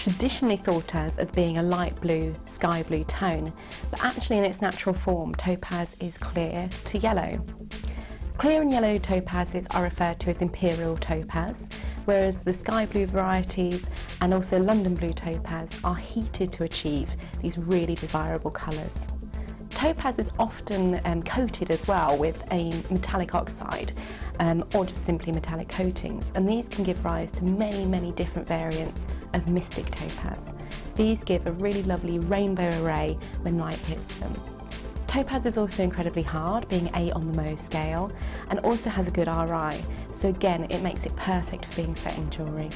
traditionally thought as being a light blue, sky blue tone, but actually in its natural form, topaz is clear to yellow. Clear and yellow topazes are referred to as imperial topaz, whereas the sky blue varieties and also London blue topaz are heated to achieve these really desirable colours. Topaz is often coated as well with a metallic oxide or just simply metallic coatings, and these can give rise to many different variants of mystic topaz. These give a really lovely rainbow array when light hits them. Topaz is also incredibly hard, being 8 on the Mohs scale, and also has a good RI, so again it makes it perfect for being set in jewellery.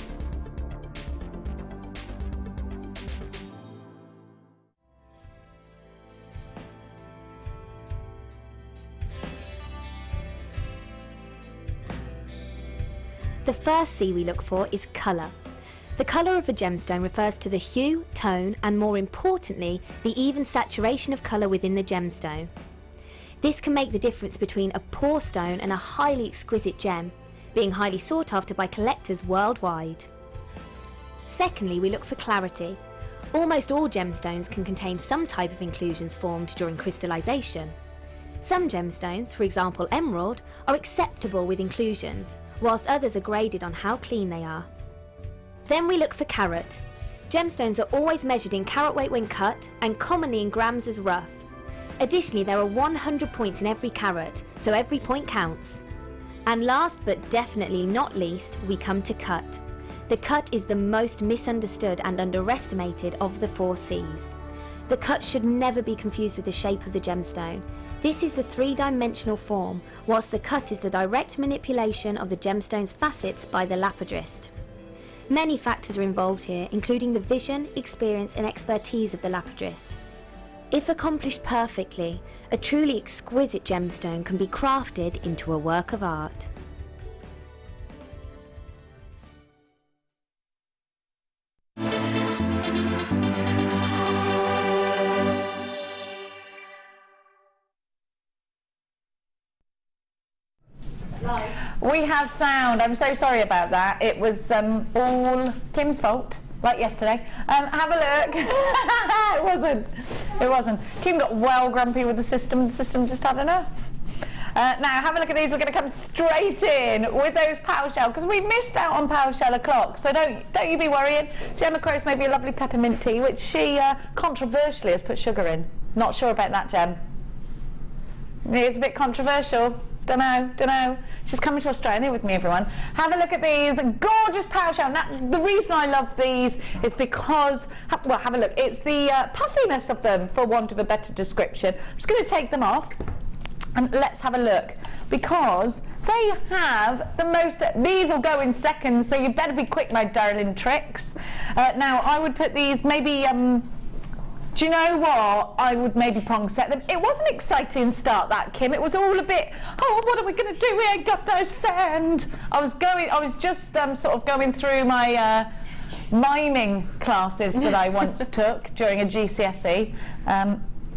The first C we look for is colour. The colour of a gemstone refers to the hue, tone, and more importantly, the even saturation of colour within the gemstone. This can make the difference between a poor stone and a highly exquisite gem, being highly sought after by collectors worldwide. Secondly, we look for clarity. Almost all gemstones can contain some type of inclusions formed during crystallisation. Some gemstones, for example emerald, are acceptable with inclusions, whilst others are graded on how clean they are. Then we look for carat. Gemstones are always measured in carat weight when cut and commonly in grams as rough. Additionally, there are 100 points in every carat, so every point counts. And last but definitely not least, we come to cut. The cut is the most misunderstood and underestimated of the 4 Cs. The cut should never be confused with the shape of the gemstone. This is the 3-dimensional form, whilst the cut is the direct manipulation of the gemstone's facets by the lapidrist. Many factors are involved here, including the vision, experience and expertise of the lapidrist. If accomplished perfectly, a truly exquisite gemstone can be crafted into a work of art. We have sound. I'm so sorry about that. It was all Tim's fault, like yesterday. Have a look. It wasn't. Kim got well grumpy with the system. The system just had enough. Now have a look at these. We're going to come straight in with those power shell because we missed out on power shell o'clock. So don't you be worrying. Gemma Crow's made me a lovely peppermint tea, which she controversially has put sugar in. Not sure about that, Gem. It's a bit controversial. Don't know. She's coming to Australia with me, everyone. Have a look at these gorgeous power shell. Now, the reason I love these is because, well, have a look. It's the puffiness of them, for want of a better description. I'm just going to take them off and let's have a look, because they have the most. These will go in seconds, so you better be quick, my darling tricks. Now, I would put these maybe. Do you know what? I would maybe prong set them. It wasn't an exciting start, that, Kim. It was all a bit, oh, what are we going to do? We ain't got no sand. I was just sort of going through my miming classes that I once took during a GCSE.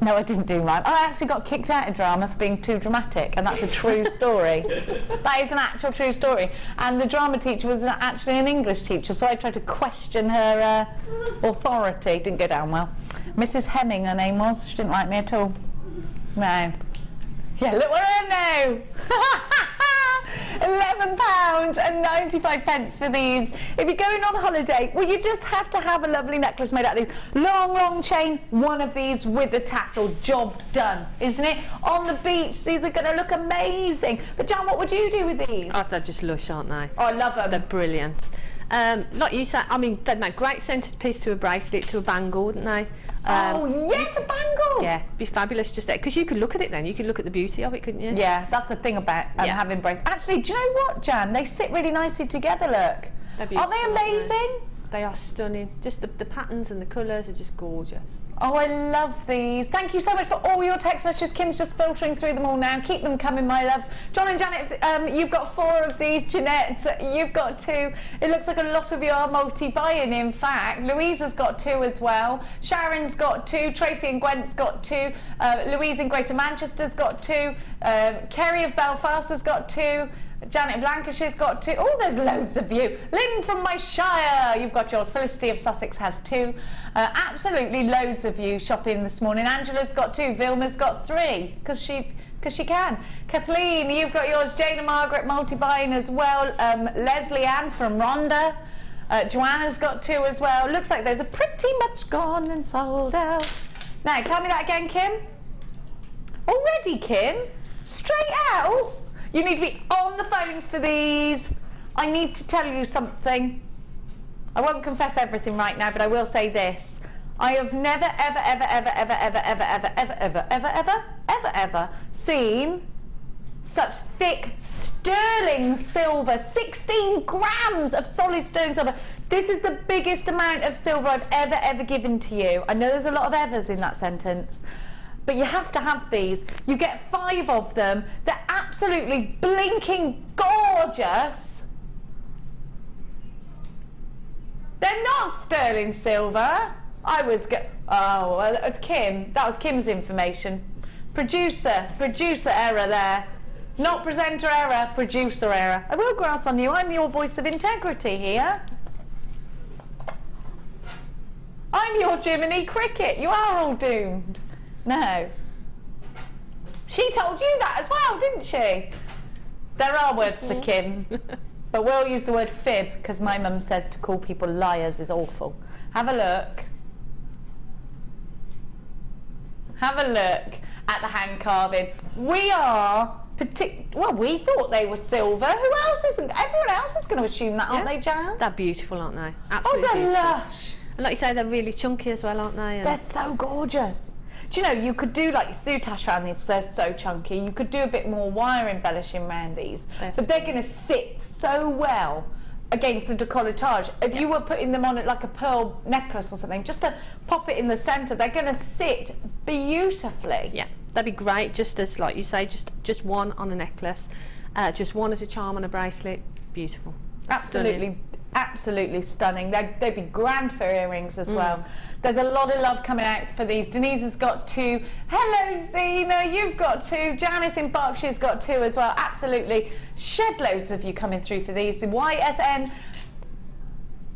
No, I didn't do mime. I actually got kicked out of drama for being too dramatic, and that's a true story. That is an actual true story. And the drama teacher was actually an English teacher, so I tried to question her authority. Didn't go down well. Mrs. Hemming, her name was. She didn't like me at all. No. Yeah, look where I am now. £11.95 for these. If you're going on holiday, well, you just have to have a lovely necklace made out of these. Long chain, one of these with the tassel. Job done, isn't it? On the beach, these are going to look amazing. But Jan, what would you do with these? Oh, they're just lush, aren't they? Oh, I love them. They're brilliant. Like you said, I mean, they'd make great centrepiece to a bracelet, to a bangle, wouldn't they? Oh yes, a bangle. Yeah, be fabulous just there, because you could look at it then. You could look at the beauty of it, couldn't you? Yeah, that's the thing about having bracelets. Actually, do you know what, Jan? They sit really nicely together. Look, aren't they amazing? They are stunning. Just the patterns and the colours are just gorgeous. Oh, I love these. Thank you so much for all your text messages. Kim's just filtering through them all now. Keep them coming, my loves. John and Janet, you've got 4 of these. Jeanette, you've got 2. It looks like a lot of you are multi-buying, in fact. Louisa's got 2 as well. Sharon's got 2. Tracy and Gwent's got 2. Louise in Greater Manchester's got 2. Kerry of Belfast has got 2. Janet in Lancashire's got 2. Oh, there's loads of you. Lynn from my shire, you've got yours. Felicity of Sussex has 2. Absolutely loads of you shopping this morning. Angela's got 2. Vilma's got 3 because she can. Kathleen, you've got yours. Jane and Margaret multi-buying as well. Leslie Ann from Rhonda. Joanna's got 2 as well. Looks like those are pretty much gone and sold out. Now, tell me that again, Kim. Already, Kim? Straight out? You need to be on the phones for these. I need to tell you something. I won't confess everything right now, but I will say this. I have never, ever, ever, ever, ever, ever, ever, ever, ever, ever, ever, ever, ever, ever seen such thick sterling silver, 16 grams of solid sterling silver. This is the biggest amount of silver I've ever given to you. I know there's a lot of evers in that sentence, but you have to have these. You get 5 of them. They're absolutely blinking gorgeous. They're not sterling silver. Kim, that was Kim's information. Producer error there. Not presenter error, producer error. I will grass on you. I'm your voice of integrity here. I'm your Jiminy Cricket. You are all doomed. No. She told you that as well, didn't she? There are words for Kim, but we'll use the word fib because my mum says to call people liars is awful. Have a look. Have a look at the hand carving. We are well, we thought they were silver. Who else isn't? Everyone else is going to assume that, aren't they, Jan? They're beautiful, aren't they? Absolutely they're beautiful. lush. And like you say, they're really chunky as well, aren't they? And they're so gorgeous. Do you know, you could do like soutache around these, they're so chunky. You could do a bit more wire embellishing around these. But they're going to sit so well against the decolletage. If you were putting them on it like a pearl necklace or something, just to pop it in the centre, they're going to sit beautifully. Yeah, that'd be great, just as, like you say, just one on a necklace, just one as a charm on a bracelet. Beautiful. Absolutely. Stunning. Absolutely stunning. They'd be grand for earrings as well. There's a lot of love coming out for these. Denise has got 2. Hello, Zena, you've got 2. Janice in Berkshire's got 2 as well. Absolutely. Shed loads of you coming through for these. YSN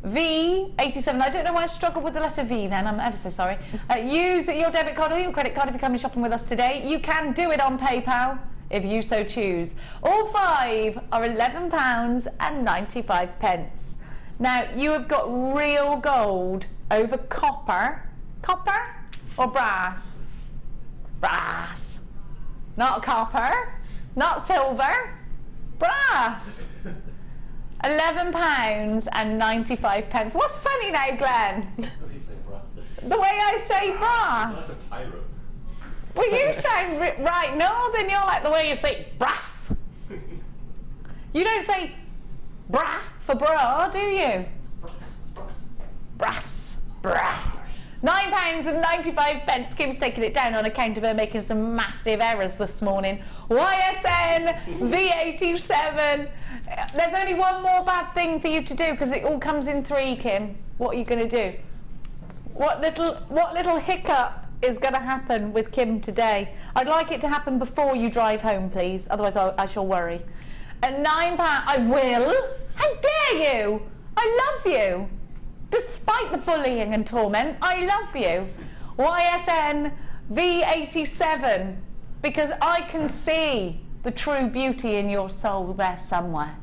V87. I don't know why I struggled with the letter V then. I'm ever so sorry. Use your debit card or your credit card if you're coming shopping with us today. You can do it on PayPal if you so choose. All 5 are £11.95. Now, you have got real gold over copper. Copper or brass? Brass. Not copper, not silver, brass. £11.95. What's funny now, Glenn? The way I say brass. Well, you sound right northern. You're like the way you say brass. You don't say bra for bra, do you? Brass. Brass. £9.95. Kim's taking it down on account of her making some massive errors this morning. YSN V87. There's only one more bad thing for you to do because it all comes in 3, Kim. What are you going to do? What little hiccup is going to happen with Kim today? I'd like it to happen before you drive home, please. Otherwise, I shall worry. At £9, I will. How dare you? I love you. Despite the bullying and torment, I love you. YSN V87, because I can see the true beauty in your soul there somewhere.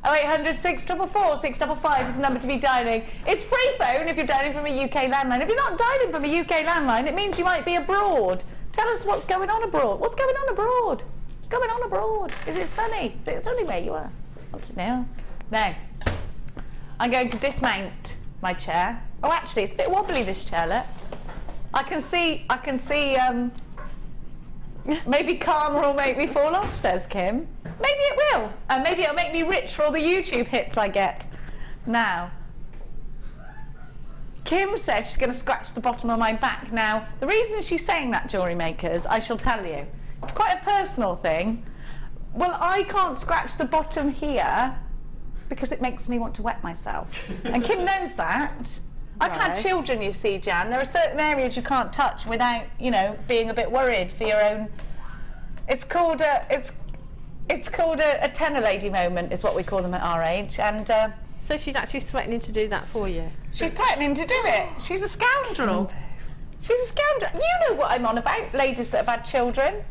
0800 644 655 is the number to be dialing. It's free phone if you're dialing from a UK landline. If you're not dialing from a UK landline, it means you might be abroad. Tell us what's going on abroad. What's going on abroad? What's going on abroad? Is it sunny? Is it sunny where you are? Want to know? Now, I'm going to dismount my chair. Oh, actually, it's a bit wobbly, this chair, look. I can see, maybe karma will make me fall off, says Kim. Maybe it will. And maybe it'll make me rich for all the YouTube hits I get. Now, Kim says she's going to scratch the bottom of my back. Now, the reason she's saying that, jewellery makers, I shall tell you. It's quite a personal thing. Well, I can't scratch the bottom here because it makes me want to wet myself. And Kim knows that. I've had children, you see, Jan. There are certain areas you can't touch without, you know, being a bit worried for your own. It's called It's called a tenor lady moment, is what we call them at our age. And So she's actually threatening to do that for you? she's threatening to do it. She's a scoundrel. She's a scoundrel. You know what I'm on about, ladies that have had children.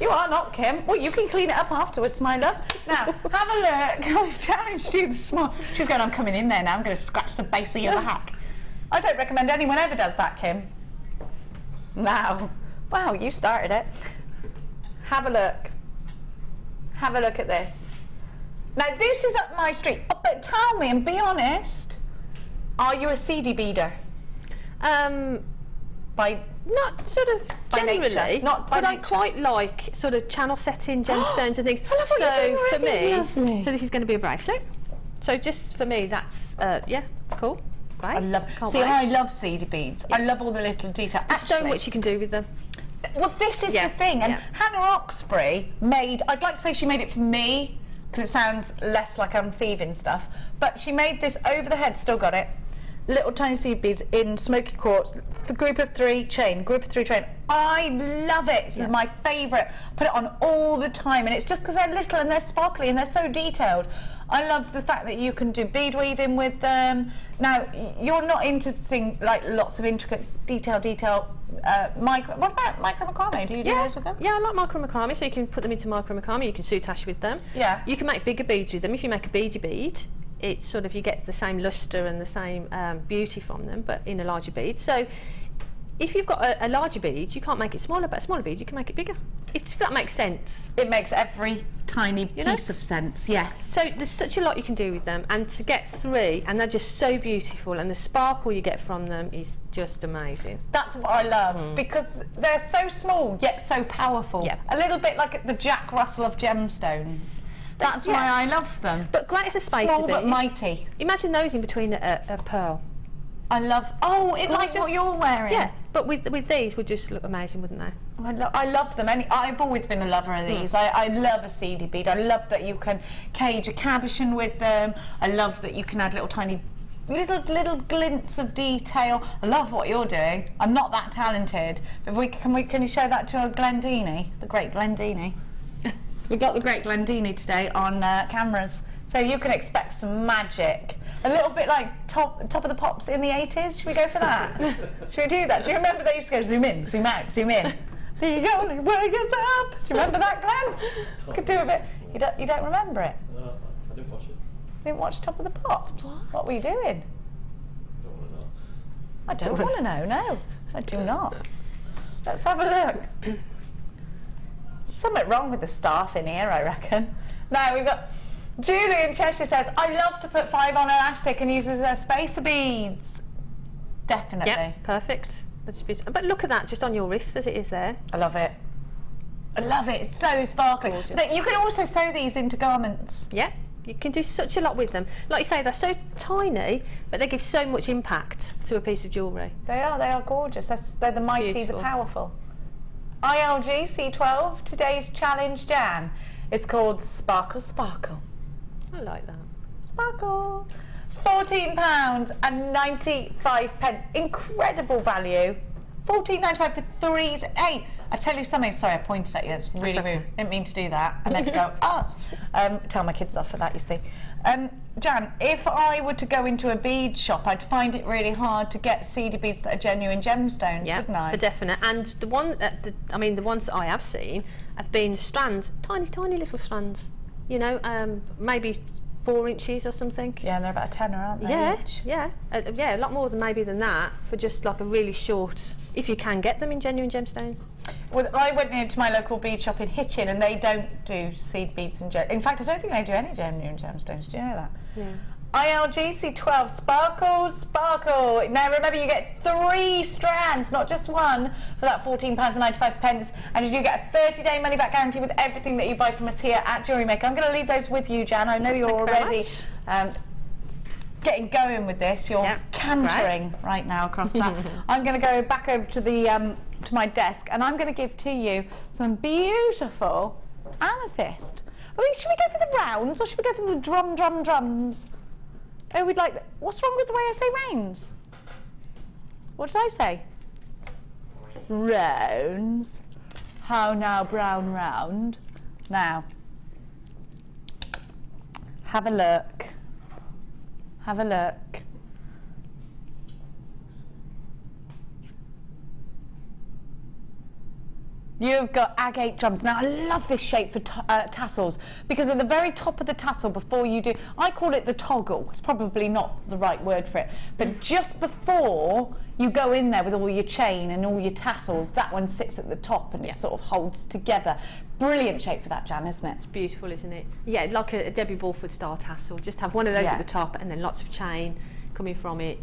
You are not, Kim. Well, you can clean it up afterwards, my love. Now, have a look. I've challenged you this morning. She's going, I'm coming in there now. I'm going to scratch the base of your hack. I don't recommend anyone ever does that, Kim. Now, wow, you started it. Have a look. Have a look at this. Now, this is up my street. Oh, but tell me and be honest, are you a seedy beader? Not sort of By generally, nature, not by but I nature. quite like sort of channel setting gemstones and things. I love what you're doing So for already, me, it's lovely. so this is going to be a bracelet. So just for me, that's yeah, it's cool. Great. I love. Can't See, wait. I love seedy beads. I love all the little detail. There's so Actually, much you can do with them. well, this is Yeah, the thing. And yeah. Hannah Oxbury made. I'd like to say she made it for me because it sounds less like I'm thieving stuff. But she made this over the head. Still got it. Little tiny seed beads in smoky quartz. The group of 3 chain. Group of 3 chain. I love it. It's my favourite. Put it on all the time, and it's just because they're little and they're sparkly and they're so detailed. I love the fact that you can do bead weaving with them. Now, you're not into like lots of intricate detail. Micro. What about micro macrame? Do you do those with them? Yeah, I like micro macrame, so you can put them into micro macrame. You can soutache with them. Yeah. You can make bigger beads with them. If you make a beady bead, it's sort of, you get the same lustre and the same beauty from them, but in a larger bead. So if you've got a larger bead, you can't make it smaller, but a smaller bead, you can make it bigger. If that makes sense. It makes every tiny piece of sense. Yes. So there's such a lot you can do with them, and to get 3, and they're just so beautiful, and the sparkle you get from them is just amazing. That's what I love because they're so small yet so powerful. Yeah. A little bit like the Jack Russell of gemstones. That's Yeah. why I love them. But great as a spacer Small bead. but mighty. Imagine those in between a pearl. I love. Oh, it like what you're wearing. Yeah, but with these would just look amazing, wouldn't they? I love them. I've always been a lover of these. I love a seedy bead. I love that you can cage a cabochon with them. I love that you can add little tiny, little glints of detail. I love what you're doing. I'm not that talented, but can you show that to a Glendini, the great Glendini? We've got the great Glendini today on cameras, so you can expect some magic. A little bit like top of the pops in the 80s. Should we go for that? Should we do that? Do you remember they used to go zoom in, zoom out, zoom in? The only way is up. Do you remember that, Glenn? Could do a bit. You don't remember it? No, I didn't watch it. You didn't watch Top of the Pops? What were you doing? Don't want to know. I don't want to know. No, I do not. Let's have a look. Something wrong with the staff in here, I reckon. Now we've got Julie in Cheshire says, I love to put 5 on elastic and use as a spacer beads. Definitely. Yeah, perfect. That's beautiful. But look at that, just on your wrist as it is there. I love it. I love it. It's so sparkly. Gorgeous. But you can also sew these into garments. Yeah, you can do such a lot with them. Like you say, they're so tiny, but they give so much impact to a piece of jewellery. They are gorgeous. They're the mighty, Beautiful. the powerful. ILG C12, today's challenge, Jan, is called Sparkle Sparkle. I like that. Sparkle. £14 and 95 pence. Incredible value. £14.95 for 3 to 8. I tell you something. Sorry, I pointed at you. That's really That's okay. rude. Didn't mean to do that. I meant to go. Tell my kids off for that. You see, Jan. If I were to go into a bead shop, I'd find it really hard to get seedy beads that are genuine gemstones, Yeah, wouldn't I? for definite. And the ones that I have seen have been strands, tiny little strands. You know, maybe 4 inches or something. Yeah, and they're about a tenner, aren't they? Yeah, each? yeah, a lot more than that for just like a really short. If you can get them in genuine gemstones. Well, I went into my local bead shop in Hitchin, and they don't do seed beads and in fact, I don't think they do any genuine gemstones. Do you know that? Yeah. ILGC12 Sparkle. Now remember, you get 3 strands, not just 1, for that £14.95, and you do get a 30-day money-back guarantee with everything that you buy from us here at Jewellery Maker. I'm going to leave those with you, Jan. I know you're Thank you very already getting going with this. You're Yeah, cantering right now across that. I'm going to go back over to the to my desk, and I'm going to give to you some beautiful amethyst. Should we go for the rounds, or should we go for the drums? Oh, we'd like. What's wrong with the way I say rounds? What did I say? Rounds. How now, brown round? Now, have a look. Have a look. You've got agate drums. Now, I love this shape for tassels, because at the very top of the tassel, before you do, I call it the toggle. It's probably not the right word for it, but just before you go in there with all your chain and all your tassels, that one sits at the top and it sort of holds together. Brilliant shape for that, Jan, isn't it? It's beautiful, isn't it? Yeah, like a Debbie Balford style tassel. Just have one of those at the top and then lots of chain coming from it.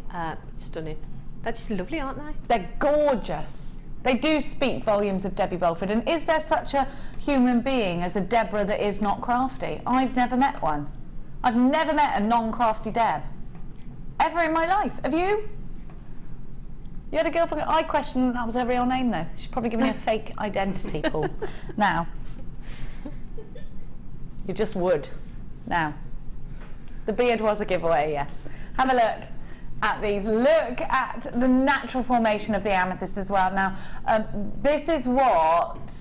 Stunning. They're just lovely, aren't they? They're gorgeous. They do speak volumes of Debbie Balford. And is there such a human being as a Deborah that is not crafty? I've never met one. I've never met a non-crafty Deb. Ever in my life. Have you? You had a girlfriend? I question that was her real name though. She's probably giving me a fake identity, Paul. Now. You just would. Now. The beard was a giveaway, yes. Have a look at these. Look at the natural formation of the amethyst as well. Now, this is what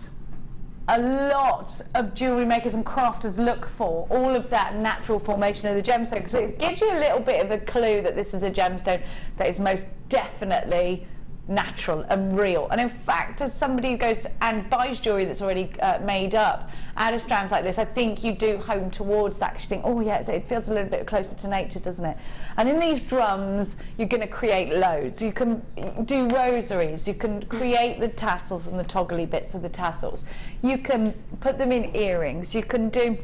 a lot of jewellery makers and crafters look for, all of that natural formation of the gemstone, because it gives you a little bit of a clue that this is a gemstone that is most definitely natural and real. And in fact, as somebody who goes and buys jewellery that's already made up out of strands like this, I think you do home towards that, because you think, oh yeah, it feels a little bit closer to nature, doesn't it? And in these drums, you're going to create loads. You can do rosaries, you can create the tassels and the toggly bits of the tassels. You can put them in earrings, you can do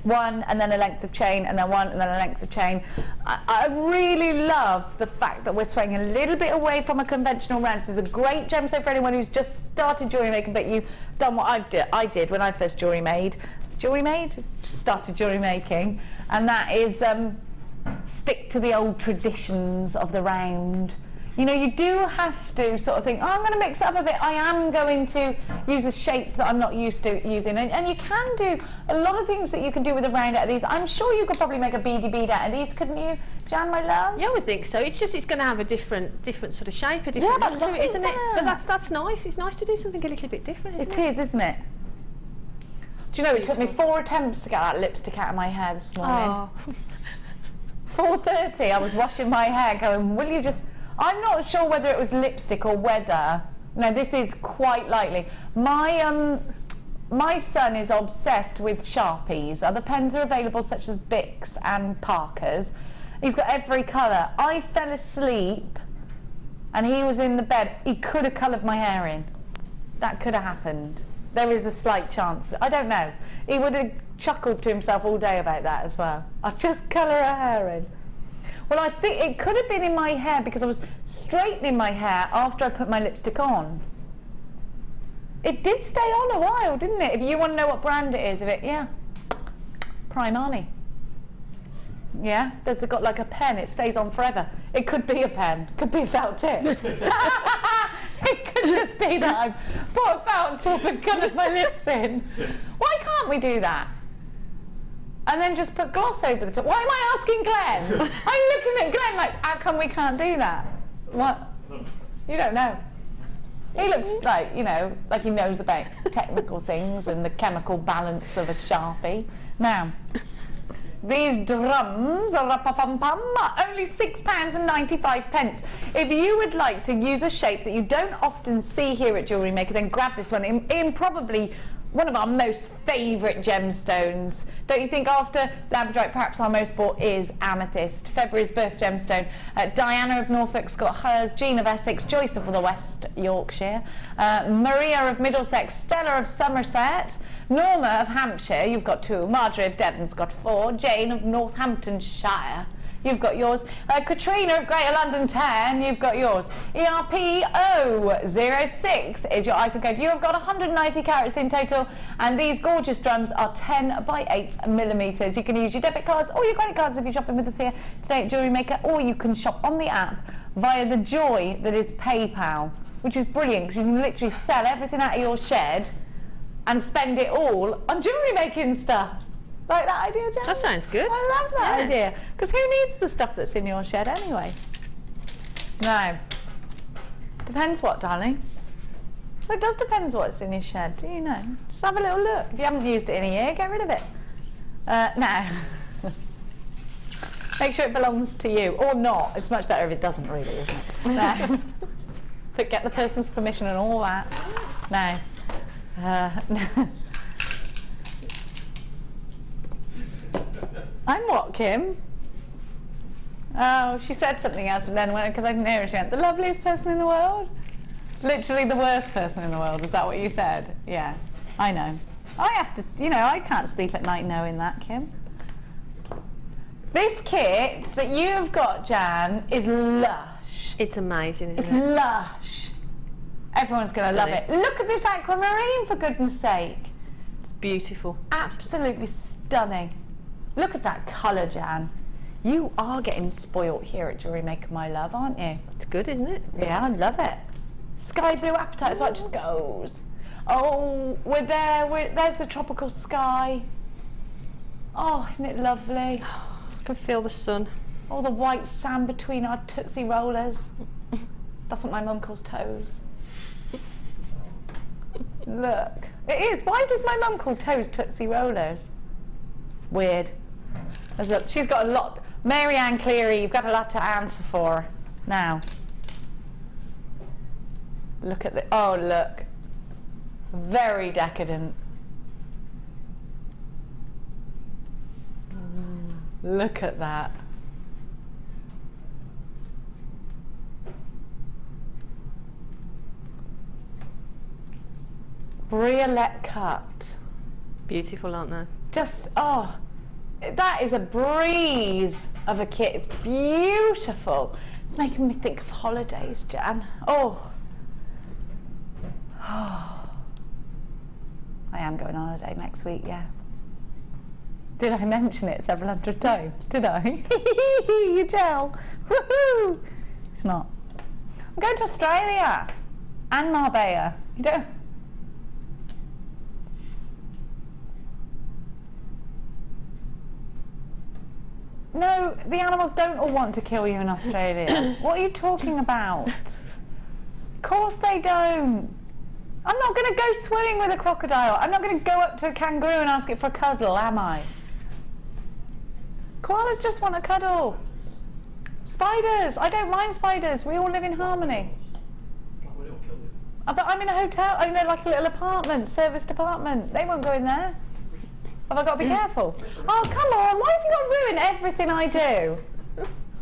one and then a length of chain and then one and then a length of chain. I really love the fact that we're swaying a little bit away from a conventional round. This is a great gemstone for anyone who's just started jewellery making, but you've done what I did when I first started jewellery making, and that is stick to the old traditions of the round. You know, you do have to sort of think, oh, I'm going to mix it up a bit. I am going to use a shape that I'm not used to using. And you can do a lot of things that you can do with a round out of these. I'm sure you could probably make a beady bead out of these, couldn't you, Jan, my love? Yeah, I would think so. It's just it's going to have a different sort of shape, a different look to it, isn't it? But that's nice. It's nice to do something a little bit different, isn't it? It is, isn't it? Do you know, it took me 4 attempts to get that lipstick out of my hair this morning. Oh. 4:30, I was washing my hair going, will you just... I'm not sure whether it was lipstick or whether... No, this is quite likely. My son is obsessed with Sharpies. Other pens are available, such as Bics and Parkers. He's got every colour. I fell asleep and he was in the bed. He could have coloured my hair in. That could have happened. There is a slight chance. I don't know. He would have chuckled to himself all day about that as well. I'll just colour her hair in. Well, I think it could have been in my hair because I was straightening my hair after I put my lipstick on. It did stay on a while, didn't it? If you want to know what brand it is, yeah, Primani. Yeah, there's got like a pen, it stays on forever. It could be a pen, could be a felt tip. It could just be that I've put a felt tip and coloured my lips in. Why can't we do that? And then just put gloss over the top. Why am I asking Glenn? I'm looking at Glenn like, how come we can't do that? What? You don't know. He looks like, you know, like he knows about technical things and the chemical balance of a Sharpie. Now, these drums are only £6.95. If you would like to use a shape that you don't often see here at Jewellery Maker, then grab this one in probably one of our most favourite gemstones. Don't you think? After Labradorite, perhaps our most bought is Amethyst. February's birth gemstone. Diana of Norfolk's got hers, Jean of Essex, Joyce of the West Yorkshire, Maria of Middlesex, Stella of Somerset, Norma of Hampshire, you've got 2, Marjorie of Devon's got 4, Jane of Northamptonshire, you've got yours, Katrina of Greater London 10, you've got yours. ERP006 is your item code. You have got 190 carats in total, and these gorgeous drums are 10 by 8 millimetres. You can use your debit cards or your credit cards if you're shopping with us here today at Jewellery Maker, or you can shop on the app via the joy that is PayPal, which is brilliant because you can literally sell everything out of your shed and spend it all on jewellery making stuff. Like that idea, Jan? That sounds good. I love that idea. Because who needs the stuff that's in your shed anyway? No. Depends what, darling? Well, it does depend what's in your shed, you know. Just have a little look. If you haven't used it in a year, get rid of it. Now, make sure it belongs to you, or not. It's much better if it doesn't really, isn't it? No. But get the person's permission and all that. Now, I'm what, Kim? Oh, she said something else, but then because I didn't hear her, she went, the loveliest person in the world? Literally the worst person in the world, is that what you said? Yeah, I know. I have to, you know, I can't sleep at night knowing that, Kim. This kit that you've got, Jan, is lush. It's amazing, It's isn't it? lush. Everyone's going to love it. Look at this aquamarine, for goodness sake. It's beautiful. Absolutely stunning. Look at that colour, Jan. You are getting spoilt here at Jewellery Maker, my love, aren't you? It's good, isn't it? Yeah, I love it. Sky blue apatite is what it just goes. Oh, we're there. There's the tropical sky. Oh, isn't it lovely? I can feel the sun. All the white sand between our Tootsie Rollers. That's what my mum calls toes. Look. It is. Why does my mum call toes Tootsie Rollers? Weird. She's got a lot. Mary Ann Cleary, you've got a lot to answer for. Now. Look at the. Oh, look. Very decadent. Look at that. Briolette cut. Beautiful, aren't they? Just, oh, that is a breeze of a kit. It's beautiful. It's making me think of holidays, Jan. Oh. I am going on holiday next week, yeah. Did I mention it several hundred times? Did I? You tell. Woohoo! It's not. I'm going to Australia and Marbella. You don't. No, the animals don't all want to kill you in Australia. What are you talking about? Of course they don't. I'm not going to go swimming with a crocodile. I'm not going to go up to a kangaroo and ask it for a cuddle, am I? Koalas just want a cuddle. Spiders. I don't mind spiders. We all live in harmony. But I'm in a hotel. I'm in like a little apartment, serviced apartment. They won't go in there. Have I got to be careful? Oh, come on. Why have you got to ruin everything I do?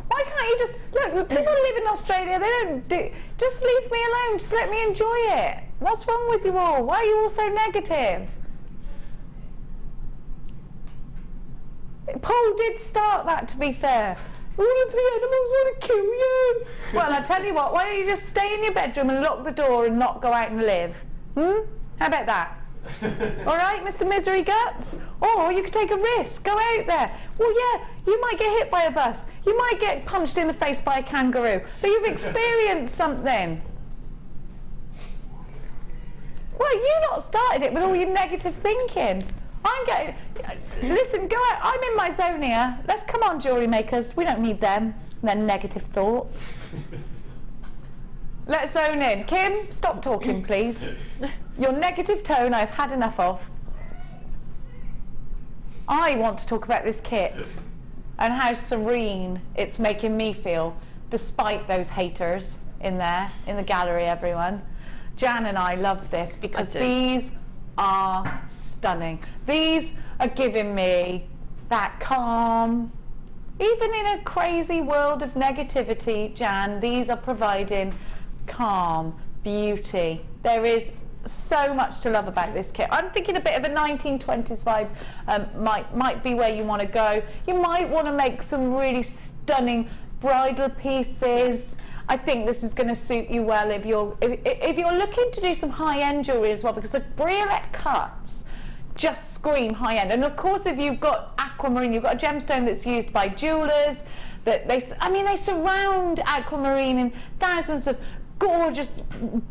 Why can't you just... Look, the people who live in Australia, they don't do... Just leave me alone. Just let me enjoy it. What's wrong with you all? Why are you all so negative? Paul did start that, to be fair. All of the animals want to kill you. Well, I tell you what, why don't you just stay in your bedroom and lock the door and not go out and live? How about that? All right, Mr. Misery Guts? Or you could take a risk, go out there. Well, yeah, you might get hit by a bus. You might get punched in the face by a kangaroo. But you've experienced something. Well, you not started it with all your negative thinking. I'm getting... Listen, go out. I'm in my zone here. Let's come on, jewellery makers. We don't need them. Their negative thoughts. Let's zone in. Kim, stop talking, please. Your negative tone I've had enough of. I want to talk about this kit and how serene it's making me feel, despite those haters in there, in the gallery, everyone. Jan and I love this because these are stunning. These are giving me that calm. Even in a crazy world of negativity, Jan, these are providing calm, beauty. There is so much to love about this kit. I'm thinking a bit of a 1920s vibe might be where you want to go. You might want to make some really stunning bridal pieces. I think this is going to suit you well if you're looking to do some high-end jewellery as well, because the briolette cuts just scream high-end. And of course, if you've got aquamarine, you've got a gemstone that's used by jewellers, that they surround aquamarine in thousands of gorgeous,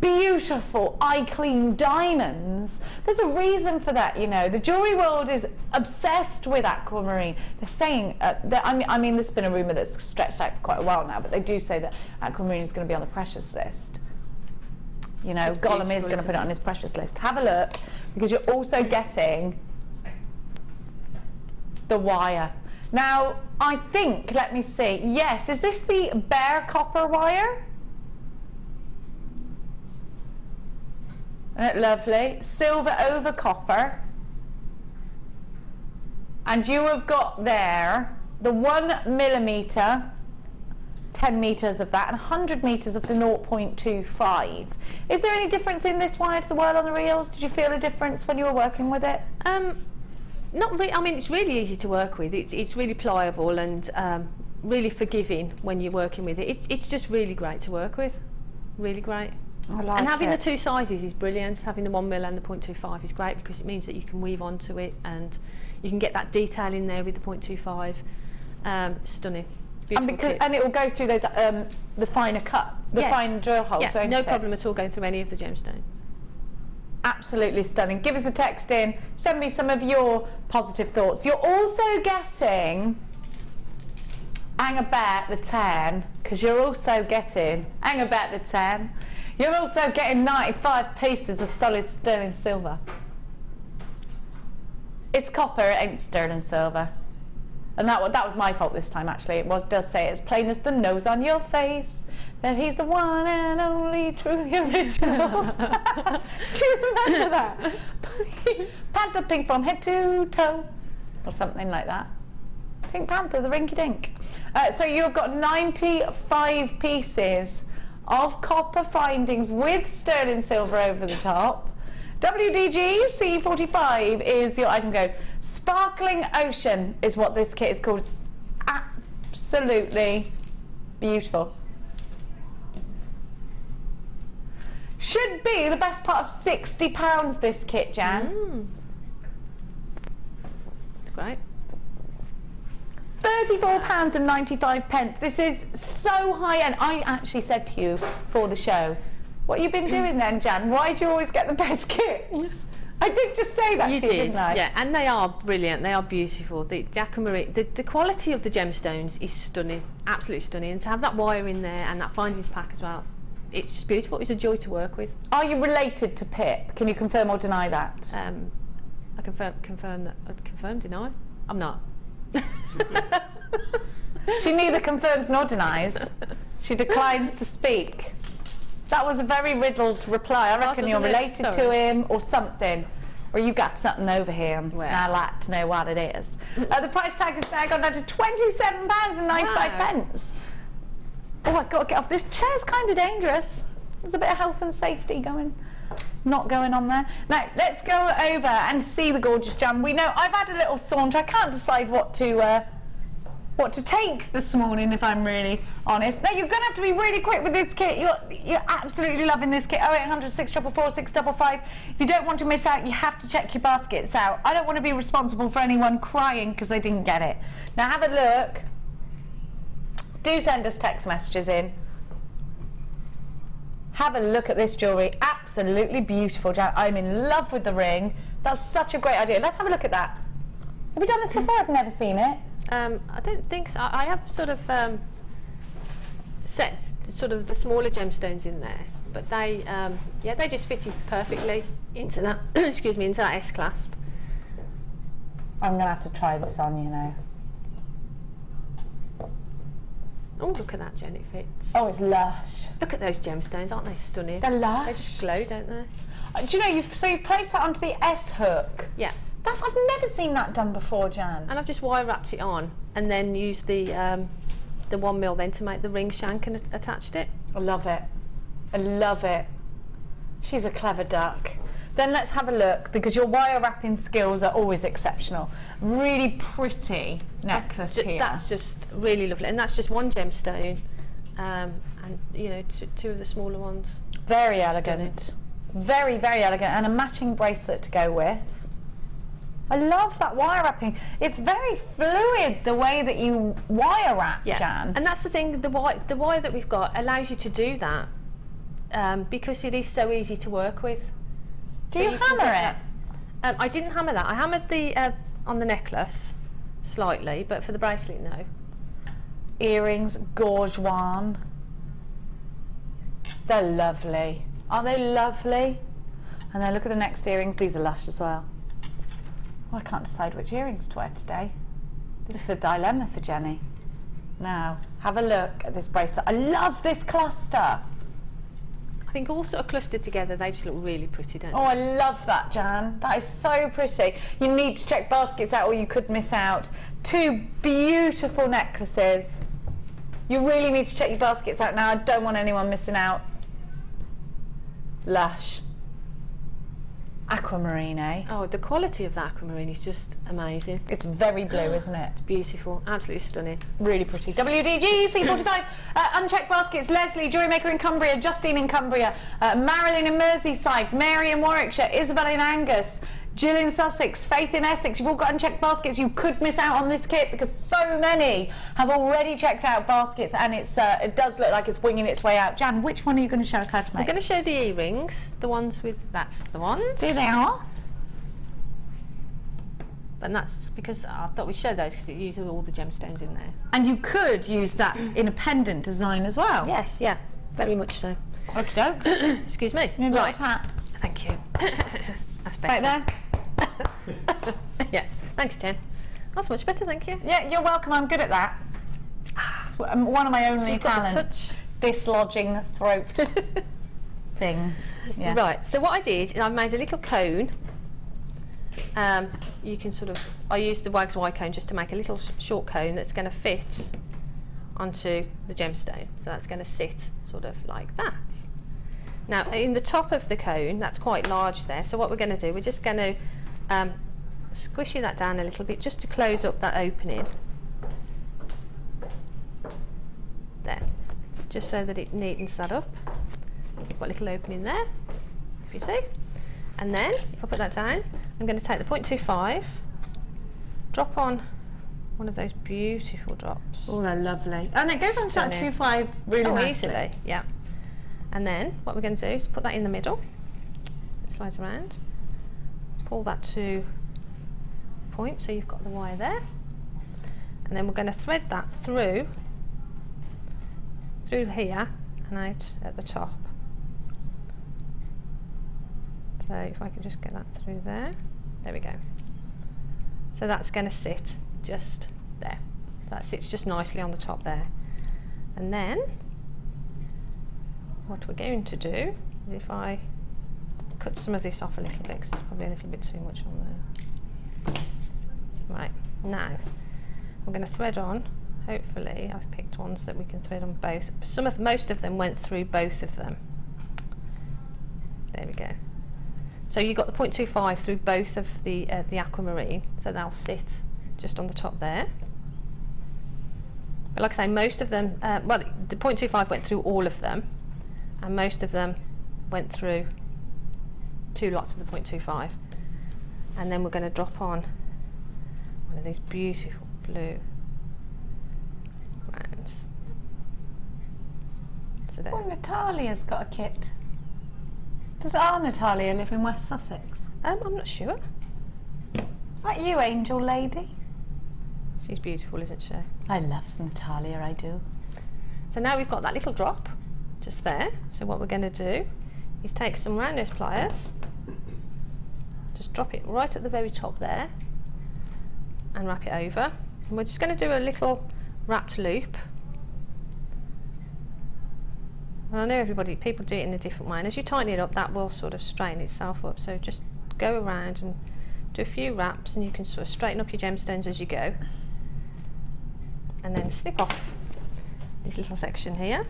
beautiful, eye-clean diamonds. There's a reason for that, you know. The jewellery world is obsessed with aquamarine. They're saying, I mean, there's been a rumour that's stretched out for quite a while now, but they do say that aquamarine is going to be on the precious list. You know, It's Gollum is beautiful, going to put it isn't on his precious list. Have a look, because you're also getting the wire. Now, I think, let me see, yes, is this the bare copper wire? Isn't it lovely? Silver over copper. And you have got there the 1 millimetre, 10 metres of that, and 100 metres of the 0.25. Is there any difference in this wire to the wire on the reels? Did you feel a difference when you were working with it? Not really. I mean, it's really easy to work with. It's really pliable and really forgiving when you're working with it. It's just really great to work with. Really great. I like And having it. the two sizes is brilliant. Having the 1 mil and the 0.25 is great because it means that you can weave onto it and you can get that detail in there with the 0.25. Stunning. Beautiful kit. And it will go through those the finer cut, the Yes. fine drill holes. Yeah, won't no it? problem at all going through any of the gemstones. Absolutely stunning. Give us a text in. Send me some of your positive thoughts. You're also getting Agate the 10, because you're also getting Agate the 10. You're also getting 95 pieces of solid sterling silver. It's copper, it ain't sterling silver. And that was my fault this time, actually. It does say as plain as the nose on your face that he's the one and only truly original. Do you remember that? Panther pink from head to toe, or something like that. Pink Panther, the rinky dink. So you've got 95 pieces of copper findings with sterling silver over the top. WDG C45 is your item code. Sparkling Ocean is what this kit is called. It's absolutely beautiful. Should be the best part of £60 this kit, Jan. Great. £34.95. This is so high end. I actually said to you for the show, what you been doing then, Jan? Why do you always get the best kits? I did just say that You to you, did, didn't I? yeah, and they are brilliant. They are beautiful. The Aquamarine, the quality of the gemstones is stunning, absolutely stunning. And to have that wire in there and that findings pack as well, it's just beautiful. It's a joy to work with. Are you related to Pip? Can you confirm or deny that? I confirm, deny. I'm not. She neither confirms nor denies. She declines to speak. That was a very riddled reply. I reckon you're wasn't it? related to Sorry. him or something. Or you got something over him, Well. and I'd like to know what it is. The price tag has now gone down to £27.95. Oh, I've got to get off. This chair's kind of dangerous. There's a bit of health and safety not going on there. Now, let's go over and see the gorgeous Jan. We know I've had a little saunter. I can't decide what to take this morning, if I'm really honest. Now, you're going to have to be really quick with this kit. You're absolutely loving this kit. 0800 644 655. If you don't want to miss out, you have to check your baskets out. I don't want to be responsible for anyone crying because they didn't get it. Now, have a look. Do send us text messages in. Have a look at this jewellery. Absolutely beautiful, Jan. I'm in love with the ring. That's such a great idea. Let's have a look at that. Have we done this before? I've never seen it. I don't think so. I have sort of set sort of the smaller gemstones in there, but they they just fit in perfectly into that excuse me, into that S clasp. I'm gonna have to try this on, you know. Oh, look at that, Jen, it fits. Oh, it's lush. Look at those gemstones, aren't they stunning? They're They lush. just glow, don't they? Do you know, you've placed that onto the S hook. Yeah. I've never seen that done before, Jan. And I've just wire wrapped it on and then used the 1 mil then to make the ring shank and attached it. I love it. I love it. She's a clever duck. Then let's have a look, because your wire wrapping skills are always exceptional. Really pretty necklace here. That's just really lovely, and that's just one gemstone, and you know, two of the smaller ones. Very elegant. Very, very elegant, and a matching bracelet to go with. I love that wire wrapping. It's very fluid, the way that you wire wrap, Jan. And that's the thing, the wire that we've got allows you to do that because it is so easy to work with. Do you hammer it? I didn't hammer that. I hammered the on the necklace slightly, but for the bracelet, no. Earrings, gorge one. They're lovely. Aren't they lovely? And then look at the next earrings. These are lush as well. Oh, I can't decide which earrings to wear today. This is a dilemma for Jenny. Now, have a look at this bracelet. I love this cluster. I think all sort of clustered together, they just look really pretty, don't they? Oh, I love that, Jan. That is so pretty. You need to check baskets out or you could miss out. 2 beautiful necklaces. You really need to check your baskets out now. I don't want anyone missing out. Lush. Aquamarine, eh? Oh, the quality of that aquamarine is just amazing. It's very blue, isn't it? Beautiful, absolutely stunning. Really pretty. WDG, C45, unchecked baskets, Leslie, Jewellery Maker in Cumbria, Justine in Cumbria, Marilyn in Merseyside, Mary in Warwickshire, Isabel in Angus, Jill in Sussex, Faith in Essex. You've all got unchecked baskets. You could miss out on this kit because so many have already checked out baskets, and it does look like it's winging its way out. Jan, which one are you going to show us how to make? I'm going to show the earrings, the ones with, that's the ones. There they are. And that's because I thought we'd show those because it uses all the gemstones in there. And you could use that in a pendant design as well. Yes, yeah, very much so. Okie dokes. Excuse me. Right. Hat. Thank you. That's better. Right there. Yeah, thanks, Jen. That's much better, thank you. Yeah, you're welcome. I'm good at that. It's one of my only You've got the talents. Dislodging throat things. Yeah. Right, so what I did is I made a little cone. You can sort of, I used the Wags Y cone just to make a little short cone that's going to fit onto the gemstone. So that's going to sit sort of like that. Now, in the top of the cone, that's quite large there, so what we're going to do, we're just going to squishy that down a little bit just to close up that opening. There, just so that it neatens that up. You've got a little opening there, if you see. And then, if I put that down, I'm going to take the 0.25, drop on one of those beautiful drops. Oh, they're lovely. And it goes on to that 2.5 really nicely. Easily, yeah. And then what we're going to do is put that in the middle, it slides around, pull that to point so you've got the wire there, and then we're going to thread that through here and out at the top. So if I can just get that through there, there we go. So that's going to sit just there. That sits just nicely on the top there. And then what we're going to do is if I cut some of this off a little bit, because there's probably a little bit too much on there. Right, now we're going to thread on, hopefully I've picked ones that we can thread on both. Most of them went through both of them. There we go. So you got the 0.25 through both of the aquamarine, so they'll sit just on the top there. But like I say, most of them, well, the 0.25 went through all of them, and most of them went through 2 lots of the 0.25. And then we're going to drop on one of these beautiful blue rounds. So there. Oh, Natalia's got a kit. Does our Natalia live in West Sussex? I'm not sure. Is that you, angel lady? She's beautiful, isn't she? I love Natalia, I do. So now we've got that little drop just there. So what we're going to do is take some round nose pliers, just drop it right at the very top there and wrap it over. And we're just going to do a little wrapped loop. And I know people do it in a different way, and as you tighten it up, that will sort of straighten itself up. So just go around and do a few wraps, and you can sort of straighten up your gemstones as you go. And then snip off this little section here.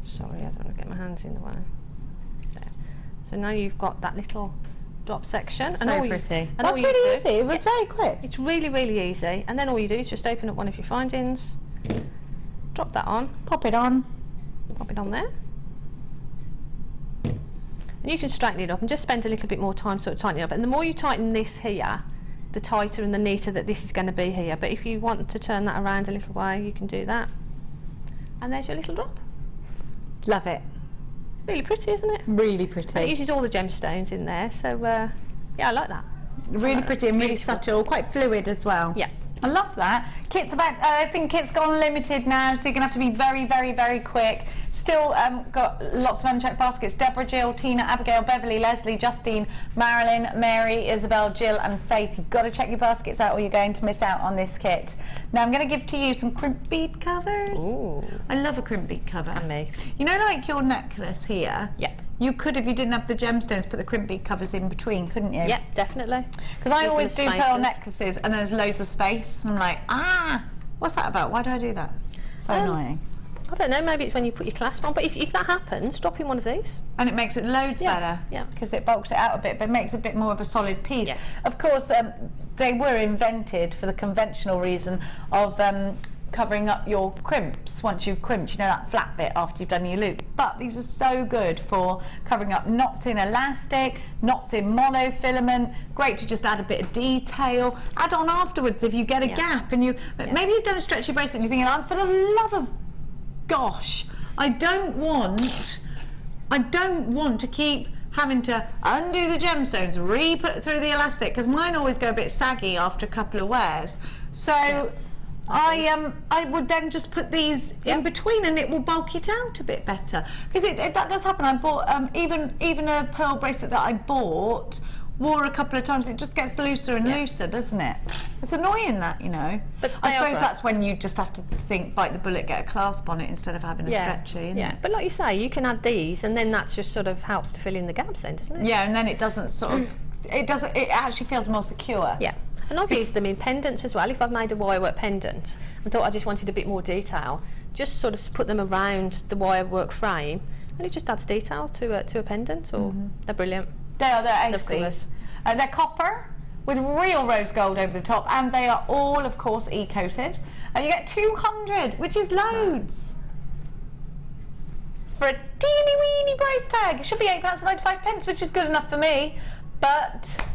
Sorry, I don't want to get my hands in the way. There. So now you've got that little drop section. So and pretty. That's really easy. It was very quick. It's really, really easy. And then all you do is just open up one of your findings, drop that on, Pop it on. pop it on there. And you can straighten it up and just spend a little bit more time sort of tightening it up. And the more you tighten this here, the tighter and the neater that this is going to be here. But if you want to turn that around a little way, you can do that. And there's your little drop. Love it. Really pretty, isn't it? Really pretty. And it uses all the gemstones in there, so yeah, I like that. Really pretty and really Beautiful. subtle, quite fluid as well. Yeah, I love that. Kit's about, I think Kit's gone limited now, so you're going to have to be very, very, very quick. Still got lots of unchecked baskets. Deborah, Jill, Tina, Abigail, Beverly, Leslie, Justine, Marilyn, Mary, Isabel, Jill and Faith. You've got to check your baskets out or you're going to miss out on this kit. Now I'm going to give to you some crimp bead covers. Ooh. I love a crimp bead cover. And me. You know, like your necklace here? Yep. You could, if you didn't have the gemstones, put the crimp bead covers in between, couldn't you? Yep, definitely. Because I Use always do some pearl spaces. necklaces and there's loads of space. I'm like, what's that about? Why do I do that? So annoying. I don't know, maybe it's when you put your clasp on, but if that happens, drop in one of these. And it makes it loads better. Yeah. Because it bulks it out a bit, but makes a bit more of a solid piece. Yes. Of course, they were invented for the conventional reason of covering up your crimps once you've crimped, you know, that flat bit after you've done your loop. But these are so good for covering up knots in elastic, knots in monofilament. Great to just add a bit of detail. Add on afterwards if you get a gap and you maybe you've done a stretchy bracelet and you're thinking, for the love of gosh, I don't want to keep having to undo the gemstones, re-put it through the elastic, because mine always go a bit saggy after a couple of wears. So I would then just put these in between and it will bulk it out a bit better. Because that does happen. I bought even a pearl bracelet that I bought, wore a couple of times, it just gets looser and looser, doesn't it? It's annoying that, you know. But I suppose that's when you just have to think, bite the bullet, get a clasp on it instead of having a stretchy, isn't it? But like you say, you can add these and then that just sort of helps to fill in the gaps then, doesn't it? Yeah, and then it doesn't sort of, it actually feels more secure. Yeah. And I've used them in pendants as well. If I've made a wirework pendant and thought I just wanted a bit more detail, just sort of put them around the wirework frame and it just adds detail to a pendant. Or they're brilliant. They're Love aces. colours. They're copper with real rose gold over the top, and they are all, of course, e-coated. And you get 200, which is loads. For a teeny weeny price tag. It should be £8.95, which is good enough for me. But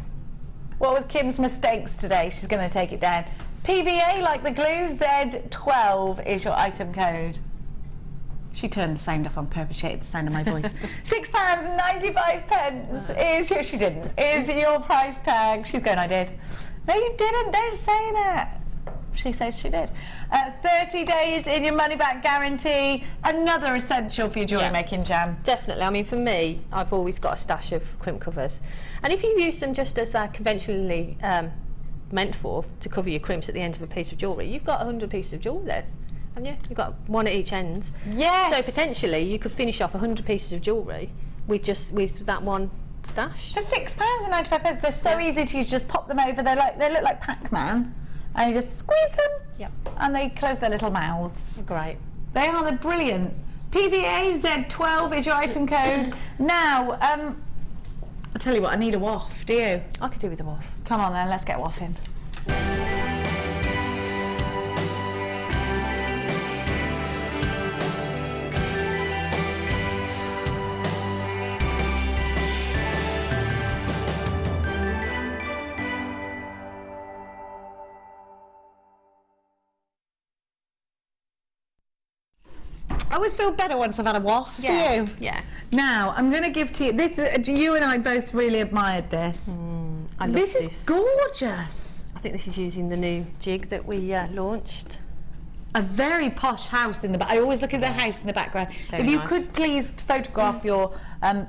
what with Kim's mistakes today, she's going to take it down. PVA, like the glue, Z12 is your item code. She turned the sound off on purpose, she hated the sound of my voice. £6.95 is your, she didn't, is your price tag. She's going, I did. No, you didn't, don't say that. She says she did. 30 days in your money back guarantee. Another essential for your jewellery making jam. Definitely. I mean, for me, I've always got a stash of crimp covers. And if you use them just as they're conventionally meant for, to cover your crimps at the end of a piece of jewellery, you've got 100 pieces of jewellery there, haven't you? You've got one at each end. Yes. So potentially you could finish off 100 pieces of jewellery with that one stash. For £6.95, they're so easy to use. Just pop them over. They look like Pac-Man, and you just squeeze them, and they close their little mouths. Great. They're brilliant. PVA Z12 is your item code. Now, I'll tell you what, I need a waft. Do you? I could do with a waff. Come on then, let's get waffing. I always feel better once I've had a waft, do you? Yeah. Now, I'm going to give to you, this. You and I both really admired this. I love This is gorgeous. I think this is using the new jig that we launched. A very posh house in the back. I always look at the house in the background. Very if you nice. could please photograph your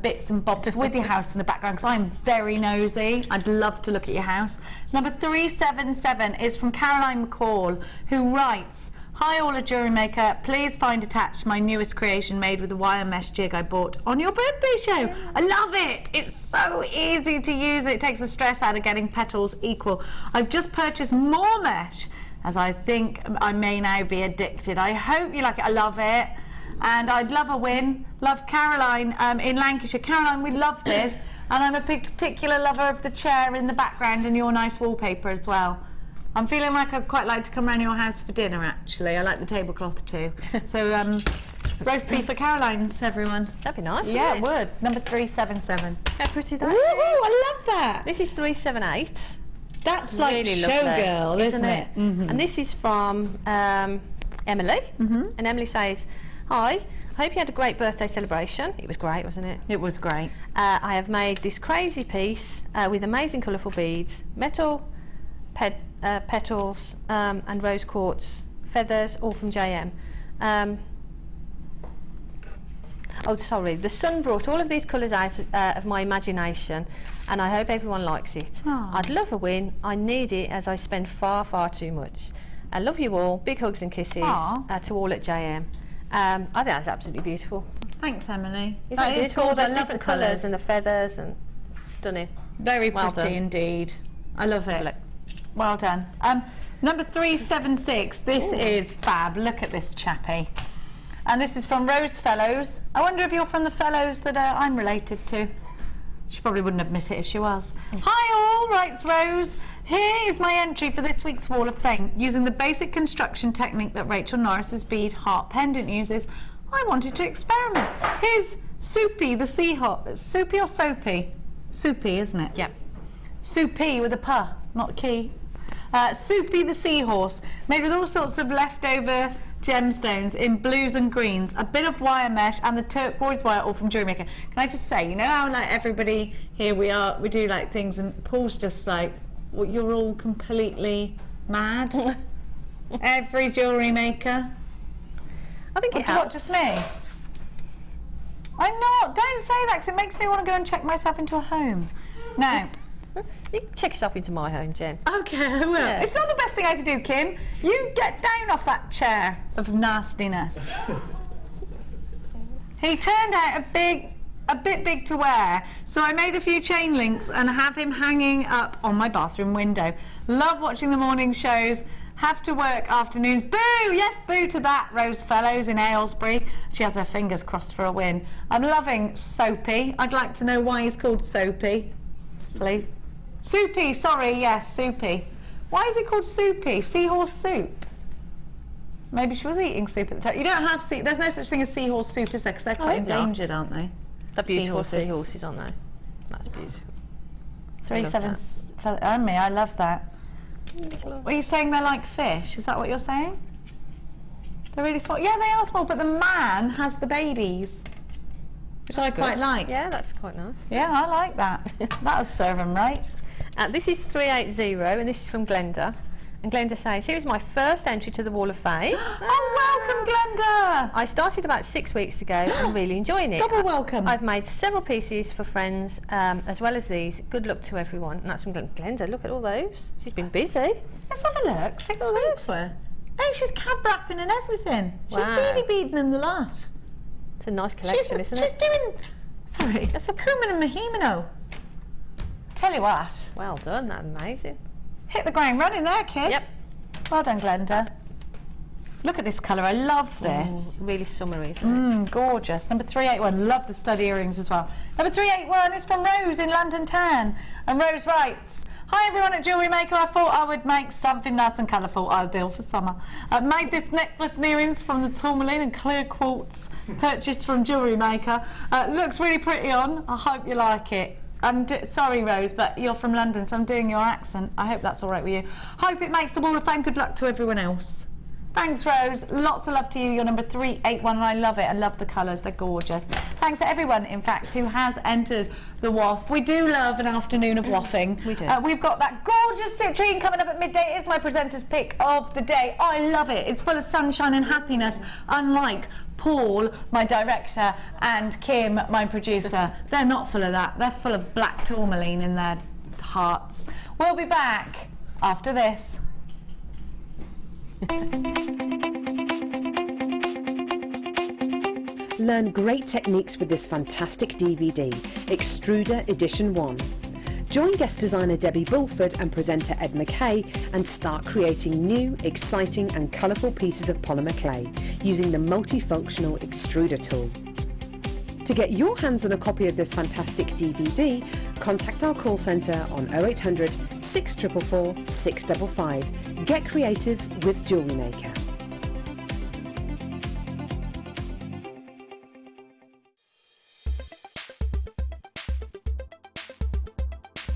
bits and bobs with your house in the background, because I'm very nosy. I'd love to look at your house. Number 377 is from Caroline McCall, who writes, "Hi all at Jewellery Maker, please find attached my newest creation made with the wire mesh jig I bought on your birthday show. I love it. It's so easy to use. It takes the stress out of getting petals equal. I've just purchased more mesh, as I think I may now be addicted. I hope you like it. I love it. And I'd love a win. Love Caroline in Lancashire. Caroline, we love this. And I'm a particular lover of the chair in the background and your nice wallpaper as well. I'm feeling like I'd quite like to come round your house for dinner, actually. I like the tablecloth too. So, roast beef for Caroline's, everyone. That'd be nice, Yeah, it wouldn't would. Number 377. How pretty that Woohoo, is. I love that. This is 378. That's like Really lovely, showgirl, isn't it? And this is from Emily. And Emily says, "Hi, I hope you had a great birthday celebration." It was great, wasn't it? It was great. I have made this crazy piece with amazing colourful beads, metal petals, and rose quartz feathers, all from JM. Oh, sorry, the sun brought all of these colours out of my imagination, and I hope everyone likes it. Aww. I'd love a win. I need it as I spend far, far too much. I love you all. Big hugs and kisses to all at JM. I think that's absolutely beautiful. Thanks, Emily. Isn't it beautiful? All those different colours and the feathers, and stunning. Very Well pretty done. indeed. I love it. Look. Well done. Number 376. This is fab. Look at this chappie. And this is from Rose Fellows. I wonder if you're from the Fellows that I'm related to. She probably wouldn't admit it if she was. Hi all, writes Rose. Here is my entry for this week's Wall of Fame. Using the basic construction technique that Rachel Norris's bead heart pendant uses, I wanted to experiment. Here's Soupy the seahorse. Soupy or Soapy? Soupy, isn't it? Yep. Soupy with a puh, not a key. Soupy the seahorse, made with all sorts of leftover gemstones in blues and greens, a bit of wire mesh, and the turquoise wire, all from Jewellery Maker. Can I just say, you know how like everybody here we do like things, and Paul's just like, well, you're all completely mad. Every Jewellery Maker. I think it What, helps. just me? I'm not. Don't say that, because it makes me want to go and check myself into a home. Now. You can check yourself into my home, Jen. Okay, I will. Yeah. It's not the best thing I could do, Kim. You get down off that chair of nastiness. He turned out a bit big to wear, so I made a few chain links and have him hanging up on my bathroom window. Love watching the morning shows. Have to work afternoons. Boo! Yes, boo to that, Rose Fellows in Aylesbury. She has her fingers crossed for a win. I'm loving Soapy. I'd like to know why he's called Soapy. Please. Soupy, sorry, yes, Soupy. Why is it called Soupy? Seahorse soup? Maybe she was eating soup at the time. You don't have there's no such thing as seahorse soup, is there? Because they're quite hope not. endangered, aren't they? The beautiful Seahorses. seahorses on there. That's beautiful. 3-7. I love that. Are you saying they're like fish? Is that what you're saying? They're really small. Yeah, they are small, but the man has the babies, which I quite like. Yeah, that's quite nice. Yeah, I like that. That'll serve them right. This is 380, and this is from Glenda. And Glenda says, here is my first entry to the Wall of Fame. Oh, welcome, Glenda! I started about 6 weeks ago and really enjoying it. Double welcome. I've made several pieces for friends, as well as these. Good luck to everyone. And that's from Glenda. Look at all those. She's been busy. Let's have a look. 6 weeks worth. Hey, she's cab wrapping and everything. She's Wow. CD beading and the lot. It's a nice collection, isn't She's it? doing. Sorry, That's a- Cumin and Mahimino. Tell you what, Well done. That's amazing. hit the ground running there, kid. Yep. Well done, Glenda. Look at this colour. I love this. Really summery, isn't it? Gorgeous. Number 381. Love the stud earrings as well. Number 381 is from Rose in London Tan. And Rose writes, hi everyone at Jewellery Maker. I thought I would make something nice and colourful, ideal for summer. I made this necklace and earrings from the tourmaline and clear quartz purchased from Jewellery Maker. Looks really pretty on. I hope you like it. Sorry, Rose, but you're from London, so I'm doing your accent. I hope that's all right with you. Hope it makes the Wall of Fame. Good luck to everyone else. Thanks, Rose. Lots of love to you. You're number 381, and I love it. I love the colours. They're gorgeous. Thanks to everyone, in fact, who has entered the WAF. We do love an afternoon of waffing. We do. We've got that gorgeous Citrine coming up at midday. It is my presenter's pick of the day. I love it. It's full of sunshine and happiness, unlike Paul, my director, and Kim, my producer. They're not full of that. They're full of black tourmaline in their hearts. We'll be back after this. Learn great techniques with this fantastic DVD, Extruder Edition 1. Join guest designer Debbie Bulford and presenter Ed McKay and start creating new, exciting and colourful pieces of polymer clay using the multifunctional extruder tool. To get your hands on a copy of this fantastic DVD, contact our call centre on 0800 644 655. Get creative with Jewellery Maker.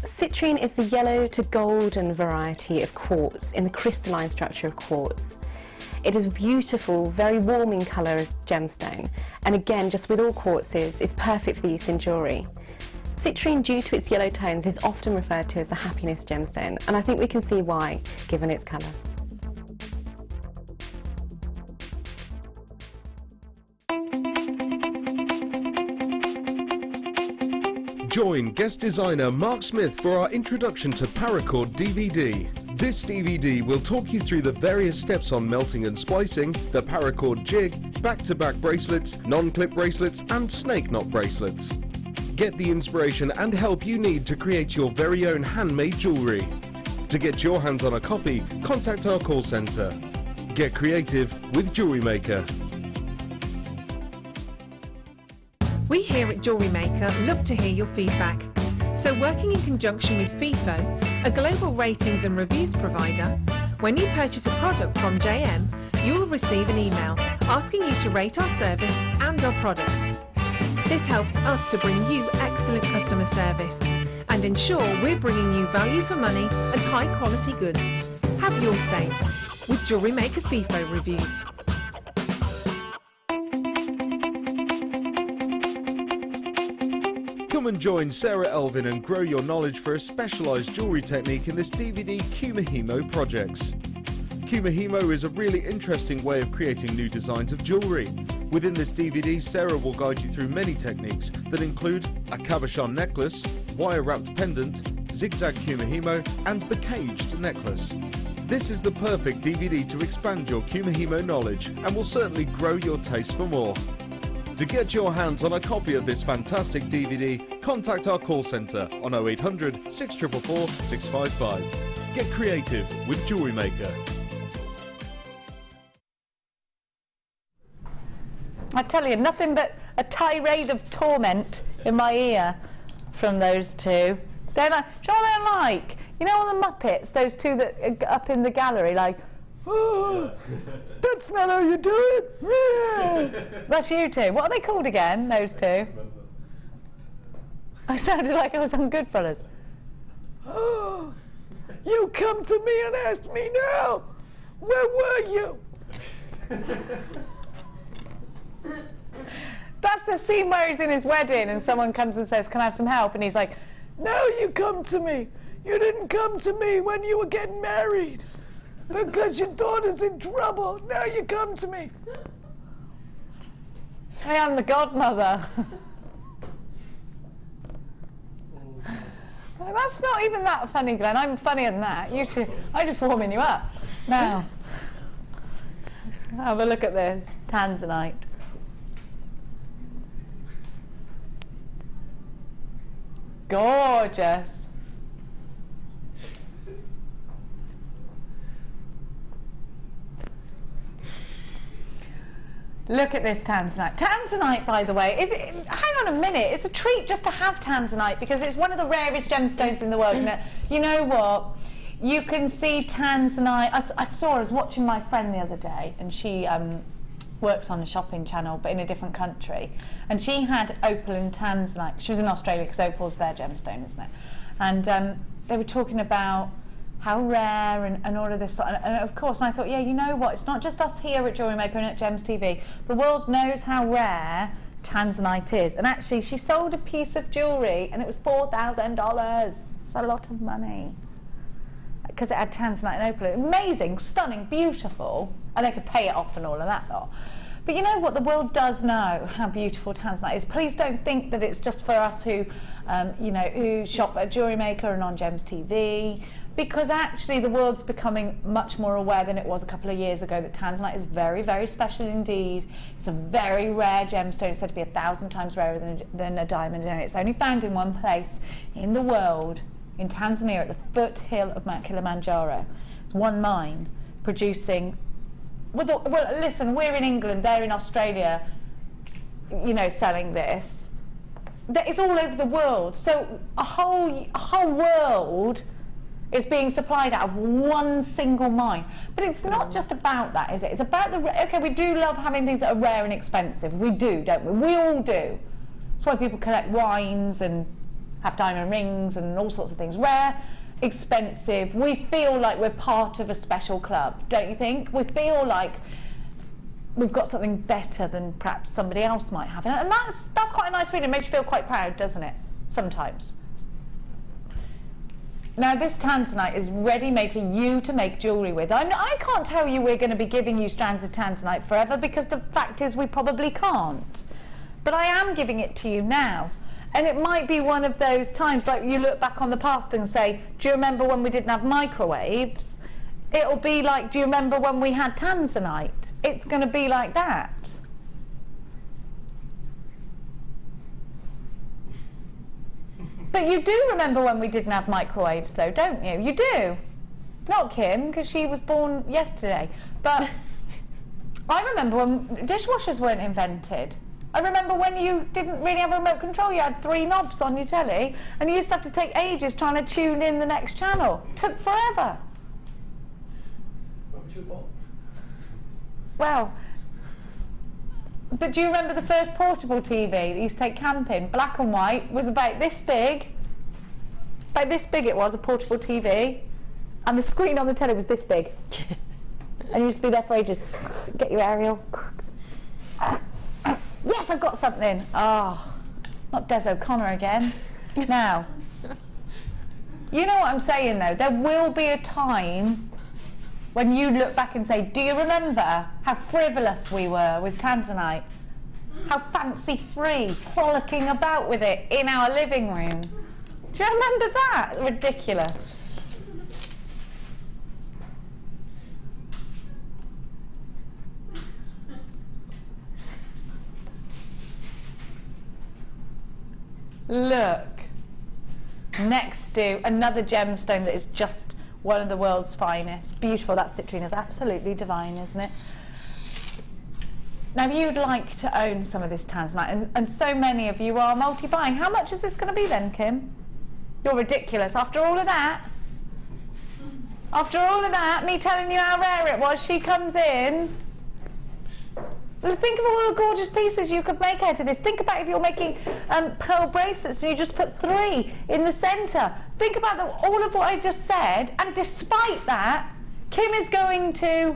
Citrine is the yellow to golden variety of quartz in the crystalline structure of quartz. It is a beautiful, very warming colour of gemstone, and again, just with all quartzes, it's perfect for use in jewellery. Citrine, due to its yellow tones, is often referred to as the happiness gemstone, and I think we can see why, given its colour. Join guest designer Mark Smith for our introduction to paracord DVD. This DVD will talk you through the various steps on melting and splicing, the paracord jig, back-to-back bracelets, non-clip bracelets and snake knot bracelets. Get the inspiration and help you need to create your very own handmade jewellery. To get your hands on a copy, contact our call centre. Get creative with Jewellery Maker. We here at Jewellery Maker love to hear your feedback. So working in conjunction with FIFO, a global ratings and reviews provider, when you purchase a product from JM, you will receive an email asking you to rate our service and our products. This helps us to bring you excellent customer service and ensure we're bringing you value for money and high quality goods. Have your say with Jewellery Maker FIFO reviews. Come and join Sarah Elvin and grow your knowledge for a specialised jewellery technique in this DVD Kumihimo projects. Kumihimo is a really interesting way of creating new designs of jewellery. Within this DVD, Sarah will guide you through many techniques that include a cabochon necklace, wire-wrapped pendant, zigzag Kumihimo and the caged necklace. This is the perfect DVD to expand your Kumihimo knowledge and will certainly grow your taste for more. To get your hands on a copy of this fantastic DVD, contact our call centre on 0800 644 655. Get creative with Jewellery Maker. I tell you, nothing but a tirade of torment in my ear from those two. They're like, do you know what they're like? You know all the Muppets, those two that are up in the gallery, like, oh, that's not how you do it. That's you two. What are they called again, those two? I sounded like I was on Goodfellas. Oh, you come to me and ask me now, where were you? That's the scene where he's in his wedding and someone comes and says, can I have some help? And he's like, now you come to me. You didn't come to me when you were getting married because your daughter's in trouble. Now you come to me. I am the godmother. That's not even that funny, Glenn. I'm funnier than that. I'm just warming you up. Now, have a look at this. Tanzanite. Gorgeous. Look at this Tanzanite. Tanzanite, by the way, hang on a minute, it's a treat just to have Tanzanite because it's one of the rarest gemstones in the world. And you know what? You can see Tanzanite. I was watching my friend the other day, and she works on a shopping channel, but in a different country. And she had opal and Tanzanite. She was in Australia because opal's their gemstone, isn't it? And they were talking about how rare and all of this sort of, and of course, and I thought, yeah, you know what, it's not just us here at Jewellery Maker and at Gems TV. The world knows how rare Tanzanite is. And actually, she sold a piece of jewellery and it was $4,000. It's a lot of money. Because it had Tanzanite and opal. Amazing, stunning, beautiful. And they could pay it off and all of that lot. But you know what, the world does know how beautiful Tanzanite is. Please don't think that it's just for us who, who shop at Jewellery Maker and on Gems TV. Because actually the world's becoming much more aware than it was a couple of years ago that Tanzanite is very, very special indeed. It's a very rare gemstone. It's said to be 1,000 times rarer than a diamond, and it's only found in one place in the world, in Tanzania, at the foothill of Mount Kilimanjaro. It's one mine producing, well, listen, we're in England, they're in Australia, selling this. It's all over the world. So a whole world is being supplied out of one single mine. But it's not just about that, is it? It's about okay, we do love having things that are rare and expensive. We do, don't we? We all do. That's why people collect wines and have diamond rings and all sorts of things. Rare, expensive. We feel like we're part of a special club, don't you think? We feel like we've got something better than perhaps somebody else might have. And that's quite a nice feeling. It makes you feel quite proud, doesn't it? sometimes. Now this Tanzanite is ready-made for you to make jewellery with. I can't tell you we're going to be giving you strands of Tanzanite forever, because the fact is we probably can't. But I am giving it to you now. And it might be one of those times, like you look back on the past and say, do you remember when we didn't have microwaves? It'll be like, do you remember when we had Tanzanite? It's going to be like that. But you do remember when we didn't have microwaves though, don't you? You do. Not Kim, because she was born yesterday. But I remember when dishwashers weren't invented. I remember when you didn't really have a remote control. You had 3 knobs on your telly, and you used to have to take ages trying to tune in the next channel. Took forever. What was you born? Well, but do you remember the first portable TV that you used to take camping? Black and white, was about this big. About this big it was, a portable TV. And the screen on the telly was this big. And you used to be there for ages. Get your aerial. Yes, I've got something. Oh, not Des O'Connor again. Now, you know what I'm saying though? There will be a time when you look back and say, do you remember how frivolous we were with Tanzanite? How fancy-free, frolicking about with it in our living room. Do you remember that? Ridiculous. Look, next to another gemstone that is just one of the world's finest. Beautiful. That citrine is absolutely divine, isn't it? Now, if you'd like to own some of this Tanzanite, and so many of you are multi-buying, how much is this going to be then, Kim? You're ridiculous. After all of that, me telling you how rare it was, she comes in. Think of all the gorgeous pieces you could make out of this. Think about if you're making pearl bracelets and you just put 3 in the centre. Think about all of what I just said, and despite that, Kim is going to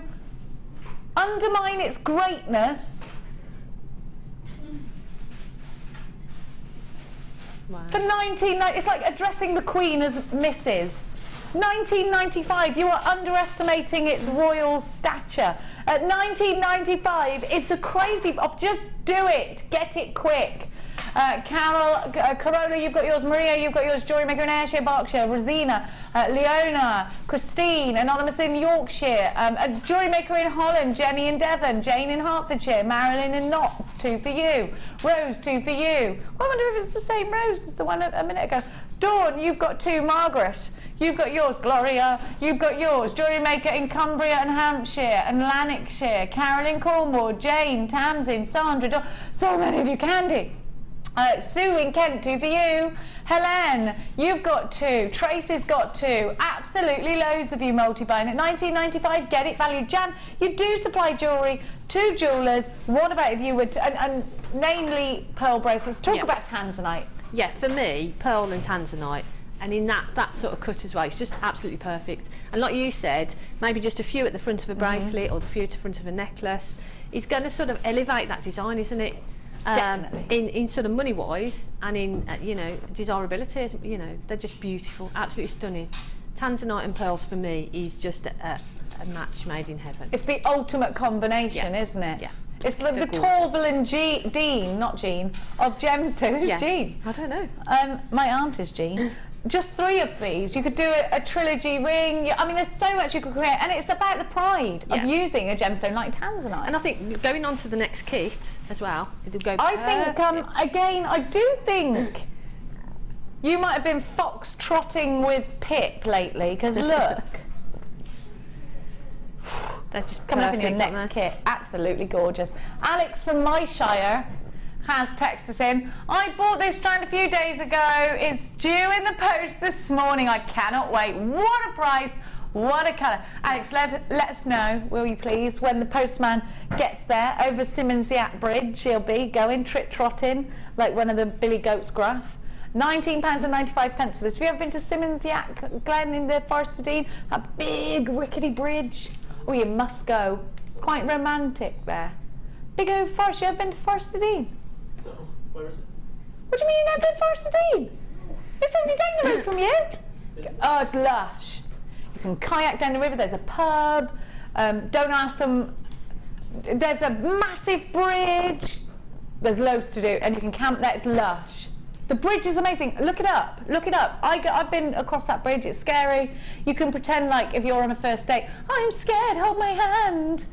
undermine its greatness for 1990. It's like addressing the Queen as Mrs. 1995, you are underestimating its royal stature. At 1995, it's a crazy, just do it, get it quick. Carol, Corolla, you've got yours. Maria, you've got yours. Jewellery Maker in Ayrshire, Berkshire. Rosina, Leona, Christine, Anonymous in Yorkshire. Jewellery Maker in Holland. Jenny in Devon. Jane in Hertfordshire. Marilyn in Notts, 2 for you. Rose, 2 for you. I wonder if it's the same Rose as the one a minute ago. Dawn, you've got 2. Margaret, you've got yours. Gloria, you've got yours. Jewellery Maker in Cumbria and Hampshire and Lanarkshire. Carol in Cornwall. Jane, Tamsin, Sandra, Dawn. So many of you, Candy. Sue in Kent, 2 for you. Helen, you've got 2. Tracy's got 2. Absolutely loads of you multi-buying. At 1995, get it valued. Jan, you do supply jewellery to jewellers. What about if you would, and namely pearl bracelets. Talk about Tanzanite. Yeah, for me, pearl and Tanzanite, and in that sort of cut as well, it's just absolutely perfect. And like you said, maybe just a few at the front of a bracelet or the few at the front of a necklace. It's going to sort of elevate that design, isn't it? Definitely. In sort of money wise and in you know, desirability, you know, they're just beautiful, absolutely stunning. Tanzanite and pearls for me is just a match made in heaven. It's the ultimate combination, isn't it? Yeah. It's the Torval and Dean, not Jean, of gemstones. Who's Jean? I don't know. My aunt is Jean. Just 3 of these. You could do a trilogy ring. I mean, there's so much you could create, and it's about the pride of using a gemstone like Tanzanite. And I think going on to the next kit as well, it'll go I think, again, I do think you might have been fox-trotting with Pip lately, because look. They're just coming up in your perfect, next kit. Absolutely gorgeous. Alex from my shire has texted us in. I bought this strand a few days ago. It's due in the post this morning. I cannot wait. What a price. What a colour. Alex, let us know, will you please, when the postman gets there over Simmons-Yatt Bridge. He'll be going trit-trotting like one of the Billy Goats graph. £19.95 for this. Have you ever been to Simmons-Yatt Glen in the Forest of Dean? That big rickety bridge. Oh, you must go. It's quite romantic there. Big old forest. You ever been to Forest of Dean? No. Where is it? What do you mean you never been to Forest of Dean? It's only down the road from you. Oh, it's lush. You can kayak down the river. There's a pub. Don't ask them. There's a massive bridge. There's loads to do, and you can camp there. It's lush. The bridge is amazing. Look it up. Look it up. I've been across that bridge. It's scary. You can pretend like if you're on a first date. I'm scared. Hold my hand.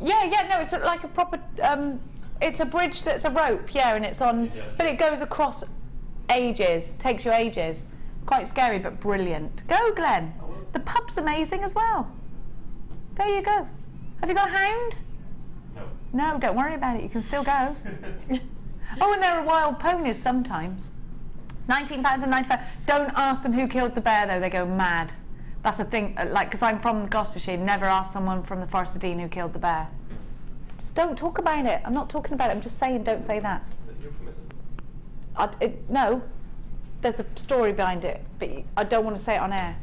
Yeah. No, it's like a proper. It's a bridge that's a rope. Yeah, and it's on. But it goes across ages. Takes you ages. Quite scary, but brilliant. Go, Glenn. The pub's amazing as well. There you go. Have you got a hound? No, don't worry about it. You can still go. Oh, and there are wild ponies sometimes. £19.95. Don't ask them who killed the bear, though. They go mad. That's the thing. Like, because I'm from Gloucestershire, never ask someone from the Forest of Dean who killed the bear. Just don't talk about it. I'm not talking about it. I'm just saying, don't say that. No. There's a story behind it, but I don't want to say it on air.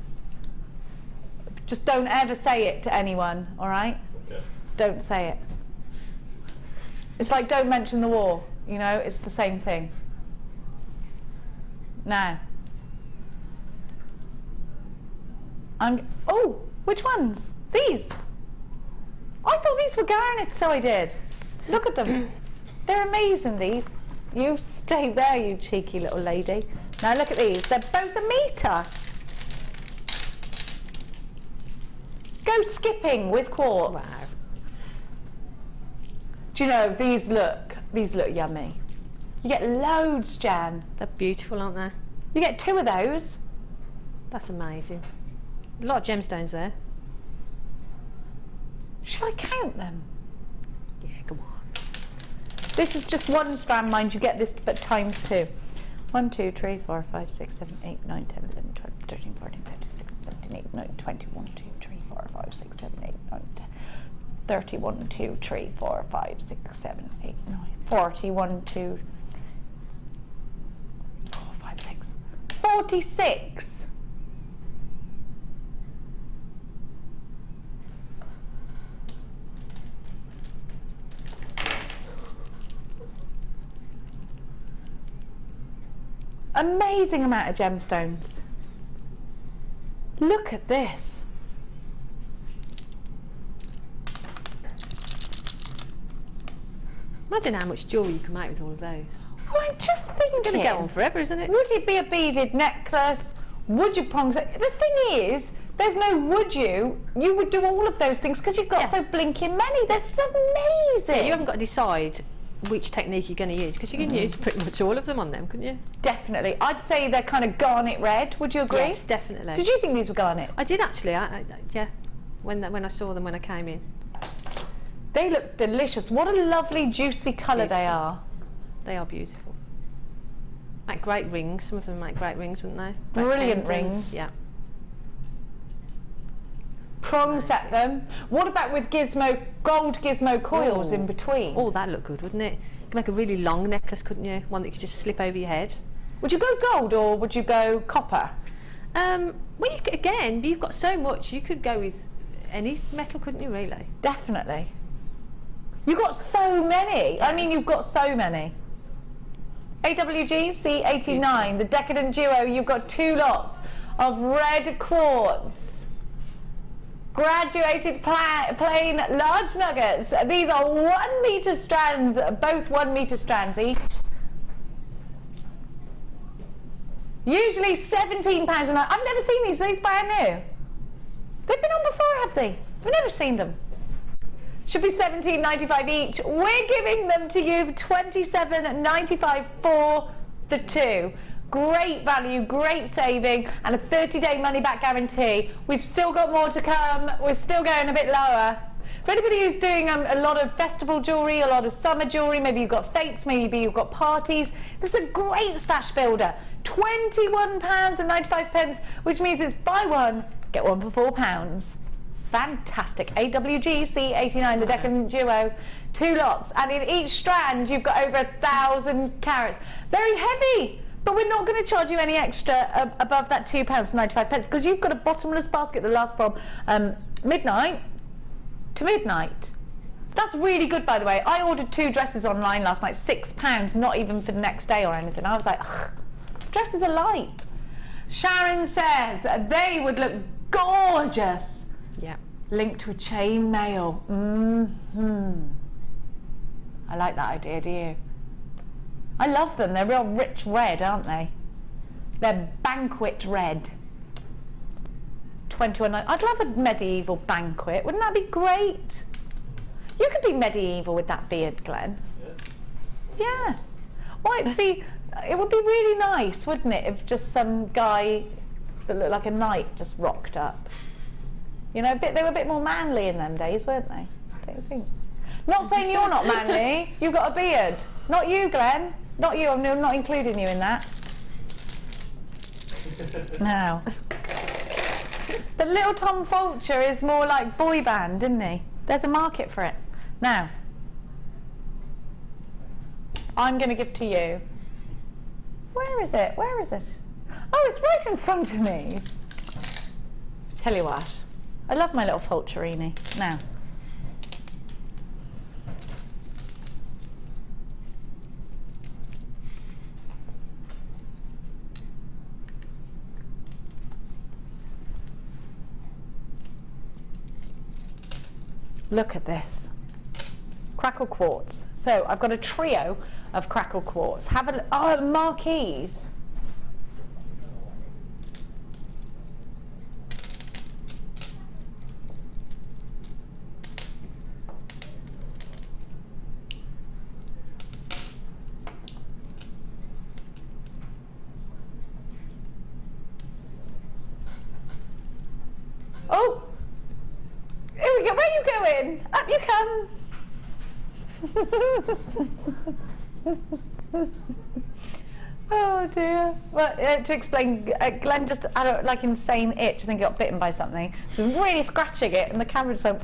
Just don't ever say it to anyone, all right? Okay. Don't say it. It's like don't mention the war, you know, it's the same thing. Now. Oh, which ones? These. I thought these were garnet, so I did. Look at them. They're amazing, these. You stay there, you cheeky little lady. Now look at these. They're both a metre. Go skipping with quartz. Wow. Do you know, these look yummy. You get loads, Jan. They're beautiful, aren't they? You get 2 of those. That's amazing. A lot of gemstones there. Shall I count them? Yeah, come on. This is just 1 strand, mind you, get this but times 2. 1, 2, 3, 4, 5, 6, 7, 8, 9, 10, 11, 12, 13, 14, 15, 16, 17, 18, 19, 20, 1, 2, 3, 4, 5, 6, 7, 8, 9, 10, 30, 1, 2, 3, 4, 5, 6, 7, 8, 9, 40, 1, 2, 4, 5, 6, 46. Amazing amount of gemstones. Look at this. Imagine how much jewellery you can make with all of those. Well, I'm just thinking. It's going to go on forever, isn't it? Would it be a beaded necklace? Would you prongs? The thing is, there's no would you. You would do all of those things because you've got so blinking many. That's amazing. Yeah, you haven't got to decide which technique you're going to use because you can use pretty much all of them on them, couldn't you? Definitely. I'd say they're kind of garnet red. Would you agree? Yes, definitely. Did you think these were garnet? I did actually. Yeah. When I saw them when I came in. They look delicious. What a lovely juicy colour they are. They are beautiful. Make great rings. Some of them make great rings, wouldn't they? Brilliant rings. Yeah. Prong set them. What about with gold gizmo coils in between? Oh, that'd look good, wouldn't it? You could make a really long necklace, couldn't you? One that you could just slip over your head. Would you go gold or would you go copper? Well, again, you've got so much. You could go with any metal, couldn't you? Really? Definitely. You've got so many. I mean, you've got so many. AWG C89, the Decadent Duo. You've got 2 lots of red quartz. Graduated plain large nuggets. These are 1 metre strands, both 1 metre strands each. Usually £17 a night. I've never seen these. These brand new. They've been on before, have they? I've never seen them. Should be £17.95 each. We're giving them to you for £27.95 for the 2. Great value, great saving, and a 30-day money-back guarantee. We've still got more to come. We're still going a bit lower. For anybody who's doing a lot of festival jewellery, a lot of summer jewellery, maybe you've got fates, maybe you've got parties, this is a great stash builder. £21.95, which means it's buy 1, get 1 for £4. Fantastic. AWG C89, the Decadent Duo, 2 lots, and in each strand you've got over 1,000 carats. Very heavy. But we're not going to charge you any extra above that £2.95 because you've got a bottomless basket that lasts from midnight to midnight. That's really good, by the way. I ordered 2 dresses online last night, £6, not even for the next day or anything. I was like, ugh, dresses are light. Sharon says that they would look gorgeous. Yeah. Linked to a chain mail. I like that idea, do you? I love them. They're real rich red, aren't they? They're banquet red. 21.9. I'd love a medieval banquet. Wouldn't that be great? You could be medieval with that beard, Glenn. Yeah. Why? See, it would be really nice, wouldn't it, if just some guy that looked like a knight just rocked up. You know, they were a bit more manly in them days, weren't they? Don't you think? Not saying you're not manly. You've got a beard. Not you, Glenn. Not you. I'm not including you in that. No. But little Tom Fulcher is more like boy band, isn't he? There's a market for it. Now, I'm going to give to you. Where is it? Where is it? Oh, it's right in front of me. Tell you what, I love my little Fulcherini. Now, look at this. Crackle quartz. So I've got a trio of Crackle quartz. Have a oh, marquees. Oh, here we go. Where are you going? Up you come. Oh dear. Well, to explain, Glenn just had a like insane itch. I think he got bitten by something. So he's really scratching it, and the camera just went.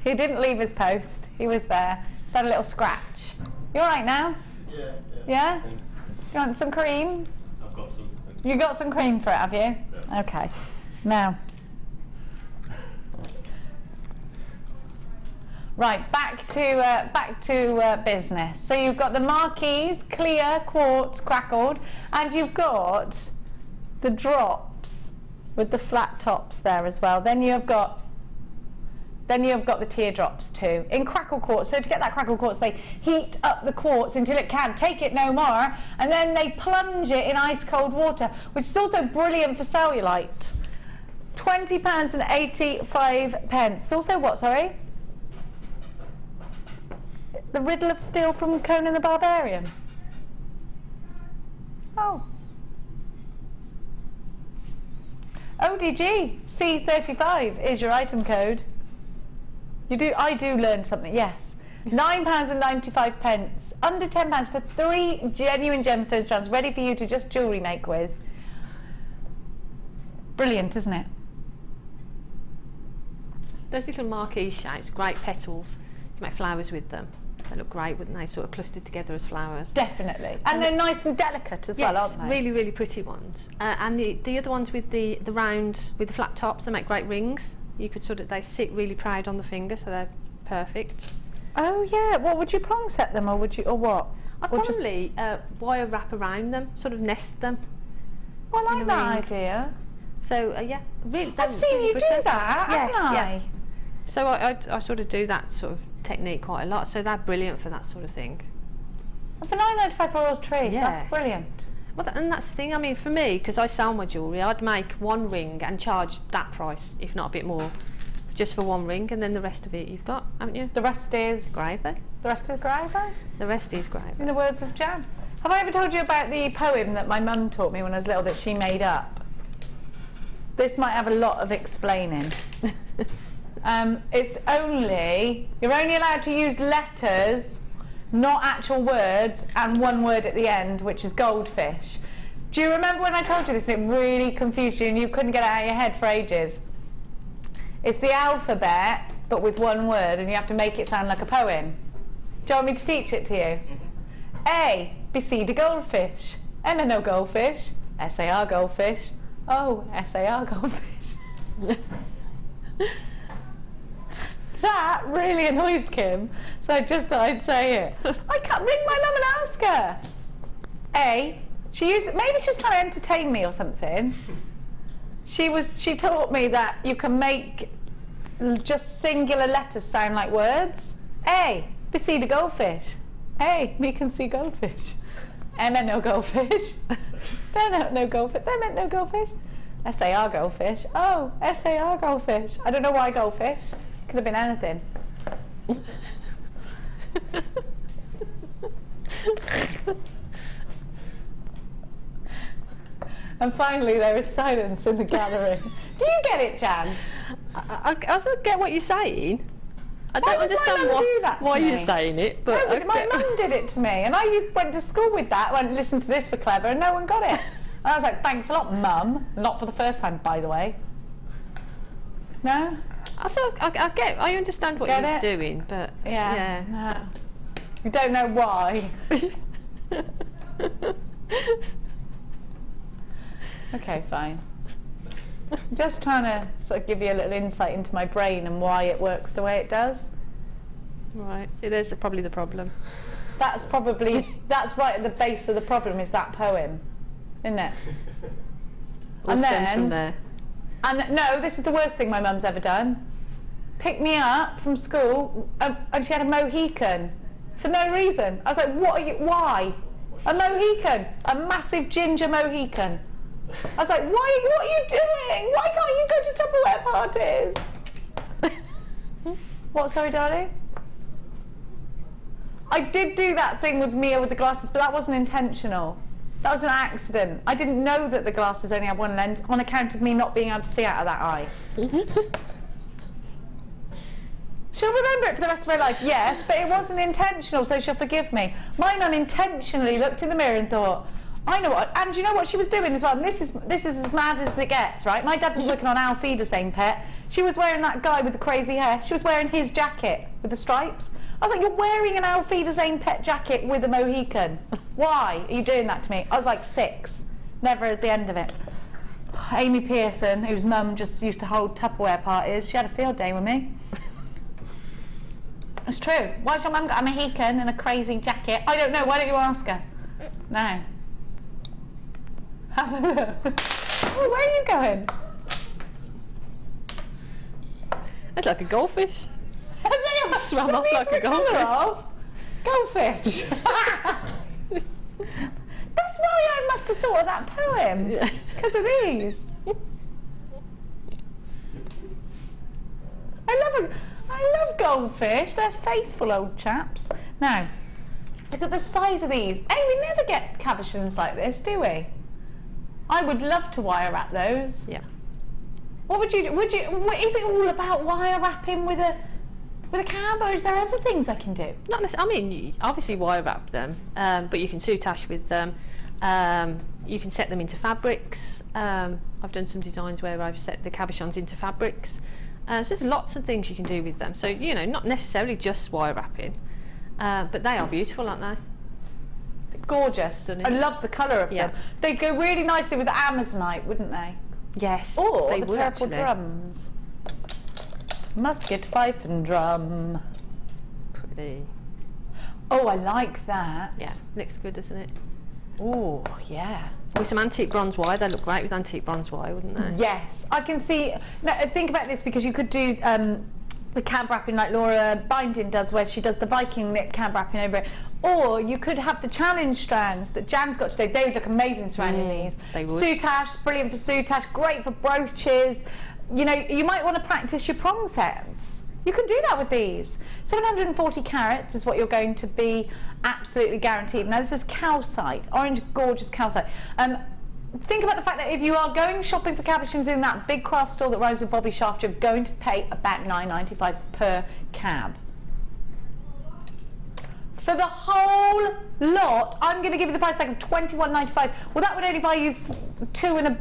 He didn't leave his post. He was there. Just had a little scratch. You all right now? Yeah. Yeah. Thanks. You want some cream? I've got some. You got some cream for it, have you? Yeah. Okay. Now. Right, back to business. So you've got the marquees, clear, quartz, crackled, and you've got the drops with the flat tops there as well. Then you've got the teardrops too in crackle quartz. So to get that crackle quartz, they heat up the quartz until it can't take it no more, and then they plunge it in ice cold water, which is also brilliant for cellulite. £20.85. It's also what? Sorry. The Riddle of Steel from Conan the Barbarian. Oh. ODG C35 is your item code. I do learn something, yes. £9.95. Under £10 for 3 genuine gemstone strands ready for you to just jewellery make with. Brilliant, isn't it? Those little marquee shapes, great petals. You can make flowers with them. They look great, wouldn't they? Sort of clustered together as flowers. Definitely. And they're nice and delicate as well, aren't they? Really, really pretty ones. And the other ones with the round, with the flat tops, they make great rings. You could they sit really proud on the finger, so they're perfect. Oh yeah. What would you prong set them, or what? I'd probably wire wrap around them, sort of nest them. I like that idea. So yeah, really. I've seen you do that, haven't I? Yeah. So I sort of do that sort of technique quite a lot. So they're brilliant for that sort of thing. And for £9.95 for a tree, yeah. That's brilliant. Well, and that's the thing. I mean, for me, because I sell my jewellery, I'd make one ring and charge that price, if not a bit more, just for one ring, and then the rest of it you've got, haven't you? The rest is gravy. The rest is gravy. The rest is gravy. In the words of Jan. Have I ever told you about the poem that my mum taught me when I was little that she made up? This might have a lot of explaining. You're only allowed to use letters, not actual words, and one word at the end, which is goldfish. Do you remember when I told you this? It really confused you and you couldn't get it out of your head for ages. It's the alphabet, but with one word, and you have to make it sound like a poem. Do you want me to teach it to you? A, be C the goldfish. M, no goldfish. S-A-R goldfish. O, S-A-R goldfish. That really annoys Kim, so I just thought I'd say it. I can't ring my mum and ask her. A, Maybe she was trying to entertain me or something. She taught me that you can make just singular letters sound like words. A, we see the goldfish. A, we can see goldfish. M meant no goldfish. There meant no goldfish. There meant no goldfish. S-A-R goldfish. Oh, S-A-R goldfish. I don't know why goldfish. Could have been anything. And finally there is silence in the gallery. Do you get it, Jan? I don't get what you're saying. I don't understand why you're saying it, but no, my mum did it to me, and I went to school with that. Went, listen to this for clever, and no one got it. And I was like, thanks a lot, Mum. Not for the first time, by the way. No? I understand what you're doing, but yeah. No. You don't know why. Okay, fine. I'm just trying to sort of give you a little insight into my brain and why it works the way it does. Right. So there's probably the problem. That's right at the base of the problem is that poem, isn't it? All stems from there. And no, this is the worst thing my mum's ever done. Picked me up from school and she had a Mohican for no reason. I was like, why? A Mohican, a massive ginger Mohican. I was like, what are you doing? Why can't you go to Tupperware parties? What, sorry, darling? I did do that thing with Mia with the glasses, but that wasn't intentional. That was an accident. I didn't know that the glasses only had one lens on account of me not being able to see out of that eye. She'll remember it for the rest of her life, yes, but it wasn't intentional, so she'll forgive me. Mine unintentionally looked in the mirror and thought, I know what, and do you know what she was doing as well? And this is as mad as it gets, right? My dad was working on Alfieda's same pet. She was wearing that guy with the crazy hair. She was wearing his jacket with the stripes. I was like, you're wearing an Alfieda's same pet jacket with a Mohican. Why are you doing that to me? I was like 6, never at the end of it. Amy Pearson, whose mum just used to hold Tupperware parties, she had a field day with me. It's true. Why's your mum got a Mohican and a crazy jacket? I don't know. Why don't you ask her? No. Have a look. Oh, where are you going? It's like a goldfish. Swam up like a goldfish. Goldfish. That's why I must have thought of that poem. Because of these. I love goldfish. They're faithful old chaps. Now, look at the size of these. Hey, we never get cabochons like this, do we? I would love to wire wrap those. Yeah. What would you do? Is it all about wire wrapping with a cab, or is there other things I can do? Not necessarily. I mean, obviously wire wrap them, but you can soutache with them. You can set them into fabrics. I've done some designs where I've set the cabochons into fabrics. So there's lots of things you can do with them. So, you know, not necessarily just wire wrapping, but they are beautiful, aren't they? Gorgeous. I love the colour of them. They'd go really nicely with the Amazonite, wouldn't they? Yes. Or they the would, purple actually. drums. Musket, fife and drum. Pretty. Oh, I like that. Yeah, looks good, doesn't it? Oh, yeah. With some antique bronze wire, they look great with antique bronze wire, wouldn't they? Yes, I can see. Now, think about this, because you could do the cab wrapping like Laura Binding does, where she does the Viking knit cab wrapping over it. Or you could have the challenge strands that Jan's got today. They would look amazing surrounding these. They would. Soutache, brilliant for soutache, great for brooches. You know, you might want to practice your prong sets. You can do that with these. 740 carats is what you're going to be absolutely guaranteed. Now this is calcite, orange gorgeous calcite. Think about the fact that if you are going shopping for cabochons in that big craft store that rhymes with Bobby Shaft, you're going to pay about £9.95 per cab. For the whole lot, I'm going to give you the price tag of £21.95. Well, that would only buy you 2 and a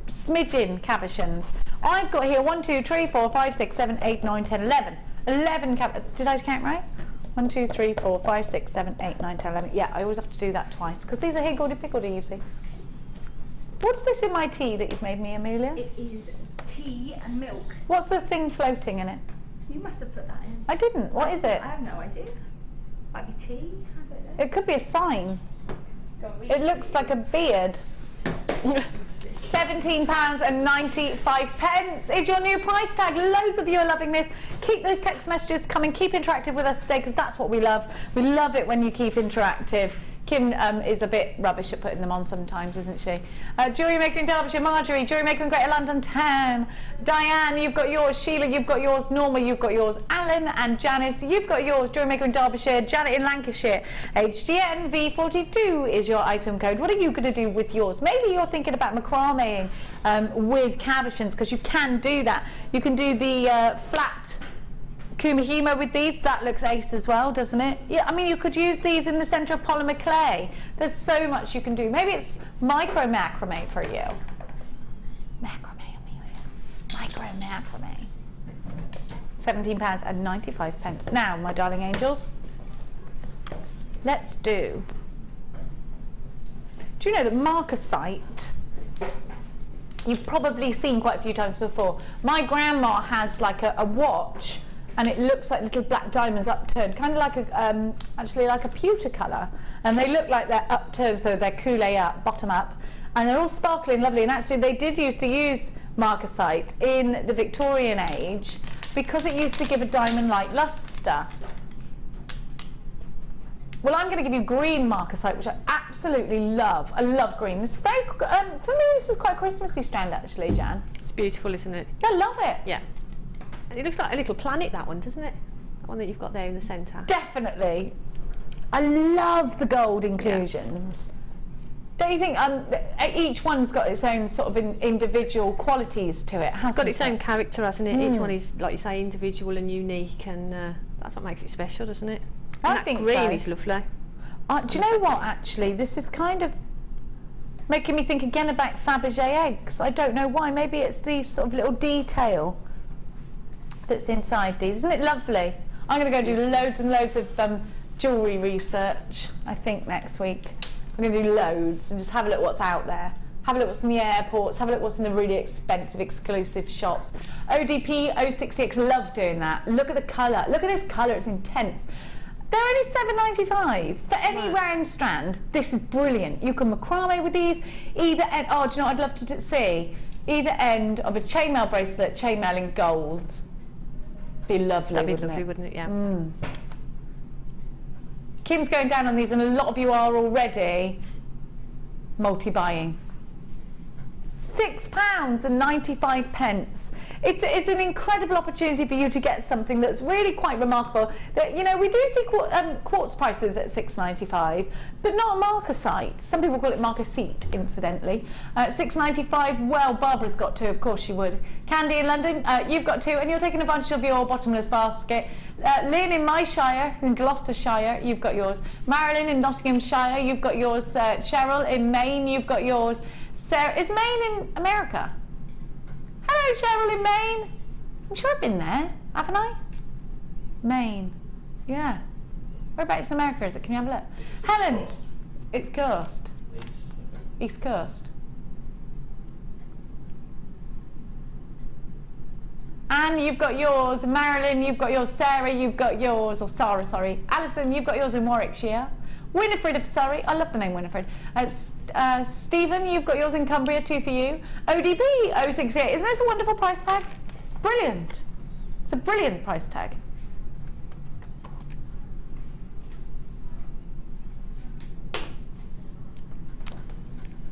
smidgen cabochons. I've got here 1, 2, 3, 4, 5, 6, 7, 8, 9, 10, 11. 11 cabochons. Did I count right? 1, 2, 3, 4, 5, 6, 7, 8, 9, 10, 11. Yeah, I always have to do that twice because these are higgledy-piggledy, you see. What's this in my tea that you've made me, Amelia? It is tea and milk. What's the thing floating in it? You must have put that in. I didn't. What is it? I have no idea. Might be tea? I don't know. It could be a sign. It looks like a beard. £17.95 is your new price tag. Loads of you are loving this. Keep those text messages coming. Keep interactive with us today, because that's what we love. We love it when you keep interactive. Kim is a bit rubbish at putting them on sometimes, isn't she? Jewellery Maker in Derbyshire, Marjorie. Jewellery Maker in Greater London Town. Diane, you've got yours. Sheila, you've got yours. Norma, you've got yours. Alan and Janice, you've got yours. Jewellery Maker in Derbyshire. Janet in Lancashire. HDN V42 is your item code. What are you going to do with yours? Maybe you're thinking about macrameing with cabochons, because you can do that. You can do the flat Kumihimo with these. That looks ace as well, doesn't it? Yeah, I mean, you could use these in the centre of polymer clay. There's so much you can do. Maybe it's micro macrame for you. Macrame, Amelia. Micro macrame. £17.95. Now, my darling angels, let's do you know that Marcasite, you've probably seen quite a few times before. My grandma has like a watch, and it looks like little black diamonds upturned, kind of like actually like a pewter colour, and they look like they're upturned, so they're coulée up, bottom up, and they're all sparkly and lovely. And actually they did used to use Marcasite in the Victorian age because it used to give a diamond-like lustre. Well, I'm going to give you green Marcasite, which I absolutely love. I love green. It's very, for me, this is quite a Christmassy strand, actually, Jan. It's beautiful, isn't it? I love it. Yeah. It looks like a little planet, that one, doesn't it? That one that you've got there in the centre. Definitely. I love the gold inclusions. Yeah. Don't you think each one's got its own sort of individual qualities to it, hasn't it? It's got its own character, hasn't it? Each one is, like you say, individual and unique, and that's what makes it special, doesn't it? I think so. Green is lovely. Do you know what, actually? This is kind of making me think again about Fabergé eggs. I don't know why. Maybe it's the sort of little detail that's inside these. Isn't it lovely? I'm going to go do loads and loads of jewellery research, I think, next week. I'm going to do loads and just have a look what's out there. Have a look what's in the airports, have a look what's in the really expensive, exclusive shops. ODP 060X, love doing that. Look at the colour. Look at this colour, it's intense. They're only £7.95 for any round strand. This is brilliant. You can macrame with these. Either end, oh, do you know what I'd love to see? Either end of a chainmail bracelet, chainmail in gold. Be lovely, That'd be lovely, wouldn't it? Yeah. Kim's going down on these, and a lot of you are already multi-buying. £6.95. It's an incredible opportunity for you to get something that's really quite remarkable. That, you know, we do see quartz prices at £6.95, but not Marcasite. Some people call it Marcasite, incidentally. £6.95. Well, Barbara's got two, of course she would. Candy in London, you've got two, and you're taking advantage of your bottomless basket. Lynn in my shire, in Gloucestershire, you've got yours. Marilyn in Nottinghamshire, you've got yours. Cheryl in Maine, you've got yours. Sarah, is Maine in America? Hello, Cheryl in Maine. I'm sure I've been there, haven't I? Maine. Yeah. Whereabouts in America is it? Can you have a look? Helen. It's Coast. East Coast. Anne, you've got yours. Marilyn, you've got yours. Sarah, you've got yours. Or Sarah, sorry. Alison, you've got yours in Warwickshire. Winifred of Surrey, I love the name Winifred. Stephen, you've got yours in Cumbria, two for you. ODB 068, isn't this a wonderful price tag? Brilliant. It's a brilliant price tag.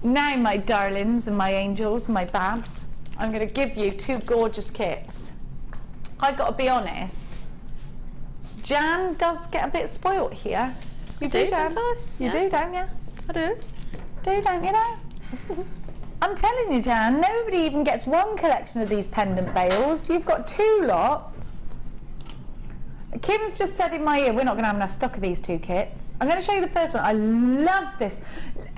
Now, my darlings and my angels and my babs, I'm going to give you two gorgeous kits. I've got to be honest, Jan does get a bit spoilt here. You do, Jan. You do, don't you? I do. Do, don't you know? I'm telling you, Jan, nobody even gets one collection of these pendant bales. You've got two lots. Kim's just said in my ear, we're not going to have enough stock of these two kits. I'm going to show you the first one. I love this.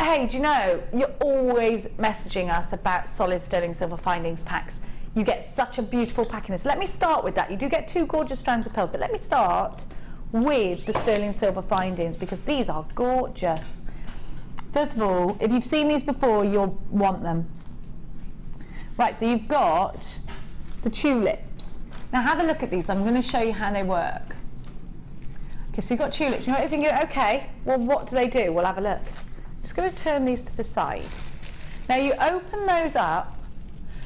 Hey, do you know, you're always messaging us about solid sterling silver findings packs. You get such a beautiful pack in this. Let me start with that. You do get two gorgeous strands of pearls, but let me start with the sterling silver findings, because these are gorgeous. First of all, if you've seen these before, you'll want them. Right, so you've got the tulips. Now have a look at these. I'm going to show you how they work. Okay, so you've got tulips. You know what you're thinking? Okay, well, what do they do? We'll have a look. Just going to turn these to the side. Now you open those up,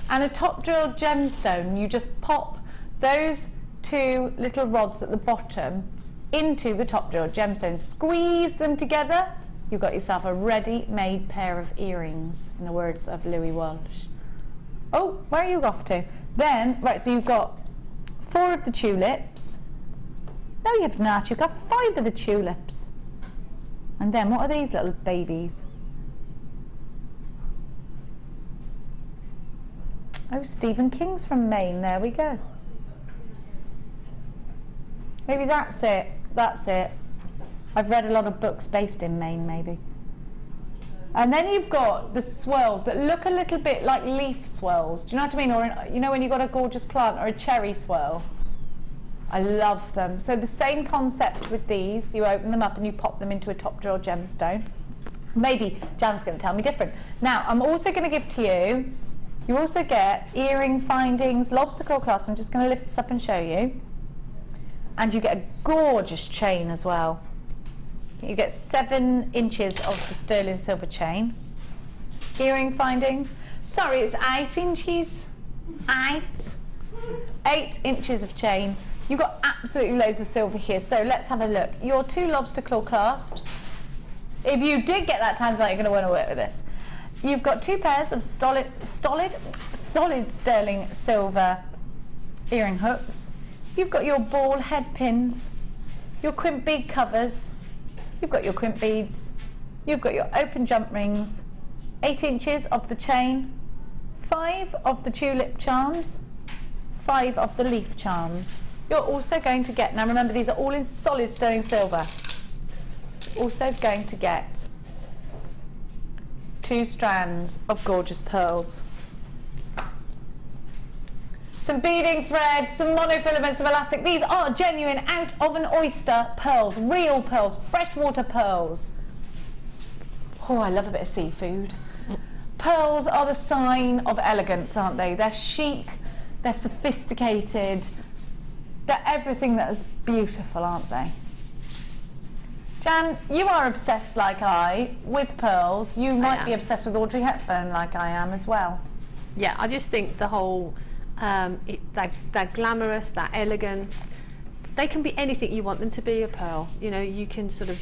and a top drilled gemstone, you just pop those 2 little rods at the bottom into the top drilled gemstone. Squeeze them together. You've got yourself a ready-made pair of earrings, in the words of Louis Walsh. Oh, where are you off to? Then, right, so you've got 4 of the tulips. No, you have not. You've got 5 of the tulips. And then, what are these little babies? Oh, Stephen King's from Maine. There we go. Maybe that's it. That's it. I've read a lot of books based in Maine, maybe. And then you've got the swirls that look a little bit like leaf swirls. Do you know what I mean? Or, you know, when you've got a gorgeous plant or a cherry swirl. I love them. So the same concept with these. You open them up and you pop them into a top drill gemstone. Maybe Jan's going to tell me different. Now, I'm also going to give to you, you also get earring findings, lobster claw clasp. I'm just going to lift this up and show you. And you get a gorgeous chain as well. You get 7 inches of the sterling silver chain. Earring findings. Sorry, it's 8 inches. 8 inches of chain. You've got absolutely loads of silver here. So let's have a look. Your 2 lobster claw clasps. If you did get that Tanzanite, you're going to want to work with this. You've got 2 pairs of solid sterling silver earring hooks. You've got your ball head pins, your crimp bead covers, you've got your crimp beads, you've got your open jump rings, 8 inches of the chain, 5 of the tulip charms, 5 of the leaf charms. You're also going to get, now remember these are all in solid sterling silver, also going to get 2 strands of gorgeous pearls. Some beading thread, some monofilaments of elastic. These are genuine out of an oyster pearls, real pearls, freshwater pearls. Oh, I love a bit of seafood. Pearls are the sign of elegance, aren't they? They're chic, they're sophisticated, they're everything that is beautiful, aren't they? Jan, you are obsessed like I with pearls. You might be obsessed with Audrey Hepburn like I am as well. Yeah, I just think the whole they're glamorous, they're elegant. They can be anything you want them to be, a pearl. You know, you can sort of,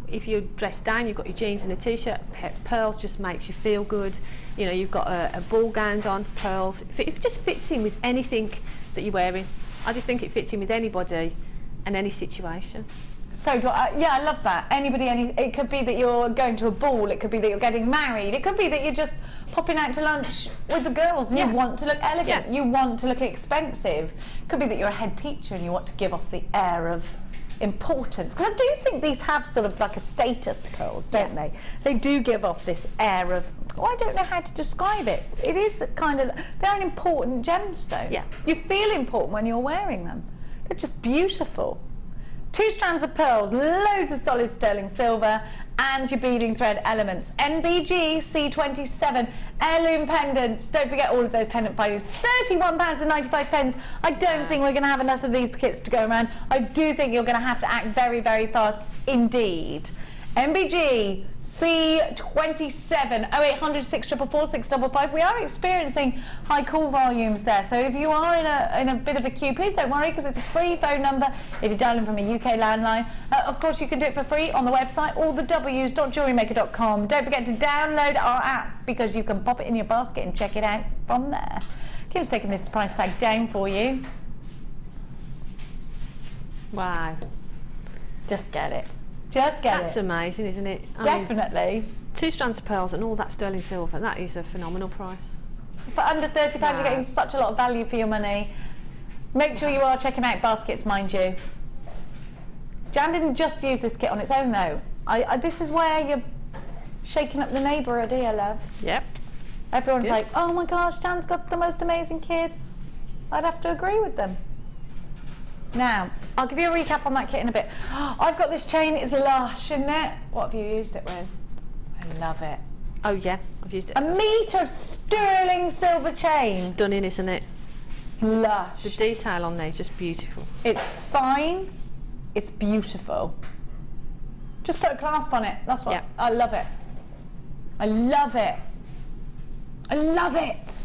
if you're dressed down, you've got your jeans and a t-shirt, pearls just makes you feel good. You know, you've got a ball gown on, pearls. It just fits in with anything that you're wearing. I just think it fits in with anybody and any situation. So do I. Yeah, I love that. Anybody, it could be that you're going to a ball, it could be that you're getting married, it could be that you're just popping out to lunch with the girls and you want to look elegant, you want to look expensive. It could be that you're a head teacher and you want to give off the air of importance. Because I do think these have sort of like a status, pearls, don't they? They do give off this air of, oh, I don't know how to describe it. It is kind of, they're an important gemstone. Yeah. You feel important when you're wearing them. They're just beautiful. 2 strands of pearls, loads of solid sterling silver, and your beading thread elements. NBG C27 heirloom pendants. Don't forget all of those pendant findings. £31.95. I don't think we're going to have enough of these kits to go around. I do think you're going to have to act very, very fast indeed. NBG C27 0800 644 655. We are experiencing high call volumes there, so if you are in a bit of a queue, please don't worry, because it's a free phone number if you're dialing from a UK landline. Of course, you can do it for free on the website, allthews.jewellerymaker.com. Don't forget to download our app, because you can pop it in your basket and check it out from there. Kim's taking this price tag down for you. Wow. Just get it. Just get it. That's amazing, isn't it? Definitely. 2 strands of pearls and all that sterling silver, that is a phenomenal price. For under £30, you're getting such a lot of value for your money. Make sure you are checking out baskets, mind you. Jan didn't just use this kit on its own, though. This is where you're shaking up the neighbourhood here, love. Yep. Everyone's like, oh my gosh, Jan's got the most amazing kits. I'd have to agree with them. Now, I'll give you a recap on that kit in a bit. I've got this chain, it's lush, isn't it? What have you used it with? I love it. Oh yeah, I've used it. A metre of sterling silver chain. Stunning, isn't it? It's lush. The detail on there is just beautiful. It's fine, it's beautiful. Just put a clasp on it, that's what, I love it. I love it. I love it.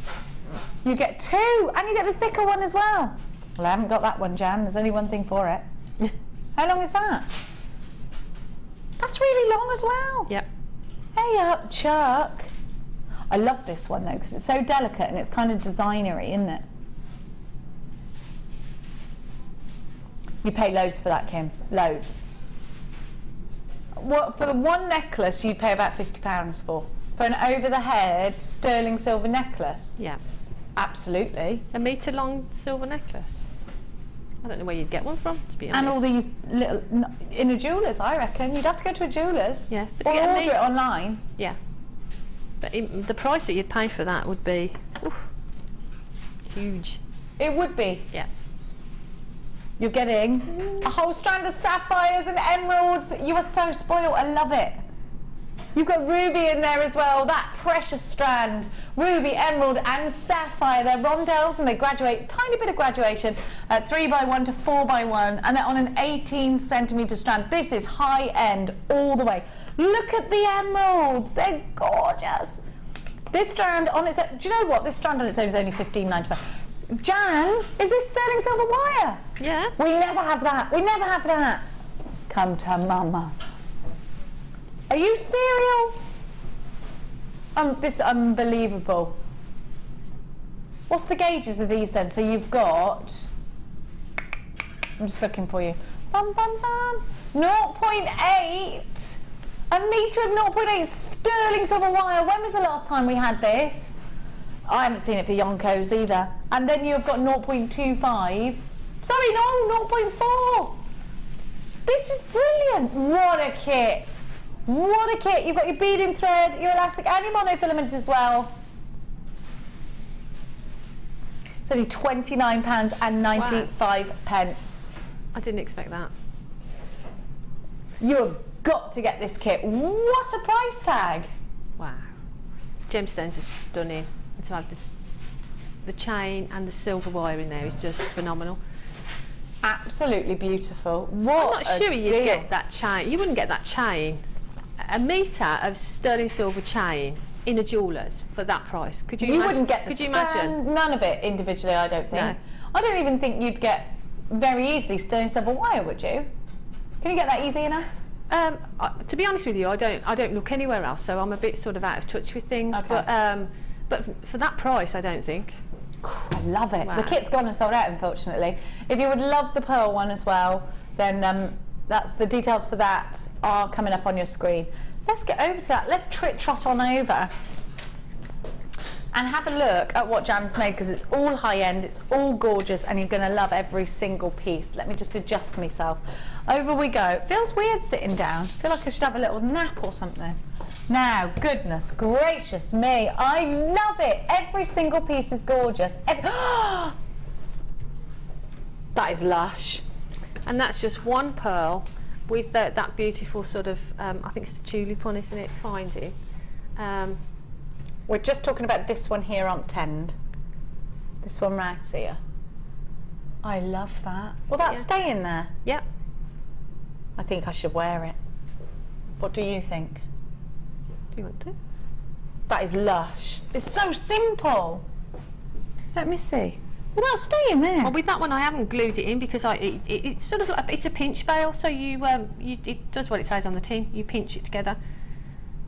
You get 2 and you get the thicker one as well. Well, I haven't got that one, Jan. There's only one thing for it. How long is that? That's really long as well. Yep. Hey up, Chuck. I love this one though because it's so delicate and it's kind of designery, isn't it? You pay loads for that, Kim. Loads. What, for the one necklace you'd pay about £50 for an over-the-head sterling silver necklace? Yeah. Absolutely. A metre long silver necklace. I don't know where you'd get one from, to be honest. And all these little, in a jeweller's, I reckon. You'd have to go to a jeweller's. Yeah. But Or order it online. Yeah. But the price that you'd pay for that would be huge. It would be. Yeah. You're getting a whole strand of sapphires and emeralds. You are so spoiled. I love it. You've got ruby in there as well. That precious strand. Ruby, emerald and sapphire. They're rondelles and they graduate. Tiny bit of graduation. 3x1 to 4x1. And they're on an 18cm strand. This is high end all the way. Look at the emeralds. They're gorgeous. This strand on its own. Do you know what? This strand on its own is only £15.95. Jan, is this sterling silver wire? Yeah. We never have that. We never have that. Come to mama. Are you serial? This is unbelievable. What's the gauges of these then? So you've got, I'm just looking for you. Bum, bum, bum. 0.8. A metre of 0.8 sterling silver wire. When was the last time we had this? I haven't seen it for Yonkos either. And then you've got 0.25. Sorry, no, 0.4. This is brilliant. What a kit. What a kit. You've got your beading thread, your elastic and your monofilament as well. It's only £29.95. Wow. I didn't expect that. You have got to get this kit. What a price tag. Wow. Gemstones are stunning. To have the chain and the silver wire in there is just phenomenal. Absolutely beautiful. What I'm not sure you'd deal. get that chain. You wouldn't get that chain. A metre of sterling silver chain in a jeweller's for that price. Could you? You imagine? wouldn't get the Could you strand, imagine? none of it individually, I don't think. No. I don't even think you'd get very easily sterling silver wire, would you? Can you get that easy enough? To be honest with you, I don't look anywhere else, so I'm a bit sort of out of touch with things. Okay. But for that price, I don't think. I love it. Wow. The kit's gone and sold out, unfortunately. If you would love the pearl one as well, then that's the details for that are coming up on your screen. Let's get over to that. Let's trot on over and have a look at what Jan's made, because it's all high end, it's all gorgeous, and you're going to love every single piece. Let me just adjust myself. Over we go. It feels weird sitting down. I feel like I should have a little nap or something. Now, goodness gracious me, I love it. Every single piece is gorgeous. That is lush. And that's just one pearl with that beautiful sort of, I think it's the tulip one, isn't it? Finding. We're just talking about this one here on Tend. This one right here. I love that. Will that stay in there? Yeah. I think I should wear it. What do you think? Do you want to? That is lush. It's so simple. Let me see. Will that stay in there? Well, with that one, I haven't glued it in because it's sort of like, it's a pinch bail, so it does what it says on the tin. You pinch it together.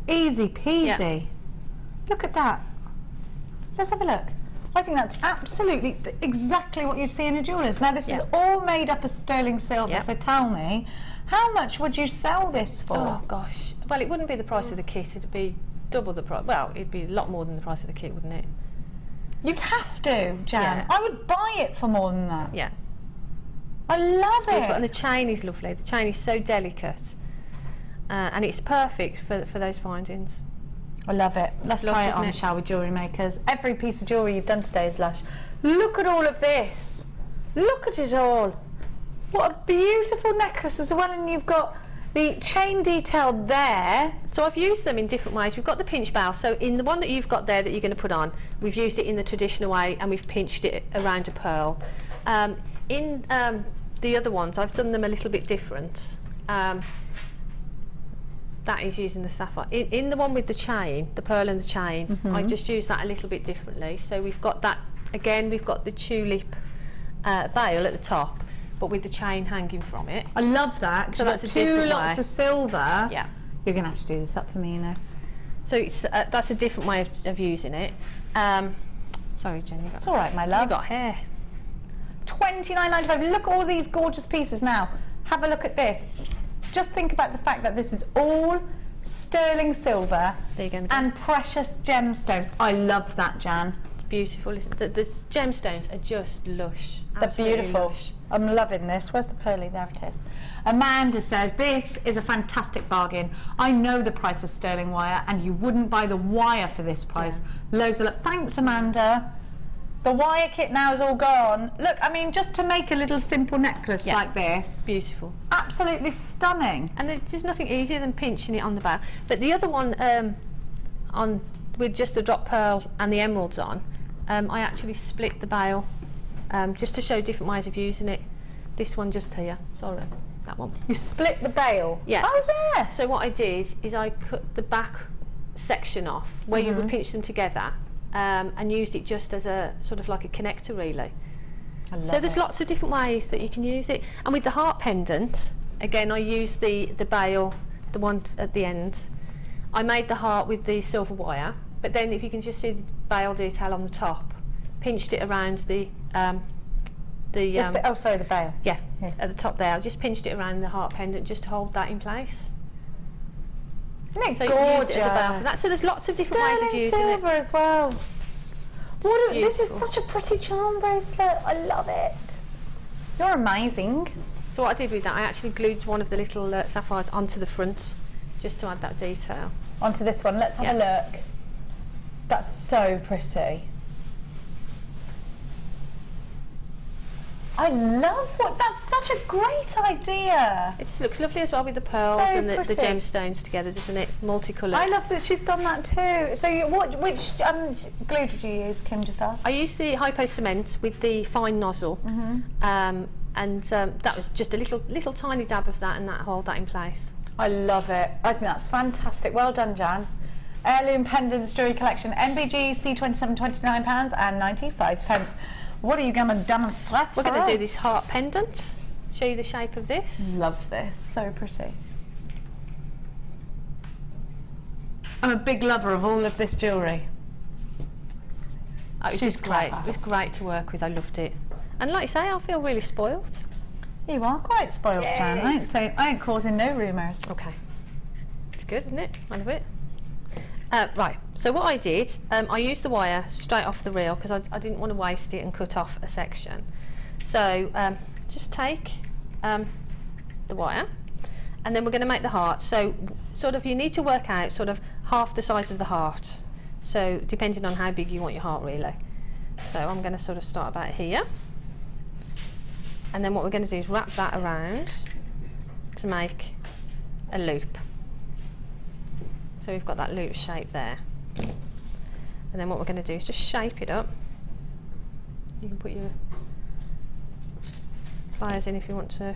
Easy peasy. Yeah. Look at that. Let's have a look. I think that's absolutely exactly what you'd see in a jeweller's. Now, this is all made up of sterling silver, so tell me, how much would you sell this for? Oh, gosh. Well, it wouldn't be the price of the kit. It'd be double the price. Well, it'd be a lot more than the price of the kit, wouldn't it? You'd have to, Jan. Yeah. I would buy it for more than that. Yeah. I love it. And the chain is lovely. The chain is so delicate. And it's perfect for those findings. I love it. Let's try it on, shall we, jewellery makers? Every piece of jewellery you've done today is lush. Look at all of this. Look at it all. What a beautiful necklace as well, and you've got the chain detail there. So I've used them in different ways. We've got the pinch bail. So in the one that you've got there that you're going to put on, we've used it in the traditional way and we've pinched it around a pearl. In the other ones, I've done them a little bit different. that is using the sapphire. In the one with the chain, the pearl and the chain, I just used that a little bit differently. So we've got that, again, we've got the tulip veil at the top, but with the chain hanging from it. I love that, because So that's that's a two different lots way. of silver. Yeah. You're going to have to do this up for me, you know. So it's, that's a different way of using it. Sorry, Jen, you got. It's all right, my love. You got hair. $29.95. Look at all these gorgeous pieces now. Have a look at this. Just think about the fact that this is all sterling silver There you go. and precious gemstones. I love that, Jan. It's beautiful. Listen, the gemstones are just lush. They're Absolutely beautiful. lush. I'm loving this. Where's the pearly? There it is. Amanda says, this is a fantastic bargain. I know the price of sterling wire and you wouldn't buy the wire for this price. Loads of love. Thanks, Amanda. The wire kit now is all gone. Look, I mean, just to make a little simple necklace like this. Beautiful. Absolutely stunning. And there's nothing easier than pinching it on the back. But the other one, on with just the drop pearl and the emeralds on, I actually split the bail just to show different ways of using it. This one just here, sorry, that one. You split the bail? Yeah. Oh, yeah. So what I did is I cut the back section off where you would pinch them together and used it just as a sort of like a connector really. So there's lots of different ways that you can use it. And with the heart pendant, again I used the bail, the one at the end. I made the heart with the silver wire, but then if you can just see the bail detail on the top, pinched it around the This bit, oh, sorry, the bail. yeah, at the top there. I just pinched it around the heart pendant just to hold that in place. Isn't it So you can use gorgeous? it as a bail for that. So there's lots of different ways of Sterling using silver it. as well. This is Beautiful. such a pretty charm bracelet. I love it. You're amazing. So what I did with that, I actually glued one of the little sapphires onto the front just to add that detail. Onto this one. Let's have a look. That's so pretty. I love that's such a great idea. It just looks lovely as well with the pearls So and the pretty. gemstones together, doesn't it? Multicoloured. I love that she's done that too. So which glue did you use, Kim just asked? I used the hypo cement with the fine nozzle, and that was just a little tiny dab of that, and that hold that in place. I love it. I think that's fantastic. Well done, Jan. Heirloom pendants jewellery collection, NBG C27, £29.95. What are you going to demonstrate? We're going to do this heart pendant. Show you the shape of this. Love this. So pretty. I'm a big lover of all of this jewellery. Oh, it was She's just great. clever. It was great to work with. I loved it. And like I say, I feel really spoiled. You are quite spoiled, Jan. I ain't causing no rumours. Okay. It's good, isn't it? I love it. Right, so what I did, I used the wire straight off the reel because I didn't want to waste it and cut off a section. So just take the wire and then we're going to make the heart. So sort of you need to work out sort of half the size of the heart. So depending on how big you want your heart really. So I'm going to sort of start about here. And then what we're going to do is wrap that around to make a loop. So we've got that loop shape there. And then what we're going to do is just shape it up. You can put your pliers in if you want to.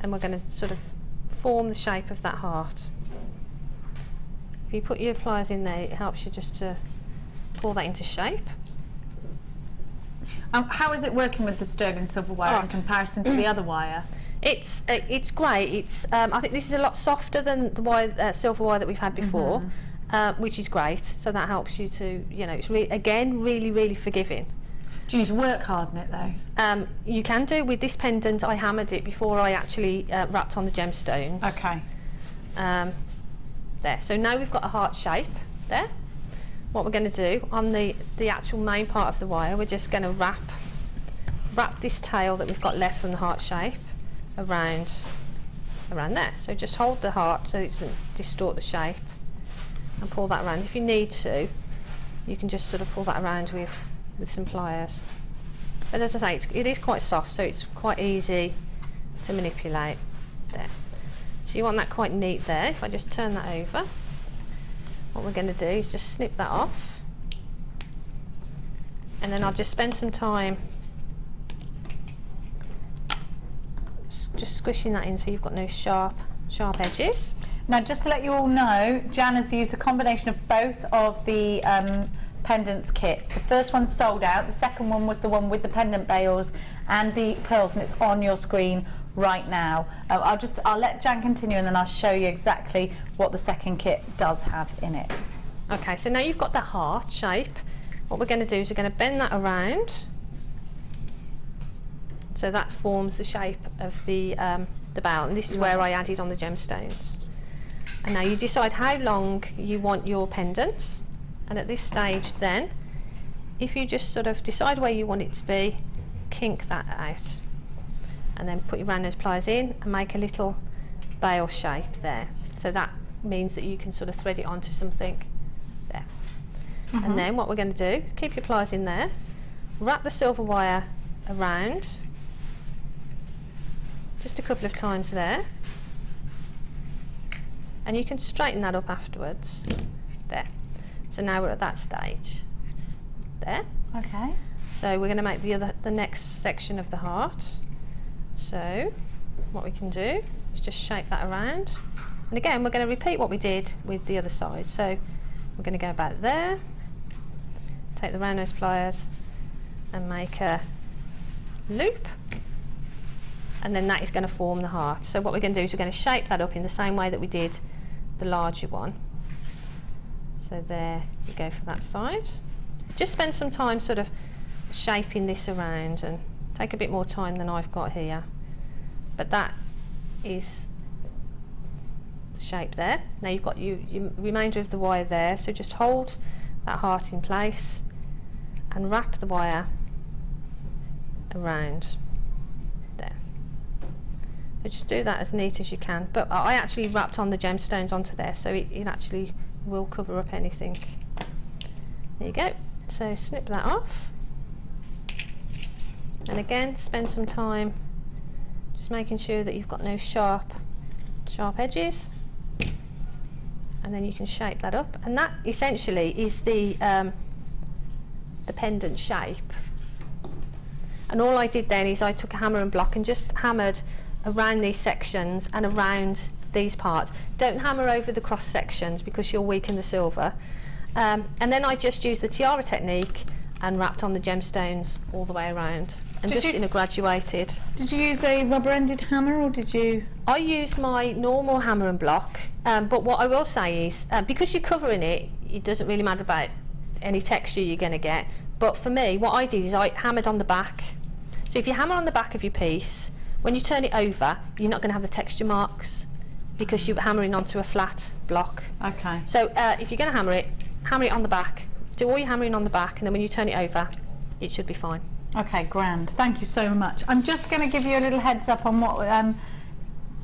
And we're going to sort of form the shape of that heart. If you put your pliers in there, it helps you just to pull that into shape. How is it working with the sterling silver wire in comparison to the other wire? It's great. It's I think this is a lot softer than the wire, silver wire that we've had before, which is great. So that helps you to, you know, it's really forgiving. Do you need to work hard on it though? You can do. With this pendant, I hammered it before I actually wrapped on the gemstones. Okay. There. So now we've got a heart shape there. What we're going to do on the actual main part of the wire, we're just going to wrap this tail that we've got left from the heart shape around there. So just hold the heart so it doesn't distort the shape and pull that around. If you need to, you can just sort of pull that around with some pliers. But as I say, it is quite soft, so it's quite easy to manipulate there. So you want that quite neat there. If I just turn that over, what we're going to do is just snip that off, and then I'll just spend some time just squishing that in so you've got no sharp sharp edges. Now, just to let you all know, Jan has used a combination of both of the pendants kits. The first one sold out, the second one was the one with the pendant bales and the pearls, and it's on your screen right now. I'll let Jan continue and then I'll show you exactly what the second kit does have in it. Okay, so now you've got the heart shape. What we're going to do is we're going to bend that around, so that forms the shape of the bale, and this is where I added on the gemstones. And now you decide how long you want your pendants, and at this stage then, if you just sort of decide where you want it to be, kink that out, and then put your round nose pliers in and make a little bale shape there. So that means that you can sort of thread it onto something there. And then what we're going to do is keep your pliers in there, wrap the silver wire around just a couple of times there, and you can straighten that up afterwards there. So now we're at that stage there. Okay. So we're going to make the next section of the heart. So what we can do is just shape that around, and again we're going to repeat what we did with the other side. So we're going to go back there, take the round nose pliers and make a loop, and then that is going to form the heart. So what we're going to do is we're going to shape that up in the same way that we did the larger one. So there you go for that side. Just spend some time sort of shaping this around, and take a bit more time than I've got here, but that is the shape there. Now you've got your remainder of the wire there, so just hold that heart in place and wrap the wire around there. So just do that as neat as you can, but I actually wrapped on the gemstones onto there, so it actually will cover up anything. There you go. So snip that off, and again spend some time just making sure that you've got no sharp edges, and then you can shape that up, and that essentially is the pendant shape. And all I did then is I took a hammer and block and just hammered around these sections and around these parts. Don't hammer over the cross sections because you'll weaken the silver. And then I just used the tiara technique and wrapped on the gemstones all the way around, and just in a graduated. Did you use a rubber-ended hammer, or did you? I used my normal hammer and block, but what I will say is, because you're covering it, it doesn't really matter about any texture you're going to get. But for me, what I did is I hammered on the back. So if you hammer on the back of your piece, when you turn it over, you're not going to have the texture marks because you're hammering onto a flat block. Okay. So if you're going to hammer it on the back. Do all your hammering on the back, and then when you turn it over, it should be fine. Okay, grand. Thank you so much. I'm just going to give you a little heads up on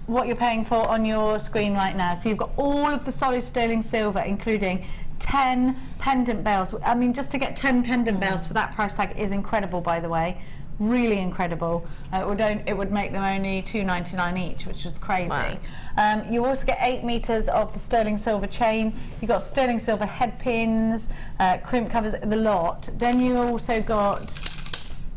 what you're paying for on your screen right now. So you've got all of the solid sterling silver, including 10 pendant bales. I mean, just to get 10 pendant bales for that price tag is incredible, by the way. Really incredible. It would make them only $2.99 each, which was crazy. Wow. You also get 8 meters of the sterling silver chain. You've got sterling silver head pins, crimp covers, the lot. Then you also got...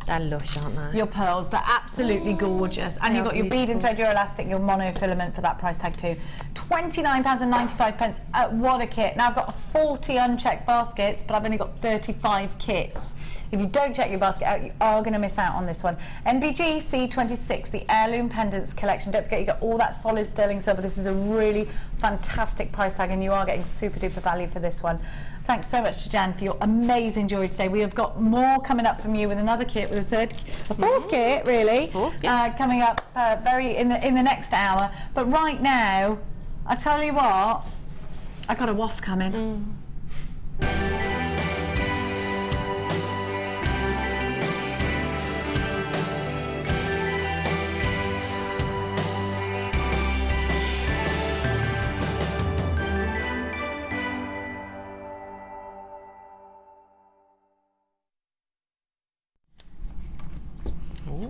They're lush, aren't they? Your pearls, they're absolutely gorgeous. And you've got your bead and thread, your elastic, your monofilament for that price tag too. £29.95. What a kit. Now I've got 40 unchecked baskets, but I've only got 35 kits. If you don't check your basket out, you are going to miss out on this one. NBG C26, the Heirloom Pendants Collection. Don't forget, you got all that solid sterling silver. This is a really fantastic price tag, and you are getting super duper value for this one. Thanks so much to Jan for your amazing jewellery today. We have got more coming up from you with another kit, with a fourth kit, really, coming up in the next hour. But right now, I tell you what, I got a waft coming.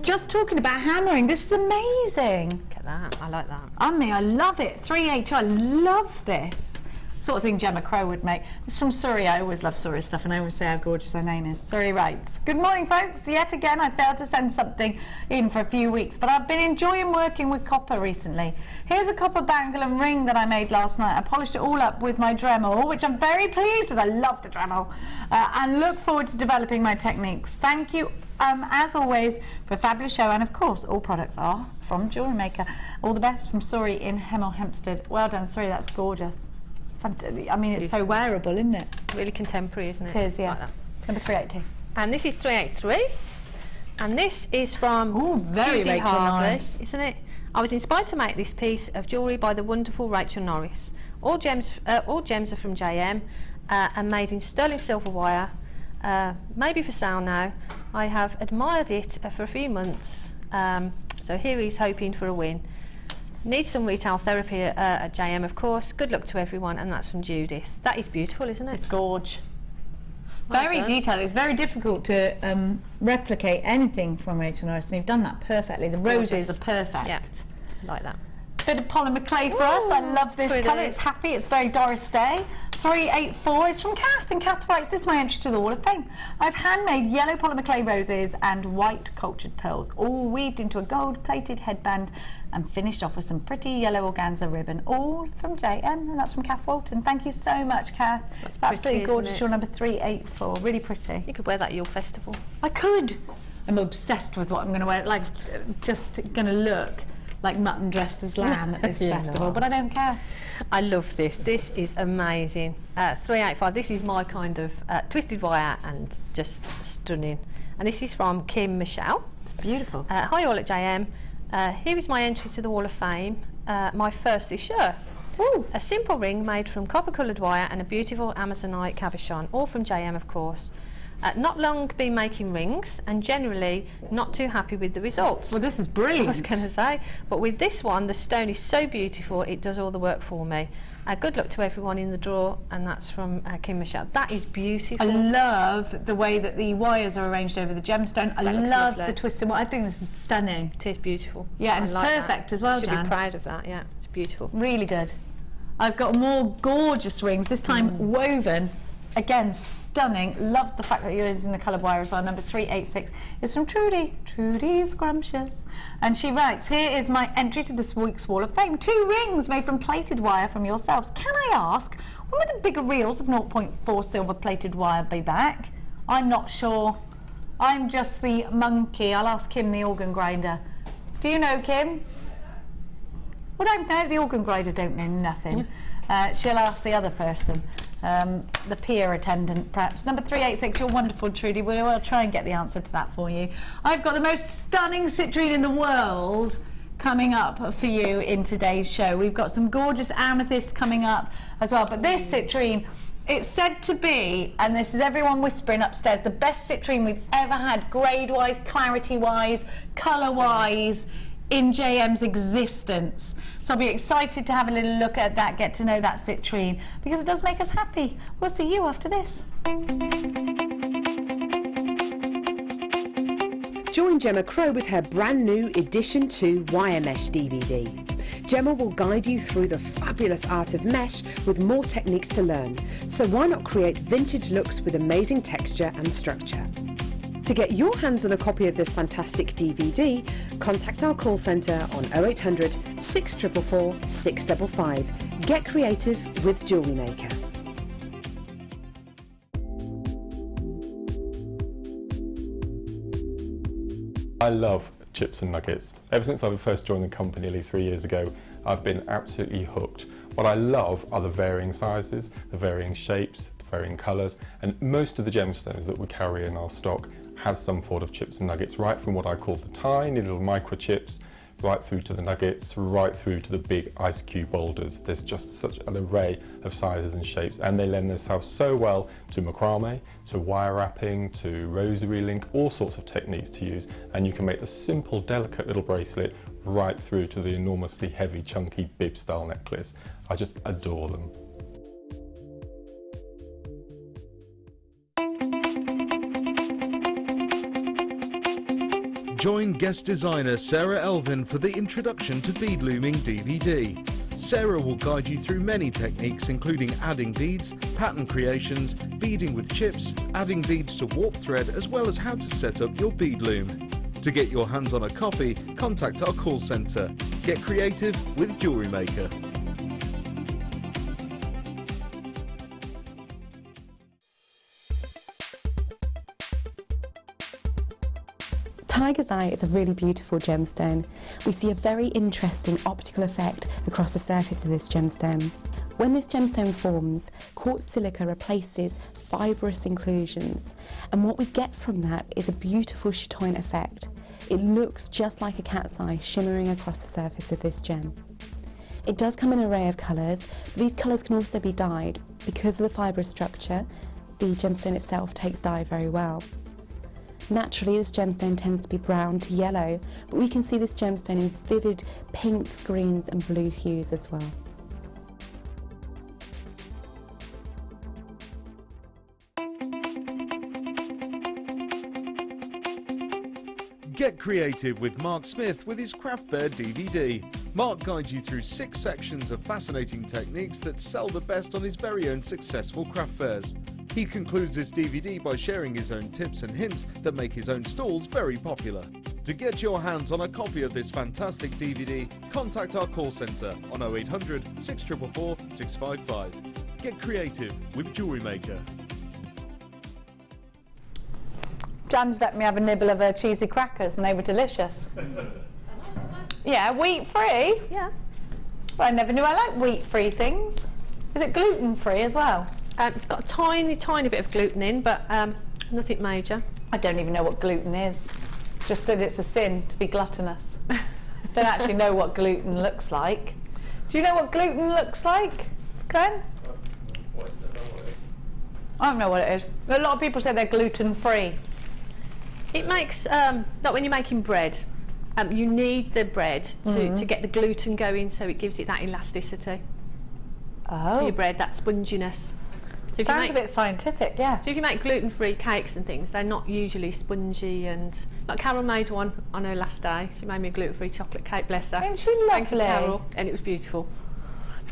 Just talking about hammering, this is amazing. Look at that, I like that. I love it. 382, I love this. Sort of thing Gemma Crow would make. This is from Surrey. I always love Surrey stuff, and I always say how gorgeous her name is. Surrey writes, good morning folks. Yet again I failed to send something in for a few weeks, but I've been enjoying working with copper recently. Here's a copper bangle and ring that I made last night. I polished it all up with my Dremel, which I'm very pleased with. I love the Dremel, and look forward to developing my techniques. Thank you as always for a fabulous show, and of course all products are from Jewellery Maker. All the best from Surrey in Hemel Hempstead. Well done, Surrey, that's gorgeous. I mean, it's so wearable, isn't it? Really contemporary, isn't it? It is, yeah. Like that. Number 382. And this is 383, and this is from very Judy Rachel Harvey, Norris. isn't it? I was inspired to make this piece of jewellery by the wonderful Rachel Norris. All gems are from JM and made in sterling silver wire. Maybe for sale now. I have admired it for a few months. So here he's hoping for a win. Needs some retail therapy at JM, of course. Good luck to everyone, and that's from Judith. That is beautiful, isn't it? It's gorge. Well Very done. detailed. It's very difficult to replicate anything from Rachel Norris, and you've done that perfectly. The roses are perfect. Yeah, like that. Bit of polymer clay for us. I love this pretty. colour. It's happy. It's very Doris Day. 384. It's from Kath, and Kath writes, this is my entry to the Hall of Fame. I've handmade yellow polymer clay roses and white cultured pearls, all weaved into a gold-plated headband and finished off with some pretty yellow organza ribbon, all from JM, and that's from Kath Walton. Thank you so much, Kath. That's absolutely pretty, gorgeous. isn't it? Your number 384. Really pretty. You could wear that at your festival. I could. I'm obsessed with what I'm going to wear. Like, just going to look like mutton dressed as lamb at this festival, but I don't care. I love this. This is amazing. 385. This is my kind of twisted wire and just stunning. And this is from Kim Michelle. It's beautiful. Hi all at JM. Here is my entry to the Wall of Fame. My first is sure. Ooh. A simple ring made from copper-coloured wire and a beautiful Amazonite cabochon, all from JM, of course. Not long been making rings, and generally not too happy with the results. Well, this is I brilliant. was going to say, but with this one, the stone is so beautiful, it does all the work for me. Good luck to everyone in the draw, and that's from Kim Michelle. That is beautiful. I love the way that the wires are arranged over the gemstone. I That looks love lovely. the twisted one. I think this is stunning. It is beautiful. Yeah, and I it's like perfect that. as well, Should Jan. be proud of that. Yeah, it's beautiful. Really good. I've got more gorgeous rings, this time woven. Again, stunning. Love the fact that you're using the coloured wire as well. Number 386 is from Trudy. Trudy's Scrumptious. And she writes, here is my entry to this week's Wall of Fame. 2 rings made from plated wire from yourselves. Can I ask, when will the bigger reels of 0.4 silver plated wire be back? I'm not sure. I'm just the monkey. I'll ask Kim, the organ grinder. Do you know, Kim? Well, don't know. The organ grinder don't know nothing. She'll ask the other person. The peer attendant, perhaps. Number 386, you're wonderful, Trudy. We'll try and get the answer to that for you. I've got the most stunning citrine in the world coming up for you in today's show. We've got some gorgeous amethyst coming up as well, but this citrine, it's said to be, and this is everyone whispering upstairs, the best citrine we've ever had, grade-wise, clarity-wise, colour-wise, in JM's existence. So I'll be excited to have a little look at that, get to know that citrine, because it does make us happy. We'll see you after this. Join Gemma Crow with her brand new Edition 2 Wire Mesh DVD. Gemma will guide you through the fabulous art of mesh with more techniques to learn. So why not create vintage looks with amazing texture and structure? To get your hands on a copy of this fantastic DVD, contact our call centre on 0800 644 655. Get creative with Jewellery Maker. I love chips and nuggets. Ever since I first joined the company nearly 3 years ago, I've been absolutely hooked. What I love are the varying sizes, the varying shapes, the varying colours, and most of the gemstones that we carry in our stock have some form of chips and nuggets, right from what I call the tiny little microchips, right through to the nuggets, right through to the big ice cube boulders. There's just such an array of sizes and shapes, and they lend themselves so well to macrame, to wire wrapping, to rosary link, all sorts of techniques to use, and you can make the simple, delicate little bracelet right through to the enormously heavy, chunky bib-style necklace. I just adore them. Join guest designer Sarah Elvin for the Introduction to Bead Looming DVD. Sarah will guide you through many techniques including adding beads, pattern creations, beading with chips, adding beads to warp thread, as well as how to set up your bead loom. To get your hands on a copy, contact our call centre. Get creative with Jewellery Maker. Tiger's Eye is a really beautiful gemstone. We see a very interesting optical effect across the surface of this gemstone. When this gemstone forms, quartz silica replaces fibrous inclusions, and what we get from that is a beautiful chatoyant effect. It looks just like a cat's eye shimmering across the surface of this gem. It does come in an array of colours, but these colours can also be dyed. Because of the fibrous structure, the gemstone itself takes dye very well. Naturally, this gemstone tends to be brown to yellow, but we can see this gemstone in vivid pinks, greens and blue hues as well. Get creative with Mark Smith with his Craft Fair DVD. Mark guides you through 6 sections of fascinating techniques that sell the best on his very own successful craft fairs. He concludes this DVD by sharing his own tips and hints that make his own stalls very popular. To get your hands on a copy of this fantastic DVD, contact our call centre on 0800 644 655. Get creative with Jewellery Maker. Jan's let me have a nibble of her cheesy crackers and they were delicious. Yeah, wheat-free? Yeah. Well, I never knew I liked wheat-free things. Is it gluten-free as well? It's got a tiny, tiny bit of gluten in, but nothing major. I don't even know what gluten is. Just that it's a sin to be gluttonous. Don't actually know what gluten looks like. Do you know what gluten looks like, Glenn? I don't know what it is. A lot of people say they're gluten-free. It makes, like when you're making bread, you need the bread to get the gluten going, so it gives it that elasticity. Oh. To your bread, that sponginess. So Sounds a bit scientific, yeah. So if you make gluten-free cakes and things, they're not usually spongy, and like Carol made one on her last day. She made me a gluten-free chocolate cake, bless her. Isn't she lovely? Thank you, Carol, and it was beautiful.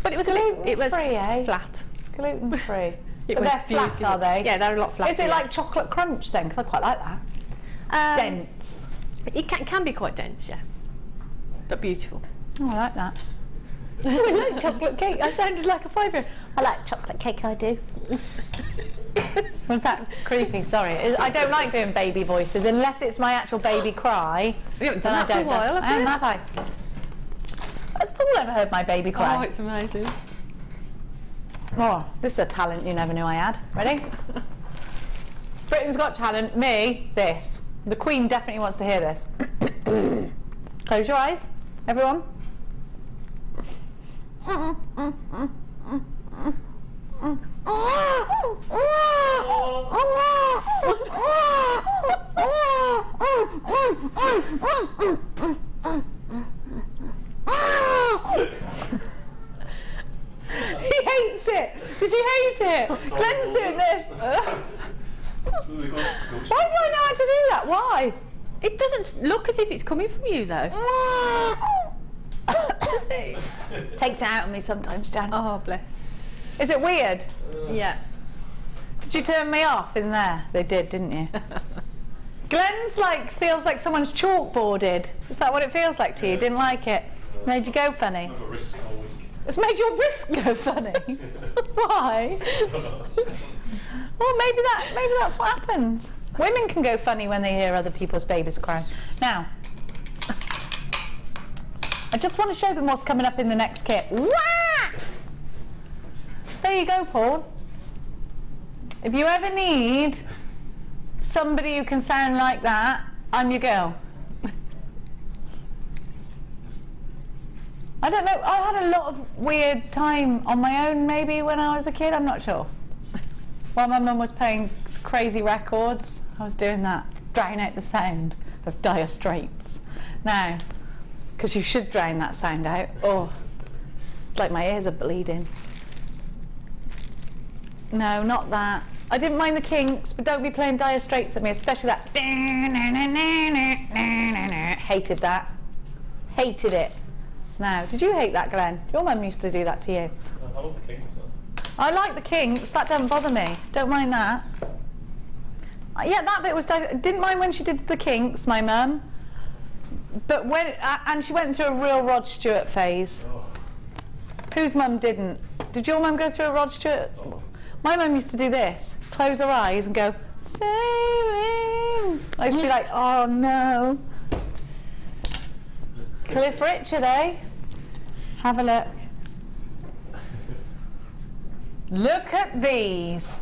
But it was gluten-free, eh? Flat. Gluten-free. But they're flat, are they? Yeah, they're a lot flatter. Is it like chocolate crunch then? Because I quite like that. Dense. It can be quite dense, yeah, but beautiful. Oh, I like that. Oh, I like chocolate cake. I sounded like a 5-year-old. I like chocolate cake, I do. Was that creepy? Sorry. I don't like doing baby voices unless it's my actual baby cry. You haven't done that for a while, have you? Have I? Has Paul ever heard my baby cry? Oh, it's amazing. Oh, this is a talent you never knew I had. Ready? Britain's Got Talent, me, this. The Queen definitely wants to hear this. Close your eyes, everyone. He hates it. Did you hate it? Glenn's doing this. Why do I know how to do that? Why? It doesn't look as if it's coming from you, though. Takes it out on me sometimes, Jan. Oh, bless. Is it weird? Yeah. Did you turn me off in there? They did, didn't you? Glenn's feels like someone's chalkboarded. Is that what it feels like to you? Didn't like it? Made you go funny? It's made your wrist go funny. Why? Well, maybe that's what happens. Women can go funny when they hear other people's babies crying. Now, I just want to show them what's coming up in the next kit. Wah! There you go, Paul. If you ever need somebody who can sound like that, I'm your girl. I don't know, I had a lot of weird time on my own maybe when I was a kid, I'm not sure. While my mum was playing crazy records, I was doing that, drowning out the sound of Dire Straits. Now, because you should drown that sound out. Oh, it's like my ears are bleeding. No, not that. I didn't mind the Kinks, but don't be playing Dire Straits at me, especially that. Hated that. Hated it. Now, did you hate that, Glenn? Your mum used to do that to you. I love the kinks. I like the kinks. That doesn't bother me. Don't mind that. Yeah, that bit was. Didn't mind when she did the kinks, my mum. But when and she went through a real Rod Stewart phase. Oh. Whose mum didn't? Did your mum go through a Rod Stewart? My mum used to do this. Close her eyes and go sailing. I used to be like, oh no. Cliff Richard, eh? Have a look. Look at these.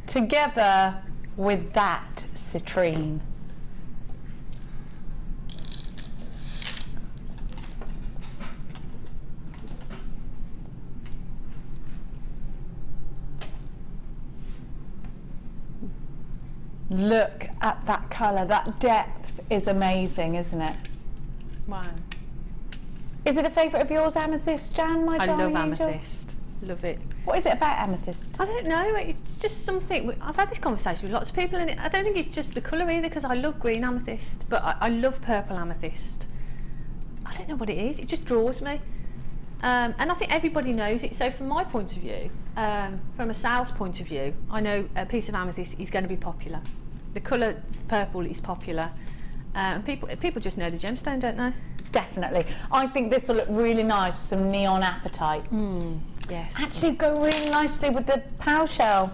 Together with that citrine. Look at that colour, that depth is amazing, isn't it? Wow. Is it a favourite of yours, Amethyst, Jan, my I darling love angel? amethyst. Love it. What is it about Amethyst? I don't know, it's just something, I've had this conversation with lots of people, and I don't think it's just the colour either, because I love green amethyst, but I love purple amethyst. I don't know what it is, it just draws me. And I think everybody knows it, so from my point of view, from a sales point of view, I know a piece of amethyst is going to be popular. The colour purple is popular, and people just know the gemstone, don't they? Definitely. I think this will look really nice with some neon apatite. Yes. Actually go really nicely with the pow shell.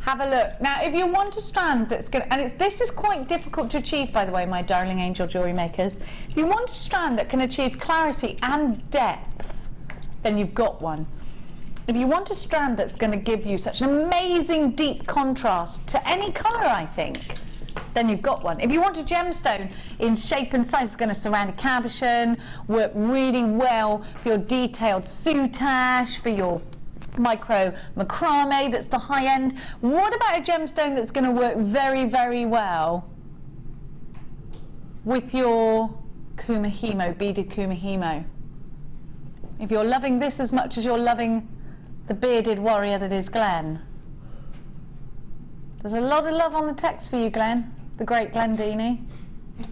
Have a look. Now, if you want a strand that's going to, and this is quite difficult to achieve, by the way, my darling angel jewellery makers. If you want a strand that can achieve clarity and depth, then you've got one. If you want a strand that's going to give you such an amazing deep contrast to any colour, I think, then you've got one. If you want a gemstone in shape and size, it's going to surround a cabochon, work really well for your detailed soutache, for your micro macrame that's the high end. What about a gemstone that's going to work very, very well with your kumihimo, beaded kumihimo? If you're loving this as much as you're loving the bearded warrior that is Glenn. There's a lot of love on the text for you, Glenn, the great Glenn Dini. Yeah,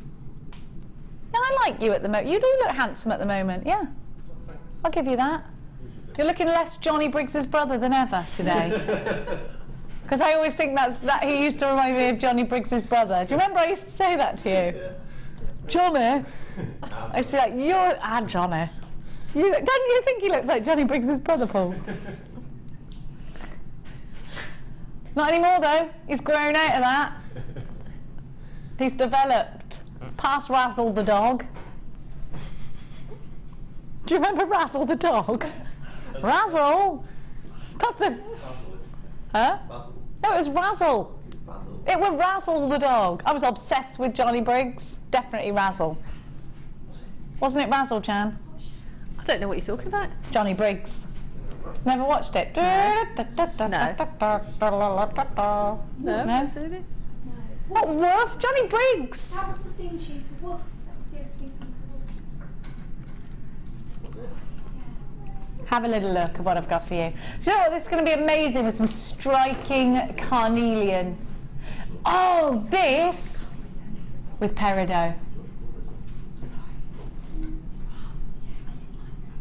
I like you at the moment. You do look handsome at the moment, yeah. I'll give you that. You're looking less Johnny Briggs's brother than ever today. Because I always think that he used to remind me of Johnny Briggs's brother. Do you remember I used to say that to you? Yeah. Johnny? I used to be like, you're Johnny. Don't you think he looks like Johnny Briggs's brother, Paul? Not anymore though. He's grown out of that. He's developed. Past Razzle the dog. Do you remember Razzle the dog? Razzle? That's the... Huh? No, it was Razzle. It was Razzle the dog. I was obsessed with Johnny Briggs. Definitely Razzle. Wasn't it Razzle, Jan? I don't know what you're talking about. Johnny Briggs. Never watched it? No. No? Absolutely. What, Woof? Johnny Briggs! That was the theme tune to Woof. That was the other theme song to Woof. Have a little look at what I've got for you. Do you know what? This is going to be amazing with some striking carnelian. Oh, this with peridot.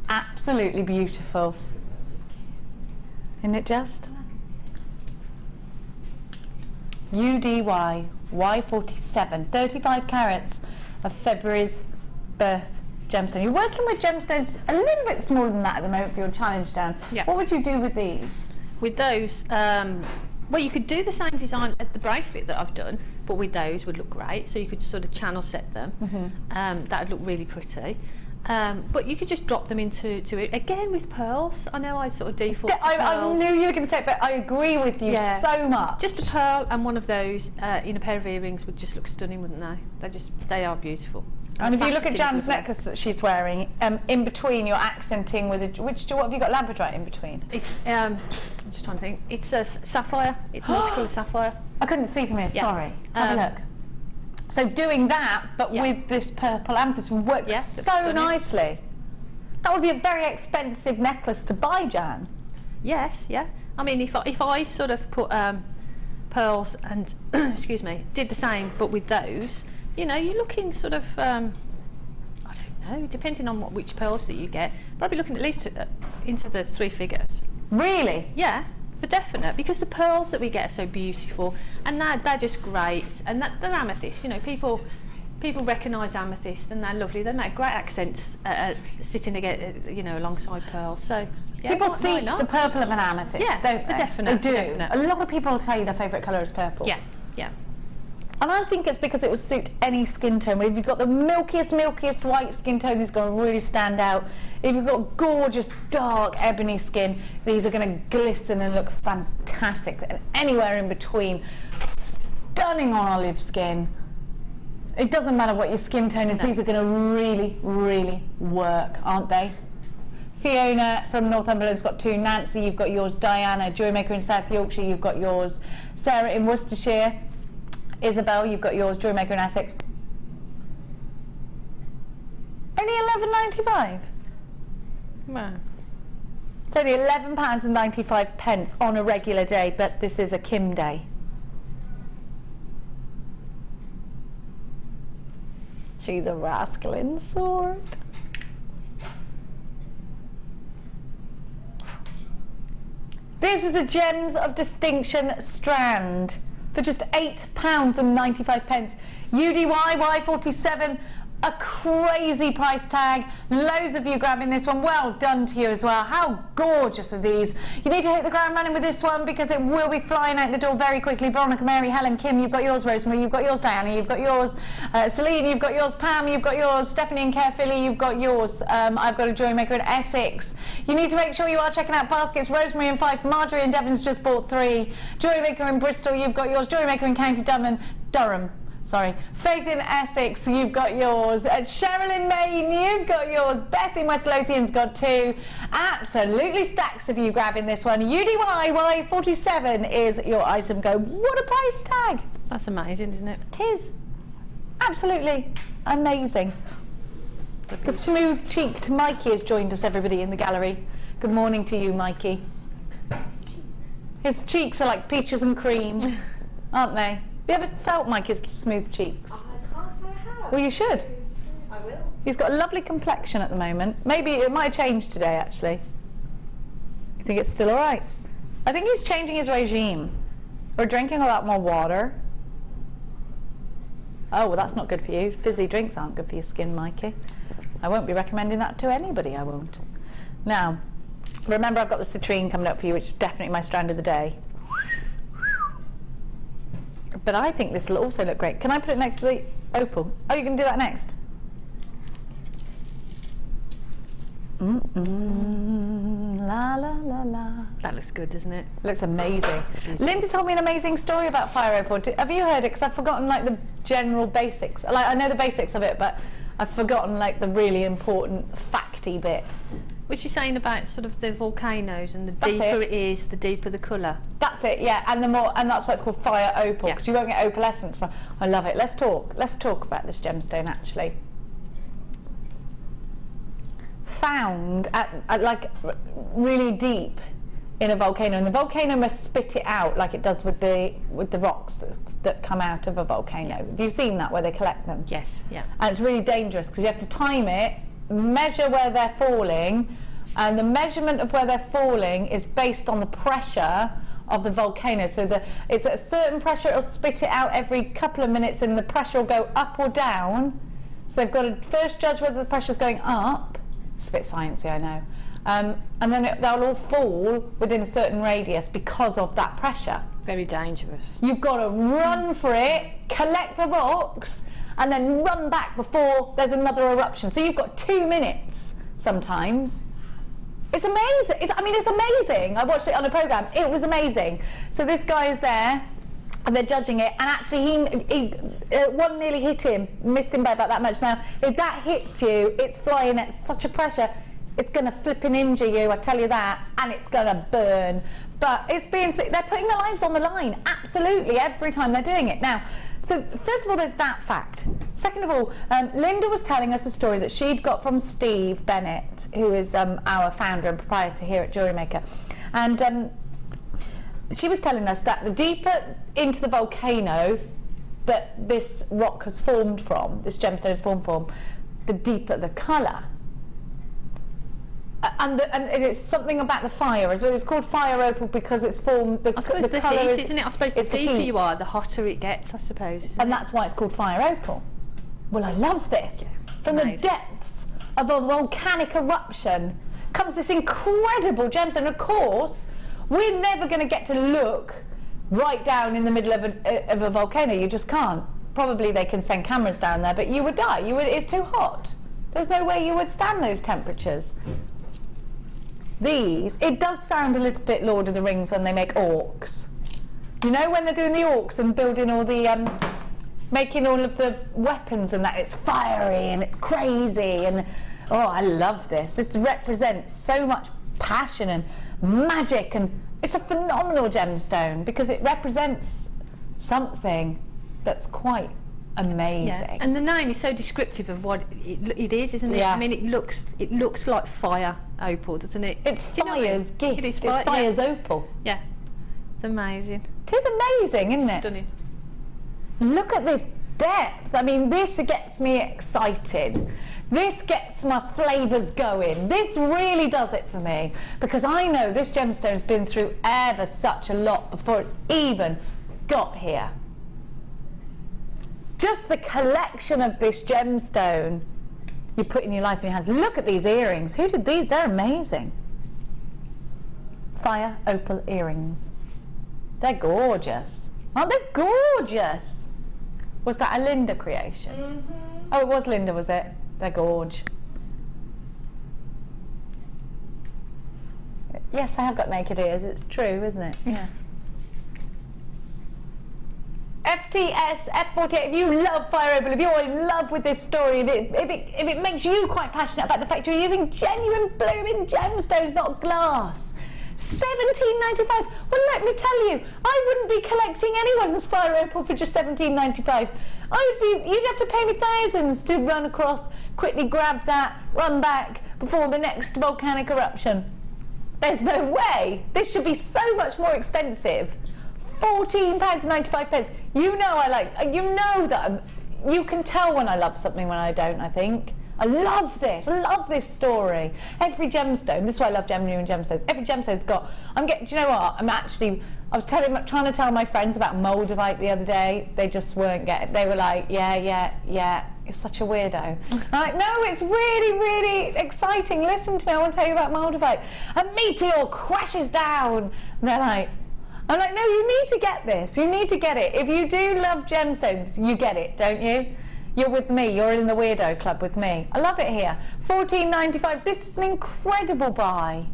Absolutely beautiful. Isn't it just? UDY Y47, 35 carats of February's birth gemstone. You're working with gemstones a little bit smaller than that at the moment for your challenge down. Yeah. What would you do with these? With those, well, you could do the same design at the bracelet that I've done, but with those would look great. So you could sort of channel set them. That would look really pretty. But you could just drop them into it again with pearls. I know I sort of default to I pearls. knew you were going to say it, but I agree with you so much. Just a pearl and one of those in a pair of earrings would just look stunning, wouldn't they? They are beautiful. And if you look at Jan's Fascinating necklace that she's wearing, in between you're accenting with a, what have you got, Labradorite in between? It's I'm just trying to think. It's a sapphire. It's multicolored sapphire. I couldn't see from here. Yeah. Sorry. Have a look. So doing that, but with this purple amethyst, would work so nicely. That would be a very expensive necklace to buy, Jan. Yes, yeah. I mean, if I sort of put pearls and excuse me, did the same but with those, you know, you're looking sort of I don't know, depending on which pearls that you get, probably looking at least into the 3 figures. Really? Yeah, for definite, because the pearls that we get are so beautiful, and they're just great, and they're amethyst. You know, people recognise amethyst, and they're lovely. They make great accents sitting again, you know, alongside pearls. So yeah, people see the purple of an amethyst, yeah, don't they? Definite, they do. Definite. A lot of people will tell you their favourite colour is purple. Yeah, yeah. And I think it's because it will suit any skin tone. If you've got the milkiest white skin tone, these are going to really stand out. If you've got gorgeous, dark, ebony skin, these are going to glisten and look fantastic. And anywhere in between, stunning on olive skin. It doesn't matter what your skin tone is, these are going to really, really work, aren't they? Fiona from Northumberland's got 2. Nancy, you've got yours. Diana, Jewellery Maker in South Yorkshire, you've got yours. Sarah in Worcestershire. Isabel, you've got yours. Jewellery Maker in Essex. Only £11.95. Wow. It's only £11.95 on a regular day, but this is a Kim day. She's a rascal in sort. This is a Gems of Distinction strand for just £8.95. UDY Y47, a crazy price tag. Loads of you grabbing this one. Well done to you as well. How gorgeous are these? You need to hit the ground running with this one because it will be flying out the door very quickly. Veronica, Mary, Helen, Kim, you've got yours. Rosemary, you've got yours. Diana, you've got yours. Celine, you've got yours. Pam, you've got yours. Stephanie and Carefully, you've got yours. I've got a Jewellery Maker in Essex. You need to make sure you are checking out baskets. Rosemary in Fife, Marjorie in Devon's just bought 3. Jewellery Maker in Bristol, you've got yours. Jewellery Maker in County Durham. Sorry. Faith in Essex, you've got yours. Cheryl in Maine, you've got yours. Beth in West Lothian's got 2. Absolutely stacks of you grabbing this one. UDY Y47 is your item go. What a price tag! That's amazing, isn't it? It is. Absolutely amazing. The smooth-cheeked Mikey has joined us, everybody in the gallery. Good morning to you, Mikey. His cheeks are like peaches and cream, aren't they? Have you ever felt Mikey's smooth cheeks? I can't say I have. Well, you should. I will. He's got a lovely complexion at the moment. Maybe it might have changed today, actually. You think it's still all right? I think he's changing his regime. Or drinking a lot more water. Oh, well, that's not good for you. Fizzy drinks aren't good for your skin, Mikey. I won't be recommending that to anybody, I won't. Now, remember I've got the citrine coming up for you, which is definitely my strand of the day. But I think this will also look great. Can I put it next to the opal? Oh, you can do that next? La la la la. That looks good, doesn't it? Looks amazing. Linda told me an amazing story about fire opal. Have you heard it? Because I've forgotten like the general basics. Like I know the basics of it, but I've forgotten like the really important facty bit. Was she saying about sort of the volcanoes, and the deeper it is, the deeper the colour? That's it, yeah, and the more, and that's why it's called fire opal, because you won't get opalescence from. I love it. Let's talk about this gemstone actually. Found at like really deep in a volcano, and the volcano must spit it out like it does with the rocks that come out of a volcano. Have you seen that where they collect them? Yes, yeah. And it's really dangerous because you have to time it, measure where they're falling, and the measurement of where they're falling is based on the pressure of the volcano. So it's at a certain pressure, it'll spit it out every couple of minutes, and the pressure will go up or down. So they've got to first judge whether the pressure's going up. It's a bit sciencey, I know. And then they'll all fall within a certain radius because of that pressure. Very dangerous. You've got to run for it, collect the rocks, and then run back before there's another eruption. So you've got 2 minutes sometimes. It's amazing. It's amazing. I watched it on a programme. It was amazing. So this guy is there, and they're judging it, and actually one nearly hit him, missed him by about that much. Now, if that hits you, it's flying at such a pressure, it's going to flipping injure you, I tell you that, and it's going to burn. But it's being, they're putting their lives on the line, absolutely, every time they're doing it. Now, so first of all, there's that fact. Second of all, Linda was telling us a story that she'd got from Steve Bennett, who is our founder and proprietor here at Jewellery Maker. And she was telling us that the deeper into the volcano that this rock has formed from, this gemstone has formed from, the deeper the colour. And it's something about the fire as well. It's called fire opal because it's formed. I suppose the colour heat, isn't it? I suppose the deeper you are, the hotter it gets, I suppose. And that's why it's called fire opal. Well, I love this. From the depths of a volcanic eruption comes this incredible gemstone. Of course, we're never going to get to look right down in the middle of a volcano. You just can't. Probably they can send cameras down there, but you would die. It's too hot. There's no way you would stand those temperatures. It does sound a little bit Lord of the Rings when they make orcs. You know, when they're doing the orcs and building all the, making all of the weapons and that, it's fiery and it's crazy and, oh, I love this. This represents so much passion and magic, and it's a phenomenal gemstone because it represents something that's quite amazing. Yeah. And the name is so descriptive of what it is, isn't it? Yeah. I mean, it looks like fire opal, doesn't it? It's fire's gift. It is it's fire's opal. Yeah, it's amazing. It is amazing, isn't it? Stunning. Look at this depth. I mean, this gets me excited. This gets my flavours going. This really does it for me, because I know this gemstone's been through ever such a lot before it's even got here. Just the collection of this gemstone you put in your life in your hands. Look at these earrings. Who did these? They're amazing. Fire opal earrings. They're gorgeous. Aren't they gorgeous? Was that a Linda creation? Mm-hmm. Oh, it was Linda, was it? They're gorge. Yes, I have got naked ears. It's true, isn't it? Yeah. FTS, F48, if you love fire opal, if you're in love with this story, if it makes you quite passionate about the fact you're using genuine blooming gemstones, not glass. $17.95. Well, let me tell you, I wouldn't be collecting anyone's fire opal for just $17.95. You'd have to pay me thousands to run across, quickly grab that, run back before the next volcanic eruption. There's no way. This should be so much more expensive. £14.95. You know that you can tell when I love something when I don't, I think. I love this. I love this story. Every gemstone, this is why I love genuine gemstones. Every gemstone's got, do you know what? I was trying to tell my friends about moldavite the other day. They just weren't getting it. They were like, yeah, you're such a weirdo. I'm like, no, it's really, really exciting. Listen to me, I want to tell you about moldavite. A meteor crashes down. And they're like, I'm like, no, you need to get this. You need to get it. If you do love gemstones, you get it, don't you? You're with me. You're in the weirdo club with me. I love it here. $14.95. This is an incredible buy.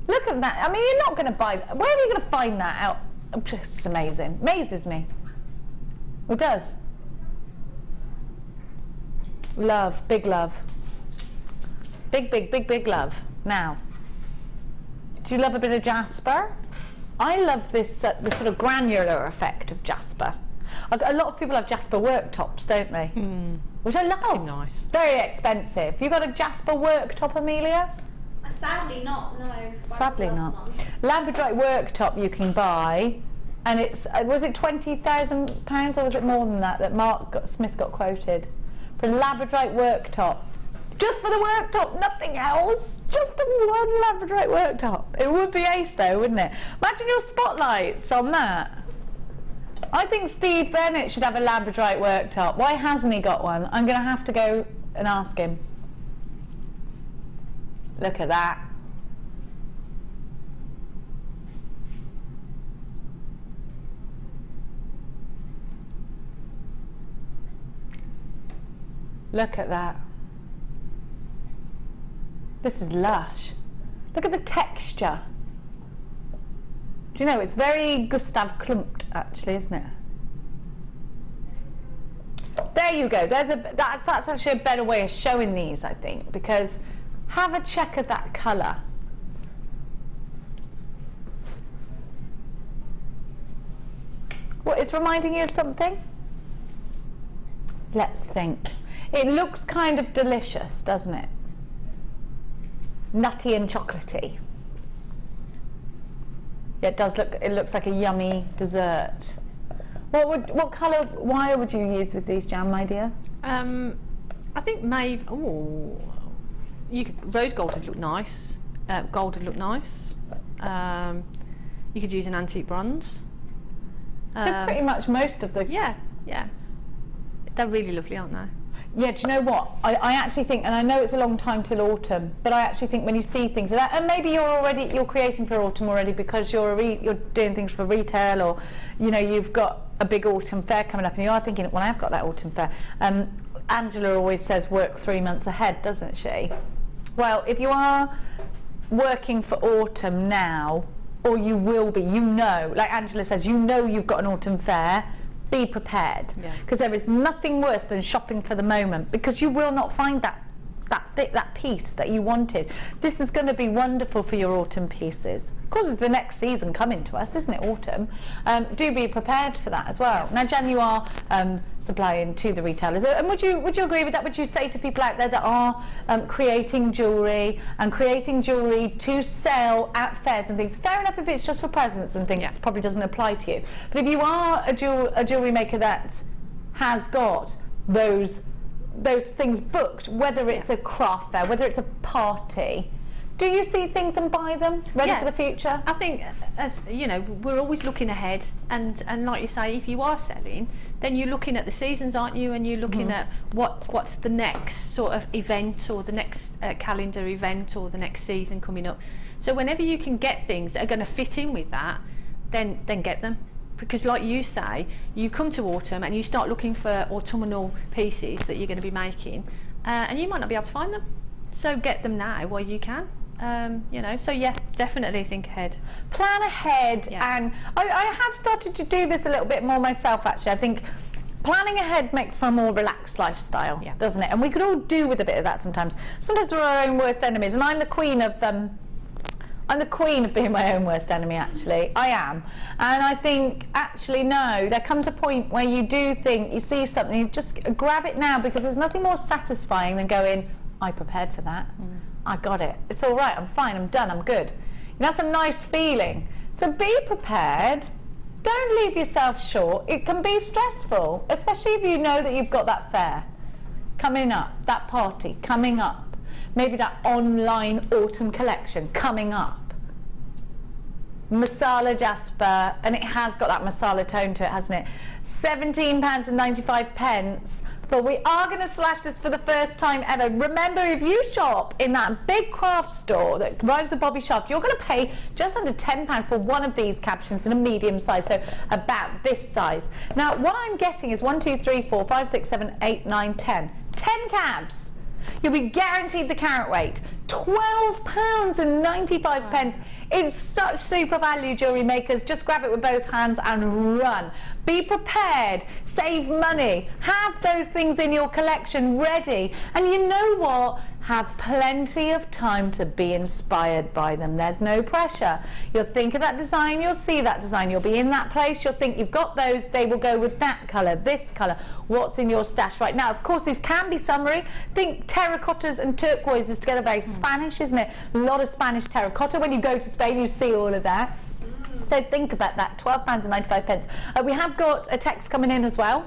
Look at that. I mean, you're not going to buy that. Where are you going to find that out? It's amazing. Amazes me. It does. Love. Big love. Big, big, big, big love. Now, do you love a bit of Jasper? I love this the sort of granular effect of Jasper. A lot of people have Jasper worktops, don't they? Which I love. Very nice. Very expensive. You got a Jasper worktop, Amelia? Sadly not, no. Sadly not. Labradorite worktop you can buy, and it's was it £20,000 or was it more than that Mark Smith got quoted for a Labradorite worktop? Just for the worktop, nothing else. Just one Labradorite worktop. It would be ace though, wouldn't it? Imagine your spotlights on that. I think Steve Bennett should have a Labradorite worktop. Why hasn't he got one? I'm going to have to go and ask him. Look at that. Look at that. This is lush. Look at the texture. Do you know, it's very Gustav Klimt, actually, isn't it? There you go. That's actually a better way of showing these, I think, because have a check of that colour. What, it's reminding you of something? Let's think. It looks kind of delicious, doesn't it? Nutty and chocolatey. Yeah, it does look. It looks like a yummy dessert. What colour wire would you use with these, Jam, my dear? I think maybe. Oh, rose gold would look nice. Gold would look nice. You could use an antique bronze. So pretty much most of the. Yeah. They're really lovely, aren't they? Yeah, do you know what? I actually think, and I know it's a long time till autumn, but I actually think when you see things, and maybe you're creating for autumn already because you're doing things for retail, or you've got a big autumn fair coming up, and you are thinking, well, I've got that autumn fair. Angela always says work 3 months ahead, doesn't she? Well, if you are working for autumn now, or you will be, like Angela says, you've got an autumn fair. Be prepared, because there is nothing worse than shopping for the moment, because you will not find that piece that you wanted. This is going to be wonderful for your autumn pieces. Of course, it's the next season coming to us, isn't it? Autumn. Do be prepared for that as well. Now, Jan, you are supplying to the retailers, and would you agree with that? Would you say to people out there that are creating jewellery to sell at fairs and things? Fair enough if it's just for presents and things. It probably doesn't apply to you. But if you are a jewellery maker that has got those things booked, whether it's a craft fair, whether it's a party, do you see things and buy them ready for the future? I think, as we're always looking ahead, and like you say, if you are selling, then you're looking at the seasons, aren't you? And you're looking at what's the next sort of event, or the next calendar event, or the next season coming up. So whenever you can get things that are going to fit in with that, then get them. Because like you say, you come to autumn and you start looking for autumnal pieces that you're going to be making, and you might not be able to find them. So get them now while you can. So definitely think ahead. Plan ahead, and I have started to do this a little bit more myself, actually. I think planning ahead makes for a more relaxed lifestyle, doesn't it? And we could all do with a bit of that sometimes. Sometimes we're our own worst enemies, and I'm the queen of being my own worst enemy, actually. I am. And I think, actually, no, there comes a point where you do think, you see something, you just grab it now, because there's nothing more satisfying than going, I prepared for that. I got it. It's all right. I'm fine. I'm done. I'm good. That's a nice feeling. So be prepared. Don't leave yourself short. It can be stressful, especially if you know that you've got that fair coming up, that party coming up, maybe that online autumn collection coming up. Masala Jasper, and it has got that masala tone to it, hasn't it? £17.95, but we are going to slash this for the first time ever. Remember, if you shop in that big craft store that rivals a Bobby Shaft, you're going to pay just under £10 for one of these captions in a medium size, so about this size. Now, what I'm getting is 1, 2, 3, 4, 5, 6, 7, 8, 9, 10. 10 cabs. You'll be guaranteed the carat weight. £12.95. It's such super value, jewellery makers. Just grab it with both hands and run. Be prepared, save money, have those things in your collection ready, and you know what? Have plenty of time to be inspired by them. There's no pressure. You'll think of that design, you'll see that design, you'll be in that place, you'll think you've got those, they will go with that colour, this colour, what's in your stash right now. Of course, these can be summary. Think terracottas and turquoises together, very Spanish, isn't it? A lot of Spanish terracotta. When you go to Spain, you see all of that. So think about that, £12.95. We have got a text coming in as well.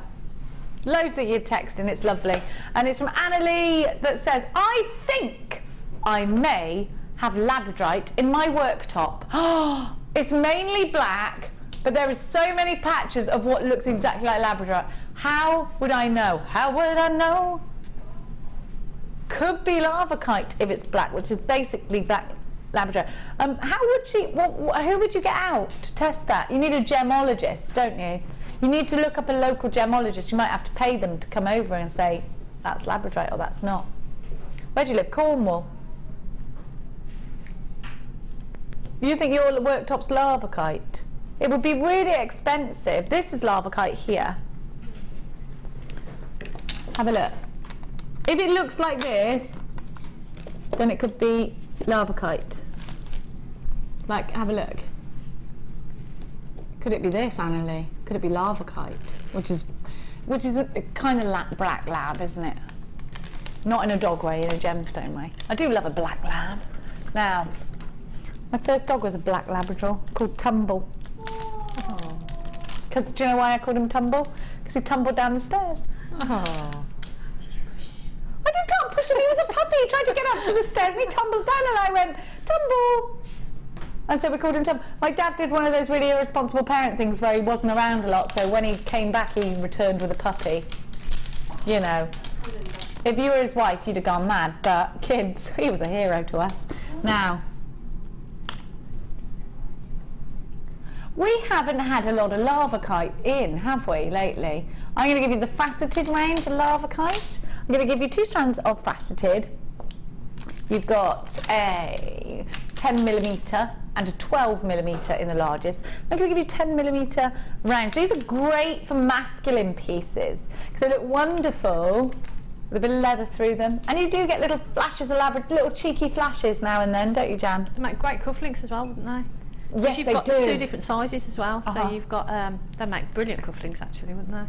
Loads of your text, and it's lovely. And it's from Annalie that says, I think I may have Labradorite in my worktop. Oh, it's mainly black, but there is so many patches of what looks exactly like Labradorite. How would I know? How would I know? Could be Lavakite if it's black, which is basically black Labradorite. How would she? Who would you get out to test that? You need a gemologist, don't you? You need to look up a local gemologist. You might have to pay them to come over and say that's Labradorite or that's not. Where do you live? Cornwall. You think your worktop's Lavakite? It would be really expensive. This is Lavakite here. Have a look. If it looks like this, then it could be Lavakite. Like, have a look. Could it be this, Annalie? Could it be Lavakite? Which is a kind of black lab, isn't it? Not in a dog way, in a gemstone way. I do love a black lab. Now, My first dog was a black Labrador called Tumble. Because do you know why I called him Tumble? Because he tumbled down the stairs. Oh. I can't push him, he was a puppy. He tried to get up to the stairs and he tumbled down and I went, Tumble! And so we called him Tumble. My dad did one of those really irresponsible parent things where he wasn't around a lot, so when he came back he returned with a puppy. You know. If you were his wife you'd have gone mad, but kids, he was a hero to us. Now, we haven't had a lot of Lavakite in, have we, lately? I'm going to give you the faceted range of Lavakite. I'm going to give you 2 strands of faceted. You've got a 10mm and a 12mm in the largest. I'm going to give you 10mm rounds. These are great for masculine pieces because they look wonderful with a bit of leather through them. And you do get little flashes of little cheeky flashes now and then, don't you, Jan? They make great cufflinks as well, wouldn't they? Yes, you've they got do. 2 different sizes as well, so you've got they make brilliant cufflinks actually, wouldn't they?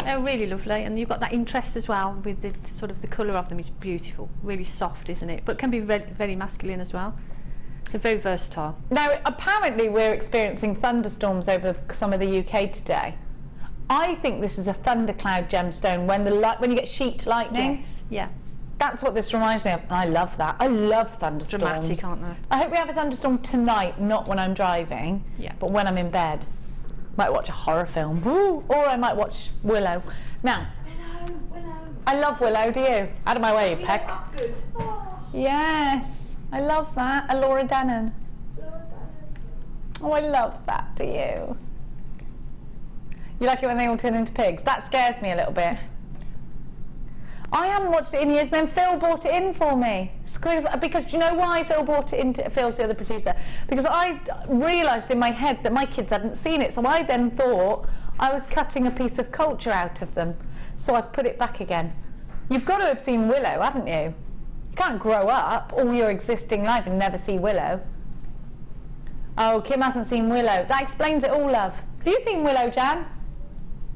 They're really lovely, and you've got that interest as well with the sort of the colour of them is beautiful, really soft, isn't it? But can be very masculine as well. They're very versatile. Now, apparently we're experiencing thunderstorms over some of the UK today. I think this is a thundercloud gemstone when you get sheet lightning. Yes, yeah. That's what this reminds me of. I love that. I love thunderstorms. Dramatic, aren't they? I hope we have a thunderstorm tonight, not when I'm driving, but when I'm in bed. Might watch a horror film. Woo! Or I might watch Willow. Now, Willow. I love Willow, do you? Out of my way, you peck. Good. Oh. Yes, I love that. A Laura Dannon. Oh, I love that, do you? You like it when they all turn into pigs? That scares me a little bit. I haven't watched it in years, and then Phil brought it in for me. Because do you know why Phil brought it in? Phil's the other producer. Because I realised in my head that my kids hadn't seen it, so I then thought I was cutting a piece of culture out of them. So I've put it back again. You've got to have seen Willow, haven't you? You can't grow up all your existing life and never see Willow. Oh, Kim hasn't seen Willow. That explains it all, love. Have you seen Willow, Jan?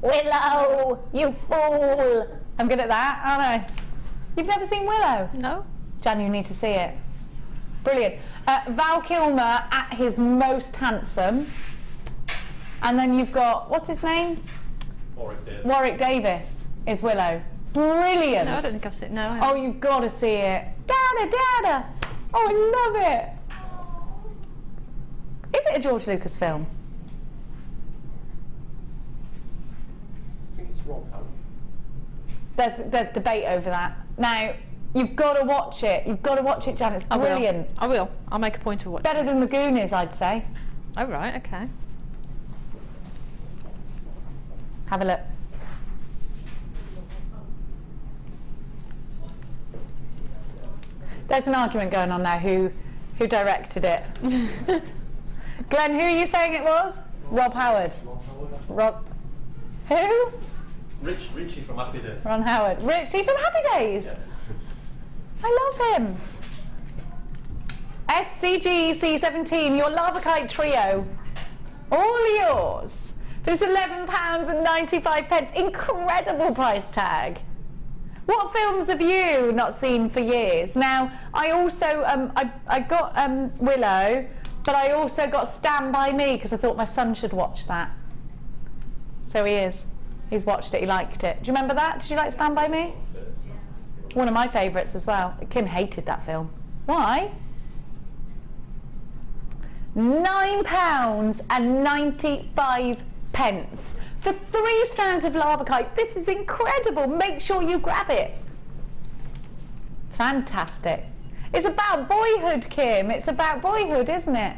Willow, you fool! I'm good at that, aren't I? You've never seen Willow? No. Jan, you need to see it. Brilliant. Val Kilmer at his most handsome. And then you've got, what's his name? Warwick Davis is Willow. Brilliant. No, I don't think I've seen it. No. Oh, you've got to see it. Dada. Oh, I love it. Is it a George Lucas film? I think it's wrong, Helen. There's debate over that. Now, you've got to watch it. You've got to watch it, Jan. It's brilliant. I will. I'll make a point of watching. Better than the Goonies, I'd say. Oh, right, okay. Have a look. There's an argument going on now who directed it. Glenn, who are you saying it was? Rob Howard. Rob. Who? Richie from Happy Days. Ron Howard. Richie from Happy Days. Yeah. I love him. SCGC17, your Lavakite trio. All yours. This £11.95. Incredible price tag. What films have you not seen for years? Now, I also, I got Willow, but I also got Stand By Me because I thought my son should watch that. So he is. He's watched it, he liked it. Do you remember that? Did you like Stand By Me? One of my favourites as well. Kim hated that film. Why? £9.95 for 3 strands of Lavakite. This is incredible. Make sure you grab it. Fantastic. It's about boyhood, Kim. It's about boyhood, isn't it?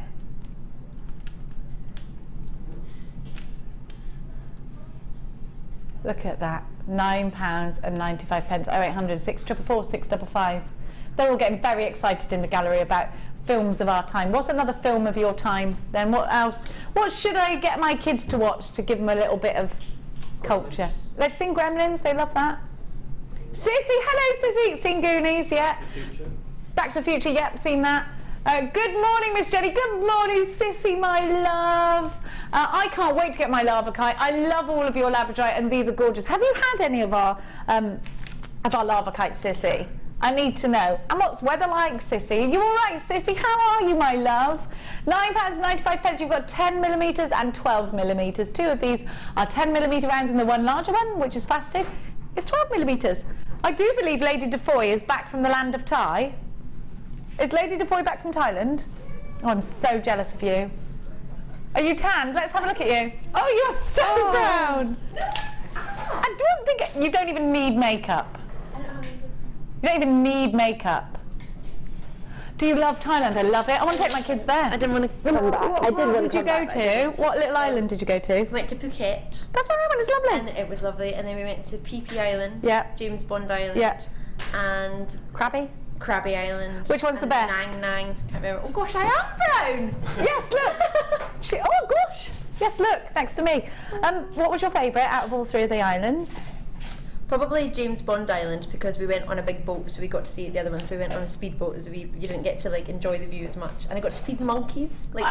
Look at that. £9.95. 0800 644 655. They're all getting very excited in the gallery about films of our time. What's another film of your time then? What else? What should I get my kids to watch to give them a little bit of culture? They've seen Gremlins, they love that. Sissy, hello Sissy. Seen Goonies, yeah. Back to the Future, yep, seen that. Good morning, Miss Jenny. Good morning, Sissy, my love. I can't wait to get my Lavakite. I love all of your Labradorite, and these are gorgeous. Have you had any of our Lavakite, Sissy? I need to know. And what's weather like, Sissy? Are you all right, Sissy? How are you, my love? £9.95. You've got 10mm and 12mm. Two of these are 10mm rounds, and the one larger one, which is faceted, is 12mm. I do believe Lady Defoy is back from the land of Thai. Is Lady Defoy back from Thailand? Oh, I'm so jealous of you. Are you tanned? Let's have a look at you. Oh, you're so brown. I don't think you don't even need makeup. You don't even need makeup. Do you love Thailand? I love it. I want to take my kids there. I didn't want to come back. I did want to come back. Where did you go to? What little island did you go to? Went to Phuket. That's where I went. It's lovely. And it was lovely. And then we went to PP Island. Yeah. James Bond Island. Yeah. And Crabby Island. Which one's the best? Nang. Can't remember. Oh gosh, I am brown. Yes, look. Oh gosh. Yes, look, next to me. What was your favourite out of all three of the islands? Probably James Bond Island, because we went on a big boat, so we got to see the other ones. We went on a speedboat, so you didn't get to like enjoy the view as much. And I got to feed monkeys, like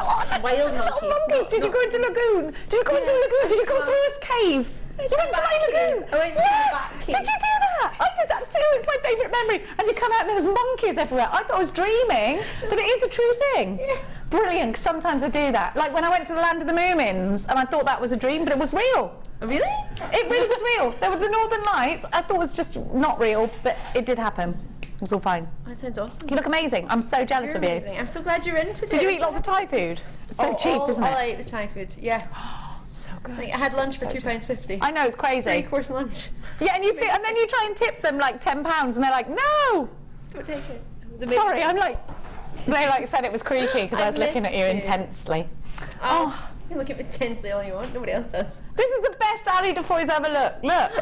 wild monkeys. Did you go into lagoon? Did you go into lagoon? Did you go through a cave? You went to my lagoon? Yes! Did you do that? I did that too. It's my favourite memory. And you come out and there's monkeys everywhere. I thought I was dreaming, but it is a true thing. Yeah. Brilliant. Sometimes I do that. Like when I went to the land of the Moomins, and I thought that was a dream, but it was real. Really? It really was real. There were the Northern Lights. I thought it was just not real, but it did happen. It was all fine. That sounds awesome. You look amazing. I'm so jealous of you. Amazing. I'm so glad you're in today. Did you eat lots of Thai food? It's so cheap, isn't it? All I ate was Thai food. Yeah. So good. Like, I had lunch for £2.50. I know, it's crazy. 3-course lunch. Yeah, and then you try and tip them like £10, and they're like, no. Don't take it. Sorry, I'm like. They like said it was creepy because I was looking at you intensely. Oh, you look at me intensely all you want. Nobody else does. This is the best Ali Defoy's ever looked. Look.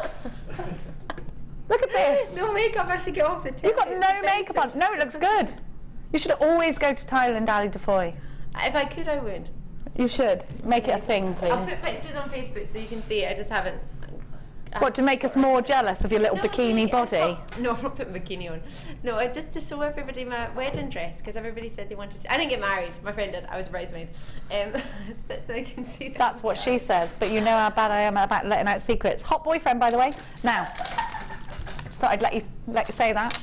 Look at this. No makeup. I should get off the tip. You've got no makeup on. No, it looks good. You should always go to Thailand, Ali Defoy. If I could, I would. You should. Make it a thing, please. I'll put pictures on Facebook so you can see it. I just haven't. What, to make us more jealous of your little bikini body? No, I'm not putting bikini on. No, just to show everybody my wedding dress, because everybody said they wanted to. I didn't get married. My friend did. I was a bridesmaid. So you can see that. That's what she says, but you know how bad I am about letting out secrets. Hot boyfriend, by the way. Now, just thought I'd let you say that.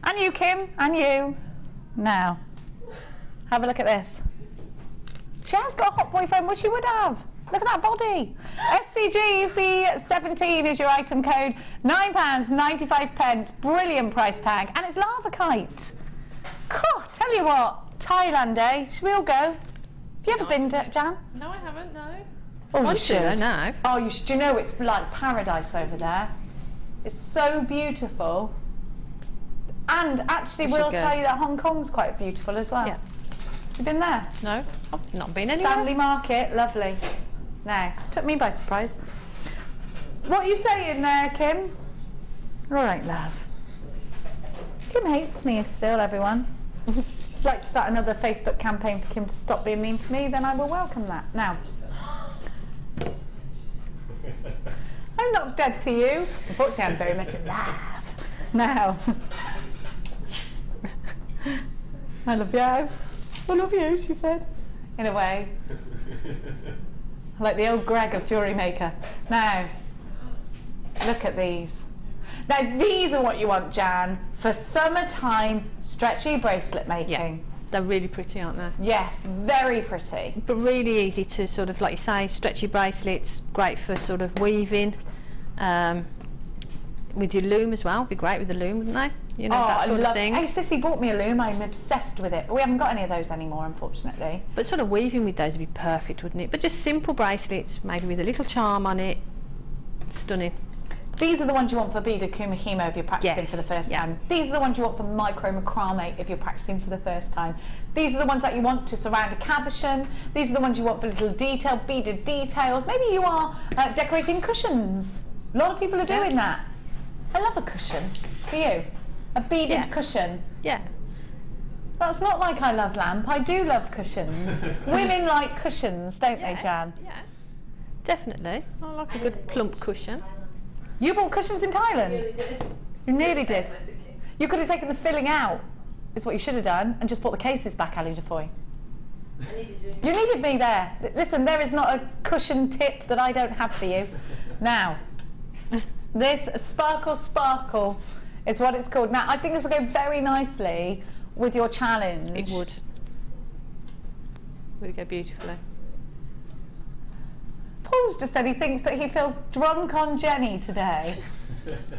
And you, Kim, and you. Now, have a look at this. She has got a hot boyfriend, which she would have. Look at that body. SCGC17 is your item code. £9.95. Brilliant price tag. And it's lava kite. God, tell you what, Thailand, eh? Should we all go? Have you ever been to Jan? No, I haven't, no. Oh, you should. No. Oh, you should. Do you know it's like paradise over there? It's so beautiful. And actually, we'll tell you that Hong Kong's quite beautiful as well. Yeah. You been there? No, I've not been anywhere. Stanley Market, lovely. Now, took me by surprise. What are you saying there, Kim? All right, love. Kim hates me still, everyone. If you'd like to start another Facebook campaign for Kim to stop being mean to me, then I will welcome that. Now, I'm not dead to you. Unfortunately, I'm very much alive. Now, I love you. I love you, she said, in a way. Like the old Greg of Jewellery Maker. Now, look at these. Now, these are what you want, Jan, for summertime stretchy bracelet making. Yeah, they're really pretty, aren't they? Yes, very pretty. But really easy to sort of, like you say, stretchy bracelets, great for sort of weaving. With your loom as well, be great with the loom, wouldn't they? You know, that sort of thing. Hey, Sissy bought me a loom. I'm obsessed with it. We haven't got any of those anymore, unfortunately. But sort of weaving with those would be perfect, wouldn't it? But just simple bracelets, maybe with a little charm on it. Stunning. These are the ones you want for beaded kumihimo if you're practicing for the first time. These are the ones you want for micro macrame if you're practicing for the first time. These are the ones that you want to surround a cabochon. These are the ones you want for little detail, beaded details. Maybe you are decorating cushions. A lot of people are doing that. I love a cushion. For you? A beaded cushion? Yeah. That's not like I love lamp. I do love cushions. Women like cushions, don't they, Jan? Yeah, definitely. I like a good plump cushion. You bought cushions in Thailand? You nearly did. You could have taken the filling out, is what you should have done, and just bought the cases back, Ali Defoy. You needed me there. Listen, there is not a cushion tip that I don't have for you. Now, this sparkle It's what it's called. Now, I think this will go very nicely with your challenge. It would. Would go beautifully. Paul's just said he thinks that he feels drunk on Jenny today.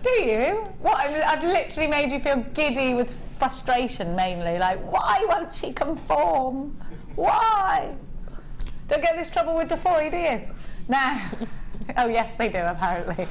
Do you? What? I've literally made you feel giddy with frustration, mainly. Like, why won't she conform? Why? Don't get this trouble with Defoe, do you? Now, oh yes, they do apparently.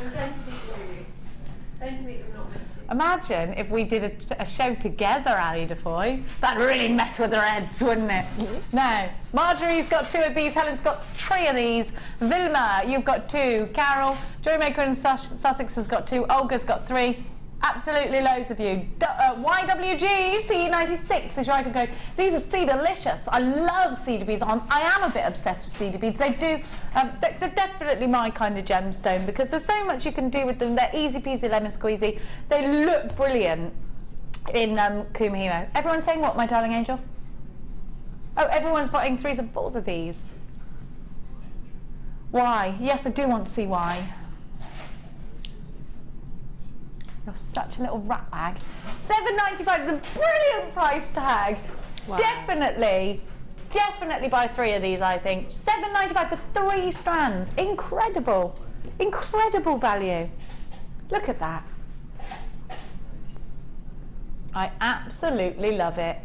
Imagine if we did a show together, Ali Defoe. That'd really mess with their heads, wouldn't it? Now, Marjorie's got 2 of these, Helen's got 3 of these, Vilma, you've got 2, Carol, JewelleryMaker and Sussex has got 2, Olga's got 3. Absolutely loads of you. YWG C96 is right and going. These are Cedarlicious. I love cedar beads. I am a bit obsessed with cedar beads. They do. They're definitely my kind of gemstone because there's so much you can do with them. They're easy peasy lemon squeezy. They look brilliant in Kumahimo. Everyone's saying what, my darling angel? Oh, everyone's buying 3s and 4s of these. Why? Yes, I do want to see why. You're such a little rat bag. $7.95 is a brilliant price tag. Wow. Definitely buy 3 of these, I think. $7.95 for 3 strands. Incredible. Incredible value. Look at that. I absolutely love it.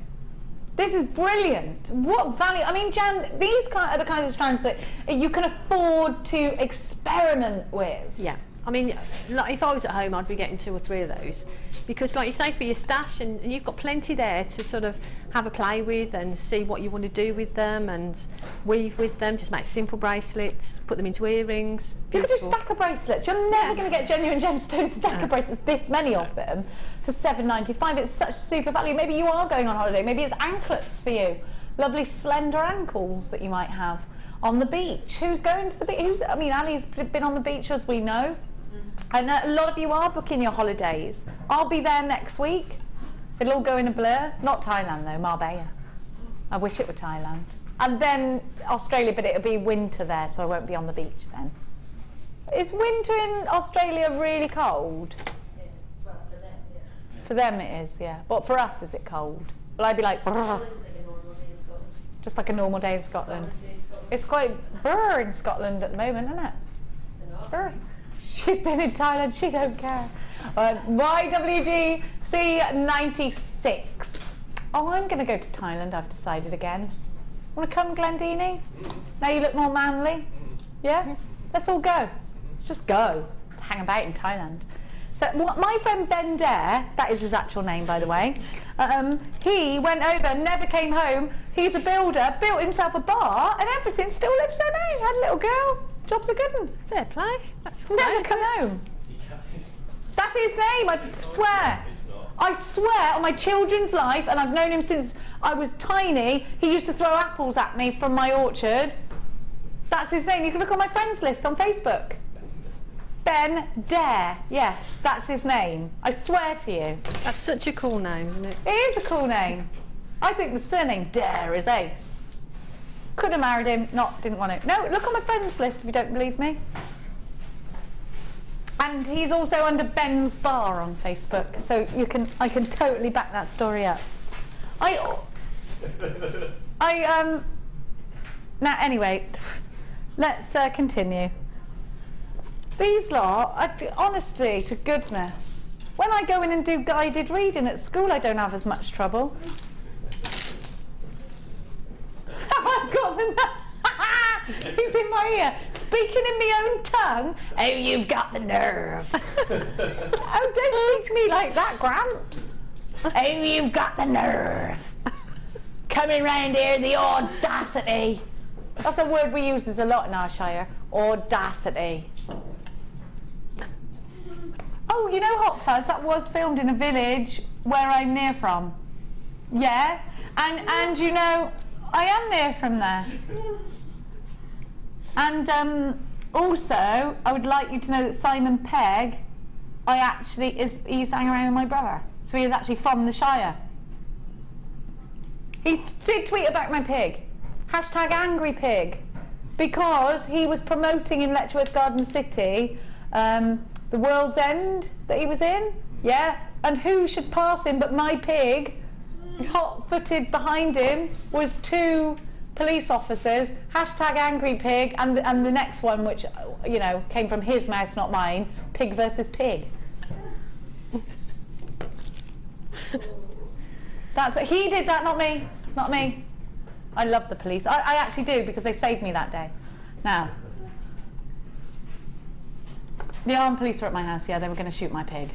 This is brilliant. What value? I mean, Jan, these are the kinds of strands that you can afford to experiment with. Yeah. I mean, like if I was at home, I'd be getting 2 or 3 of those because, like you say, for your stash, and you've got plenty there to sort of have a play with and see what you want to do with them and weave with them. Just make simple bracelets, put them into earrings. You could do stacker bracelets. You're never going to get genuine gemstone stacker bracelets, this many of them, for $7.95. It's such super value. Maybe you are going on holiday. Maybe it's anklets for you. Lovely slender ankles that you might have on the beach. Who's going to the beach? I mean, Ali's been on the beach, as we know. And a lot of you are booking your holidays. I'll be there next week. It'll all go in a blur. Not Thailand though, Marbella. I wish it were Thailand. And then Australia, but it'll be winter there, so I won't be on the beach then. Is winter in Australia really cold? Yeah, well, for them, yeah. For them it is, yeah. But for us, is it cold? Well, I'd be like, just like a normal day in Scotland. It's quite brr in Scotland at the moment, isn't it? Brr. She's been in Thailand, she don't care. YWG C96. Oh, I'm going to go to Thailand, I've decided again. Want to come, Glendini? Now you look more manly? Yeah? Let's all go. Let's just go. Just hang about in Thailand. So my friend Ben Dare, that is his actual name by the way, he went over, never came home. He's a builder, built himself a bar and everything, still lives there now. Had a little girl. Job's a good one. Fair play. That's never come home. That's his name, I swear. I swear on my children's life, and I've known him since I was tiny. He used to throw apples at me from my orchard. That's his name. You can look on my friends list on Facebook. Ben Dare. Yes, that's his name. I swear to you. That's such a cool name, isn't it? It is a cool name. I think the surname Dare is ace. Could have married him, didn't want to. No, look on my friends list if you don't believe me. And he's also under Ben's Bar on Facebook, so I can totally back that story up. Now anyway, let's continue. These lot, honestly, to goodness, when I go in and do guided reading at school, I don't have as much trouble. I've got the he's in my ear, speaking in my own tongue. Oh, you've got the nerve. Oh, don't speak to me like that, Gramps. Oh, you've got the nerve. Coming round here, the audacity. That's a word we use a lot in our shire. Audacity. Oh, you know Hot Fuzz, that was filmed in a village where I'm near from. Yeah, and you know, I am near from there. And also, I would like you to know that Simon Pegg, he used to hang around with my brother. So he is actually from the Shire. He did tweet about my pig. #AngryPig. Because he was promoting in Letchworth Garden City the World's End that he was in. Yeah, And who should pass him but my pig? Hot-footed behind him was 2 police officers, #angry pig, and the next one, which, you know, came from his mouth, not mine, pig versus pig. He did that, not me, not me. I love the police. I actually do, because they saved me that day. Now, the armed police were at my house. Yeah, they were going to shoot my pig,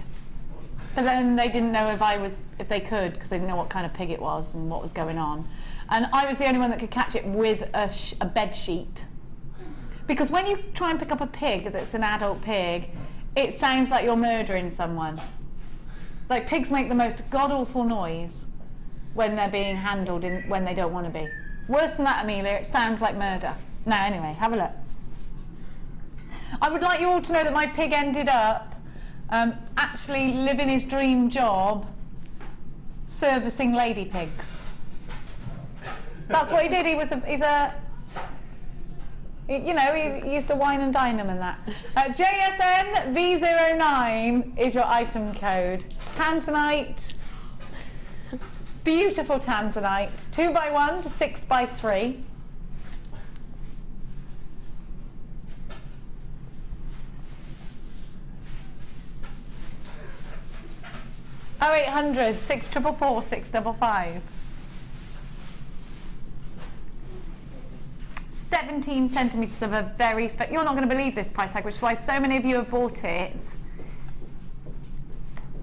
but then they didn't know if they could, because they didn't know what kind of pig it was and what was going on. And I was the only one that could catch it with a bed sheet, because when you try and pick up a pig that's an adult pig, it sounds like you're murdering someone. Like, pigs make the most god-awful noise when they're being handled when they don't want to be. Worse than that, Amelia, it sounds like murder. Now, anyway, have a look. I would like you all to know that my pig ended up actually living his dream job servicing lady pigs. That's what he did. He used to wine and dine them and that. JSN V09 is your item code. Tanzanite, beautiful Tanzanite, 2x1 to 6x3. Oh, 0800 644 655. 17 centimetres of a very you're not going to believe this price tag, which is why so many of you have bought it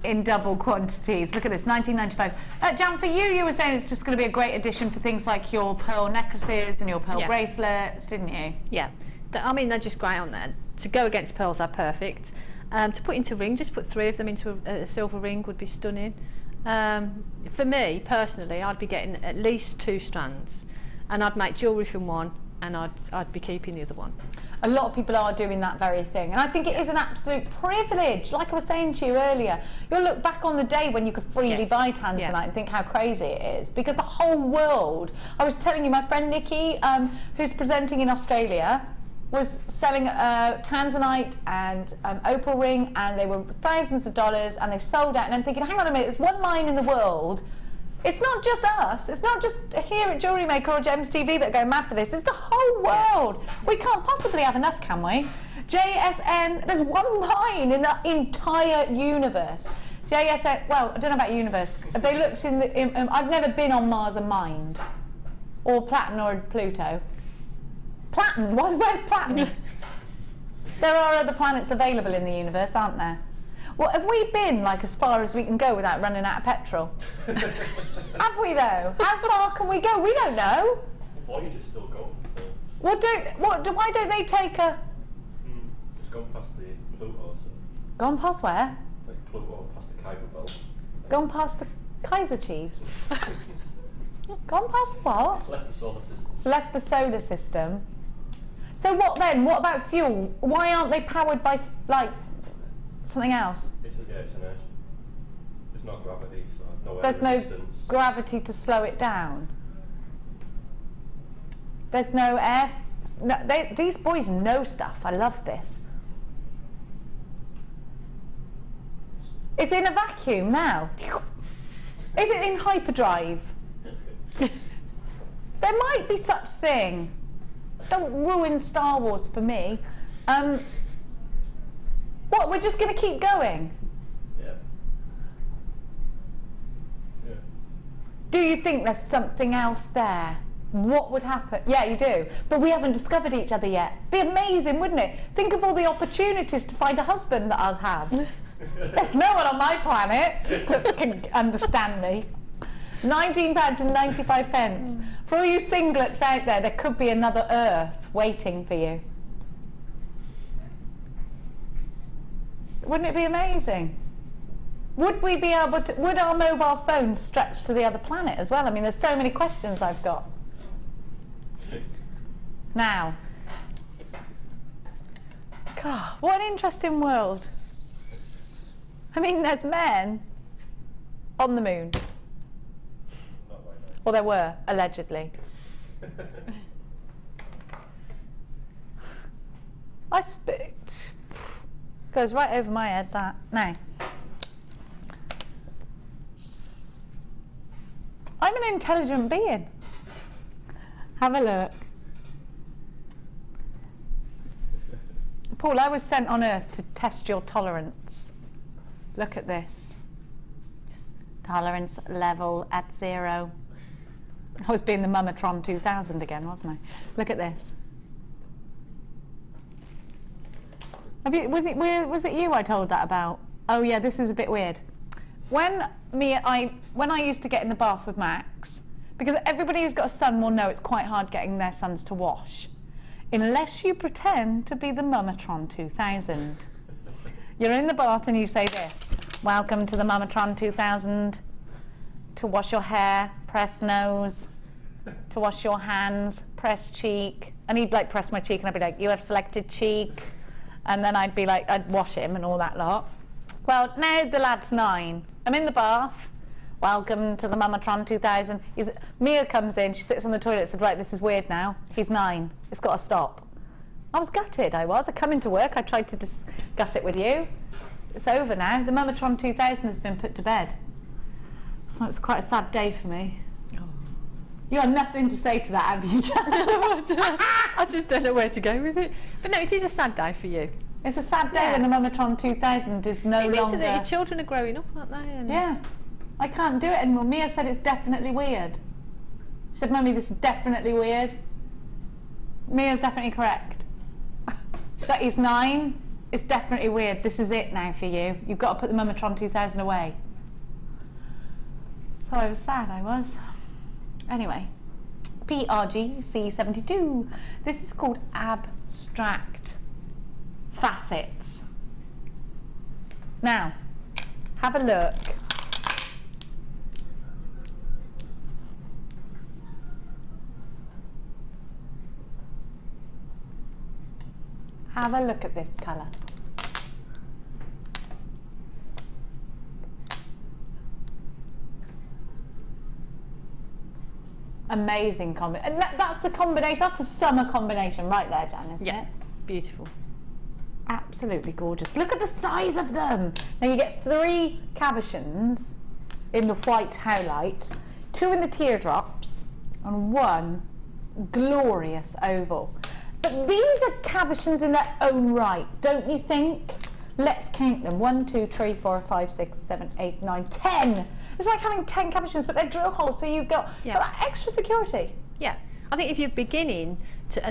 in double quantities. Look at this, $19.95. Jan, for you were saying it's just going to be a great addition for things like your pearl necklaces and your pearl bracelets, didn't you? Yeah, I mean, they're just great on there. To go against pearls, they're perfect. To put into a ring, just put 3 of them into a silver ring would be stunning. For me personally, I'd be getting at least 2 strands, and I'd make jewellery from one, and I'd be keeping the other one. A lot of people are doing that very thing, and I think it is an absolute privilege. Like I was saying to you earlier, you'll look back on the day when you could freely buy Tanzanite and think how crazy it is, because the whole world, I was telling you, my friend Nikki, who's presenting in Australia, was selling Tanzanite and opal ring, and they were thousands of dollars, and they sold out, and I'm thinking, hang on a minute, there's one mine in the world. It's not just us, it's not just here at Jewellery Maker or Gems TV that go mad for this, it's the whole world. We can't possibly have enough, can we? JSN, there's one mine in the entire universe. JSN, well, I don't know about universe. They looked I've never been on Mars and mined, or Platinum or Pluto. Platinum, where's Platinum? There are other planets available in the universe, aren't there? Well, have we been like as far as we can go without running out of petrol? Have we though? How far can we go? We don't know. Voyager's still going. So. Why don't they take a? It's gone past the Pluto. So. Gone past where? Like Pluto, past the Kuiper Belt. Gone past the Kaiser Chiefs. Gone past what? It's left the solar system. It's left the solar system. So what then? What about fuel? Why aren't they powered by like something else? It's an edge. There's no gravity, so no There's air resistance. No gravity to slow it down. There's no air. No, these boys know stuff. I love this. It's in a vacuum now. Is it in hyperdrive? There might be such thing. Don't ruin Star Wars for me. What, we're just going to keep going? Yeah. Yeah. Do you think there's something else there? What would happen? Yeah, you do. But we haven't discovered each other yet. Be amazing, wouldn't it? Think of all the opportunities to find a husband that I'll have. There's no one on my planet that can understand me. £19.95. For all you singlets out there could be another Earth waiting for you. Wouldn't it be amazing? Would we be able to, would our mobile phones stretch to the other planet as well? I mean, there's so many questions I've got. Now, God, what an interesting world. I mean, there's men on the moon. Well, there were, allegedly. I spit. Goes right over my head, that. Now, I'm an intelligent being. Have a look. Paul, I was sent on Earth to test your tolerance. Look at this. Tolerance level at 0. I was being the Mumatron 2000 again, wasn't I? Look at this. Was it you I told that about? Oh yeah, this is a bit weird. When I used to get in the bath with Max, because everybody who's got a son will know it's quite hard getting their sons to wash, unless you pretend to be the Mumatron 2000. You're in the bath and you say this: welcome to the Mumatron 2000. To wash your hair, press nose. To wash your hands, press cheek. And he'd like press my cheek and I'd be like, you have selected cheek. And then I'd be like, I'd wash him and all that lot. Well, now the lad's 9. I'm in the bath. Welcome to the Mumatron 2000. Mia comes in, she sits on the toilet and said, right, this is weird now. He's 9. It's got to stop. I was gutted, I come into work, I tried to discuss it with you. It's over now. The Mumatron 2000 has been put to bed. So it's quite a sad day for me. Oh. You have nothing to say to that, have you, I just don't know where to go with it. But no, it is a sad day for you. It's a sad day when the Mumatron 2000 is no longer... Your children are growing up, aren't they? And yeah. I can't do it anymore. Mia said it's definitely weird. She said, Mummy, this is definitely weird. Mia's definitely correct. She said, he's 9. It's definitely weird. This is it now for you. You've got to put the Mumatron 2000 away. So I was sad, I was. Anyway, PRGC72. This is called abstract facets. Now, have a look. Have a look at this colour. Amazing combination. And that's the combination, that's the summer combination right there, Jan, isn't it? Beautiful. Absolutely gorgeous. Look at the size of them. Now you get 3 cabochons in the white howlite, 2 in the teardrops, and 1 glorious oval. But these are cabochons in their own right, don't you think? Let's count them. 1, 2, 3, 4, 5, 6, 7, 8, 9, 10. It's like having 10 cabochons, but they're drill holes, so you've got that extra security. Yeah. I think if you're beginning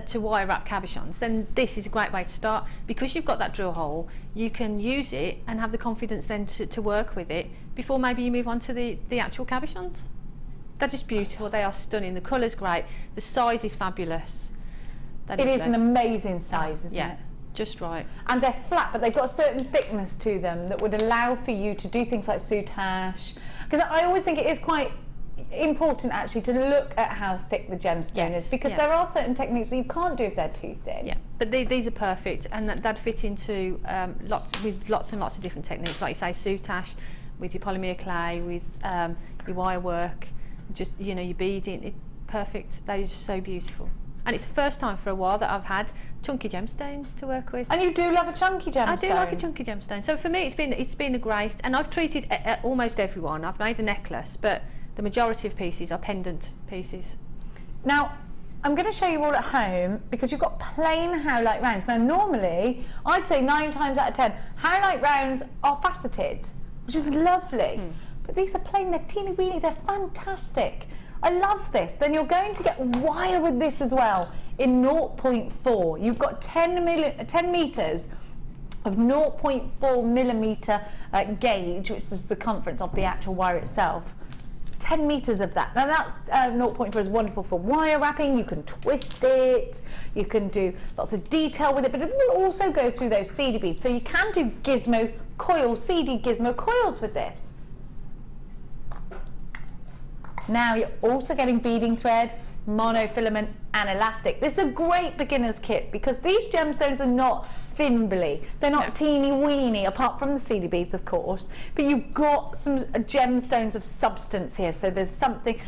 to wire wrap cabochons, then this is a great way to start. Because you've got that drill hole, you can use it and have the confidence then to work with it before maybe you move on to the actual cabochons. They're just beautiful. They are stunning. The colour's great. The size is fabulous. It is an amazing size, isn't it? Just right. And they're flat, but they've got a certain thickness to them that would allow for you to do things like soutache. Because I always think it is quite important actually to look at how thick the gemstone is, because there are certain techniques that you can't do if they're too thin. Yeah, but these are perfect, and that'd fit into lots and lots of different techniques, like you say, soutache, with your polymer clay, with your wire work, just your beading. Perfect. They're just so beautiful. And it's the first time for a while that I've had chunky gemstones to work with. And you do love a chunky gemstone? I do like a chunky gemstone. So for me, it's been a great, and I've treated almost everyone. I've made a necklace, but the majority of pieces are pendant pieces. Now, I'm going to show you all at home, because you've got plain howlite rounds. Now, normally, I'd say 9 times out of 10, howlite rounds are faceted, which is lovely. But these are plain, they're teeny weeny, they're fantastic. I love this. Then you're going to get wire with this as well in 0.4. You've got 10 metres of 0.4 millimetre gauge, which is the circumference of the actual wire itself. 10 metres of that. Now that's 0.4 is wonderful for wire wrapping. You can twist it, you can do lots of detail with it, but it will also go through those seedy beads. So you can do gizmo coils, seedy gizmo coils with this. Now you're also getting beading thread, monofilament and elastic. This is a great beginner's kit because these gemstones are not fimbly. They're not teeny weeny, apart from the seedy beads, of course. But you've got some gemstones of substance here. So there's something,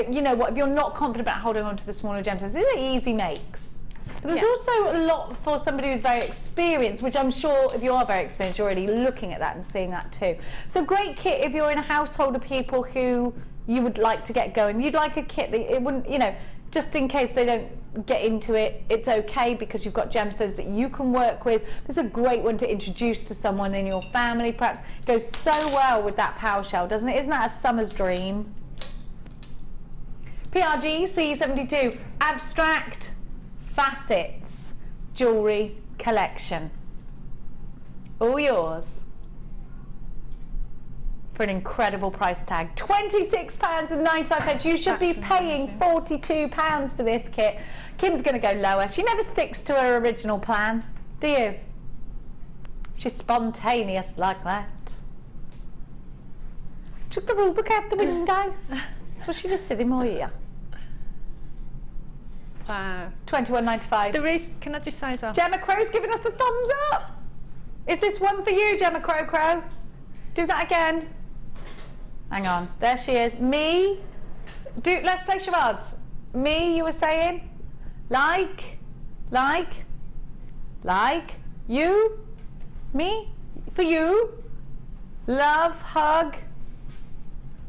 you know what, if you're not confident about holding on to the smaller gemstones, these are easy makes. But there's also a lot for somebody who's very experienced, which I'm sure if you are very experienced, you're already looking at that and seeing that too. So great kit if you're in a household of people who you would like to get going. You'd like a kit that it wouldn't, you know, just in case they don't get into it, it's okay because you've got gemstones that you can work with. This is a great one to introduce to someone in your family, perhaps. It goes so well with that power shell, doesn't it? Isn't that a summer's dream? PRG C72, Abstract Facets Jewellery Collection. All yours. For an incredible price tag, £26.95. You should be paying £42 for this kit. Kim's going to go lower. She never sticks to her original plan, do you? She's spontaneous like that. Took the rule book out the window. That's what she just said in my ear. Wow. £21.95. There is, can I just say as well? Gemma Crow's giving us the thumbs up. Is this one for you, Gemma Crow? Do that again. Hang on, there she is. Me, let's play charades. Me, you were saying? Like, you, me, for you, love, hug,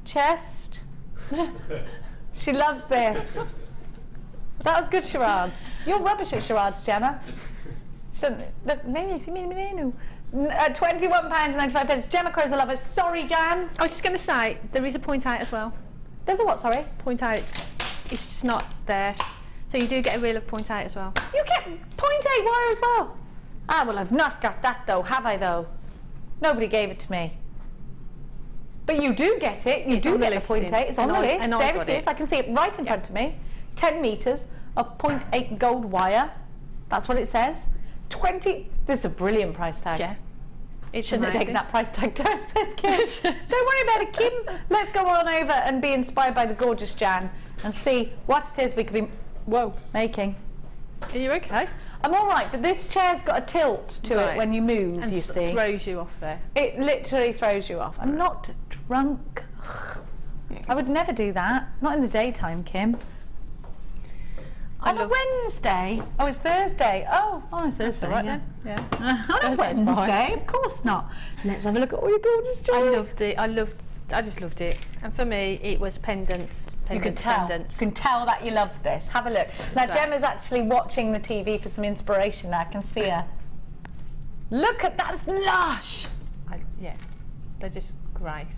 chest. She loves this. That was good charades. You're rubbish at charades, Gemma. £21.95. Gemma Crow's a lover. Sorry, Jan. I was just going to say, there is a point out as well. There's a what, sorry? Point out. It's just not there. So you do get a reel of point out as well. You get .8 wire as well? Ah, well, I've not got that though, have I though? Nobody gave it to me. But you do get it. You do get the .8. It's on the list. There it is. I can see it right in front of me. 10 metres of .8 gold wire. That's what it says. 20. This is a brilliant price tag. Yeah. It shouldn't have taken that price tag down, says Kim. Don't worry about it, Kim. Let's go on over and be inspired by the gorgeous Jan and see what it is we could be making. Are you okay? I'm all right, but this chair's got a tilt to it when you move, and you see. It throws you off there. It literally throws you off. I'm not drunk. I would never do that. Not in the daytime, Kim. On a Wednesday? Oh, it's Thursday. Oh, on a Thursday, right then. Yeah. On a Wednesday? Of course not. Let's have a look at all your gorgeous jewellery. I loved it. I just loved it. And for me, it was pendants. You can tell. You can tell that you love this. Have a look. Now, Gemma's actually watching the TV for some inspiration now. I can see her. Look at that. It's lush. Yeah. They're just great.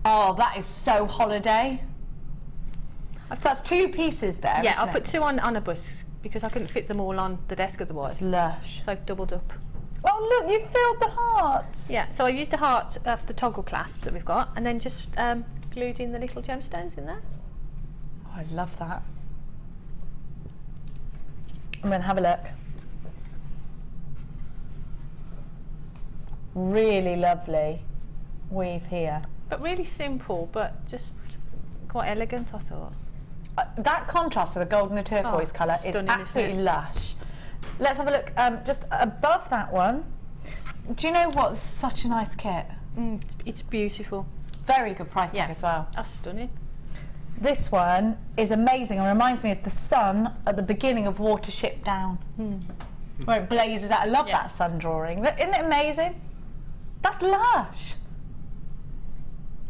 Oh, that is so holiday. So that's 2 pieces there. Yeah, I'll put 2 on a bus because I couldn't fit them all on the desk otherwise. It's lush. So I've doubled up. Oh look, you filled the hearts. Yeah, so I used a heart of the toggle clasps that we've got and then just glued in the little gemstones in there. Oh, I love that. I'm going to have a look. Really lovely weave here. But really simple, but just quite elegant, I thought. That contrast to the gold and the turquoise colour is absolutely lush. Let's have a look just above that one. Do you know what? It's such a nice kit. It's beautiful. Very good price tag as well. That's stunning. This one is amazing and reminds me of the sun at the beginning of Watership Down. Where it blazes out. I love that sun drawing. Isn't it amazing? That's lush.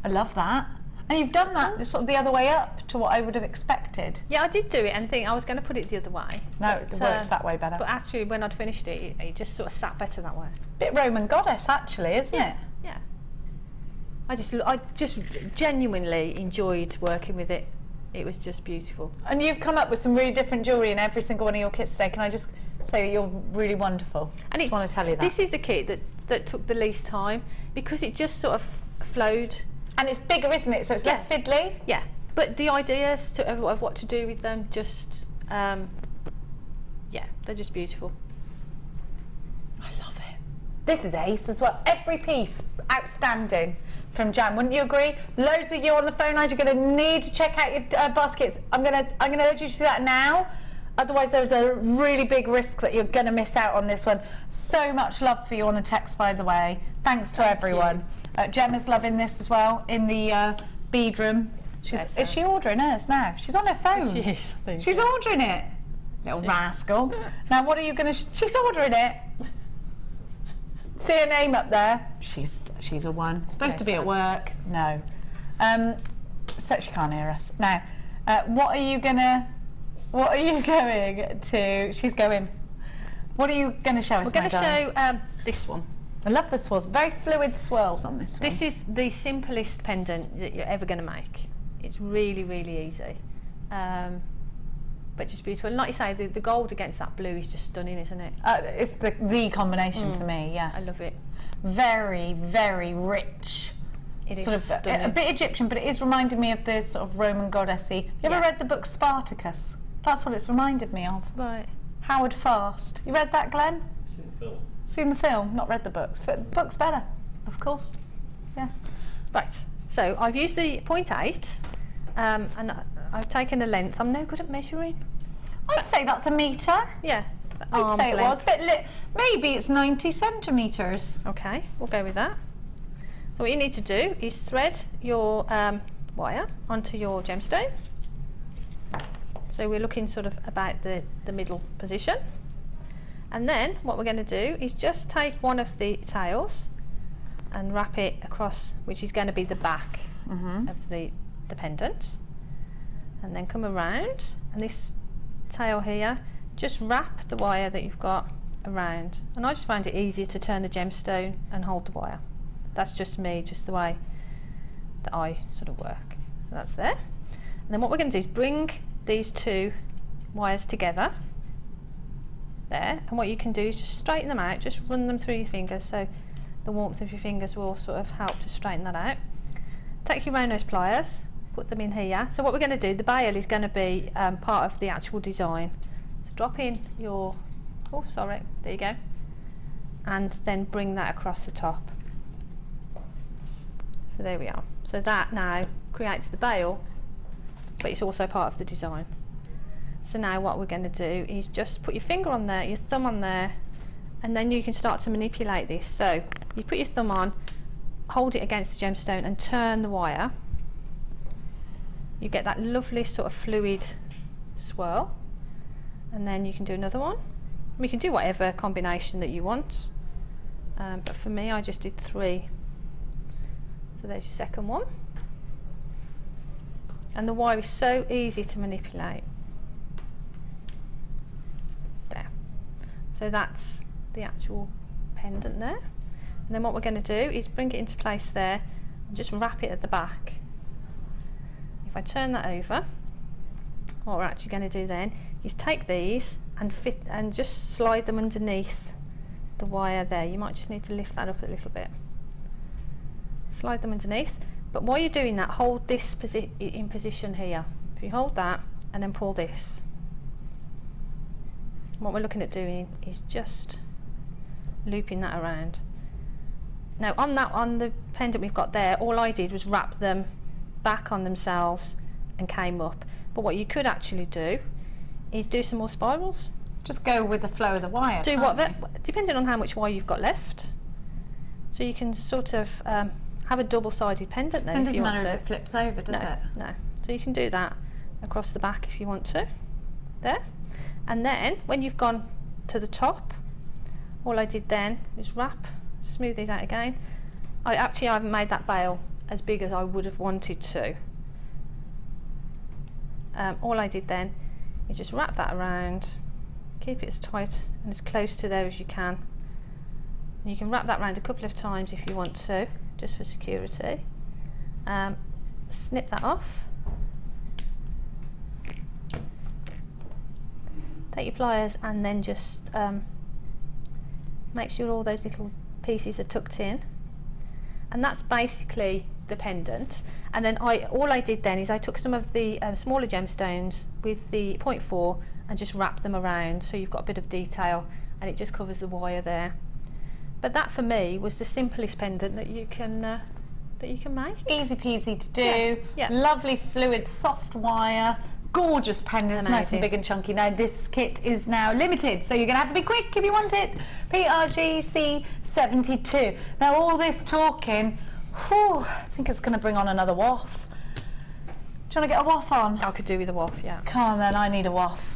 I love that. And you've done that sort of the other way up to what I would have expected. Yeah, I did do it and think I was going to put it the other way. No, it works that way better. But actually, when I'd finished it, it just sort of sat better that way. Bit Roman goddess, actually, isn't it? Yeah. I just genuinely enjoyed working with it. It was just beautiful. And you've come up with some really different jewellery in every single one of your kits today. Can I just say that you're really wonderful? And I just want to tell you that. This is the kit that took the least time because it just sort of flowed. And it's bigger, isn't it? So it's less fiddly. Yeah, but the ideas of what to do with them just, they're just beautiful. I love it. This is ace as well. Every piece outstanding from Jan. Wouldn't you agree? Loads of you on the phone lines. You're going to need to check out your baskets. I'm going to urge you to do that now. Otherwise, there's a really big risk that you're going to miss out on this one. So much love for you on the text, by the way. Thanks to everyone. Gemma's loving this as well in the bead room. Is she ordering hers now? She's on her phone. She is, I think. She's ordering it. Little rascal. Now, what are you going to... She's ordering it. See her name up there? She's a 1. Supposed to be at work. No. So she can't hear us. Now, what are you going to, she's going, what are you going to show us? We're going to show this one. I love the swirls, very fluid swirls on this one. This is the simplest pendant that you're ever going to make. It's really, really easy. But just beautiful. And like you say, the gold against that blue is just stunning, isn't it? It's the combination for me, yeah. I love it. Very, very rich. It is sort of stunning. a bit Egyptian, but it is reminding me of the sort of Roman goddessy. You ever read the book Spartacus? That's what it's reminded me of. Right. Howard Fast. You read that, Glenn? Seen the film. Seen the film, not read the books. The book's better, of course. Yes. Right. So I've used the 0.8 and I've taken the length. I'm no good at measuring. I'd say that's a metre. Yeah. I'd say it was, length. but maybe it's 90 centimetres. Okay, we'll go with that. So what you need to do is thread your wire onto your gemstone. So we're looking sort of about the middle position. And then what we're going to do is just take one of the tails and wrap it across, which is going to be the back of the pendant. And then come around, and this tail here, just wrap the wire that you've got around. And I just find it easier to turn the gemstone and hold the wire. That's just me, just the way that I sort of work. So that's there. And then what we're going to do is bring these two wires together there, and what you can do is just straighten them out, just run them through your fingers, so the warmth of your fingers will sort of help to straighten that out. Take your round nose pliers, put them in here. So what we're going to do, the bail is going to be part of the actual design. So drop in your, oh sorry, there you go, and then bring that across the top. So there we are. So that now creates the bail, but it's also part of the design. So now what we're going to do is just put your finger on there, your thumb on there, and then you can start to manipulate this. So you put your thumb on, hold it against the gemstone and turn the wire. You get that lovely sort of fluid swirl, and then you can do another one. We can do whatever combination that you want, but for me I just did 3. So there's your second one. And the wire is so easy to manipulate. There. So that's the actual pendant there. And then what we're going to do is bring it into place there and just wrap it at the back. If I turn that over, what we're actually going to do then is take these and fit and just slide them underneath the wire there. You might just need to lift that up a little bit. Slide them underneath, but while you're doing that, hold this in position here. If you hold that and then pull this, what we're looking at doing is just looping that around. Now on the pendant we've got there, all I did was wrap them back on themselves and came up. But what you could actually do is do some more spirals. Just go with the flow of the wire. Do what, depending on how much wire you've got left. So you can sort of have a double-sided pendant then. It if doesn't you want matter to. if it flips over, does it? No. So you can do that across the back if you want to. There. And then when you've gone to the top, all I did then is wrap, smooth these out again. I haven't made that bail as big as I would have wanted to. All I did then is just wrap that around, keep it as tight and as close to there as you can. You can wrap that around a couple of times if you want to, just for security. Snip that off. Take your pliers and then just make sure all those little pieces are tucked in. And that's basically the pendant. And then all I did then is I took some of the smaller gemstones with the 0.4 and just wrapped them around, so you've got a bit of detail and it just covers the wire there. But that for me was the simplest pendant that you can make. Easy peasy to do. Yeah. Lovely fluid, soft wire. Gorgeous pendants, nice and Amazing. big and chunky. Now this kit is now limited, so you're going to have to be quick if you want it. PRGC 72. Now all this talking, whew, I think it's going to bring on another waff. Do you want to get a waff on? I could do with a waff, yeah. Come on then, I need a waff.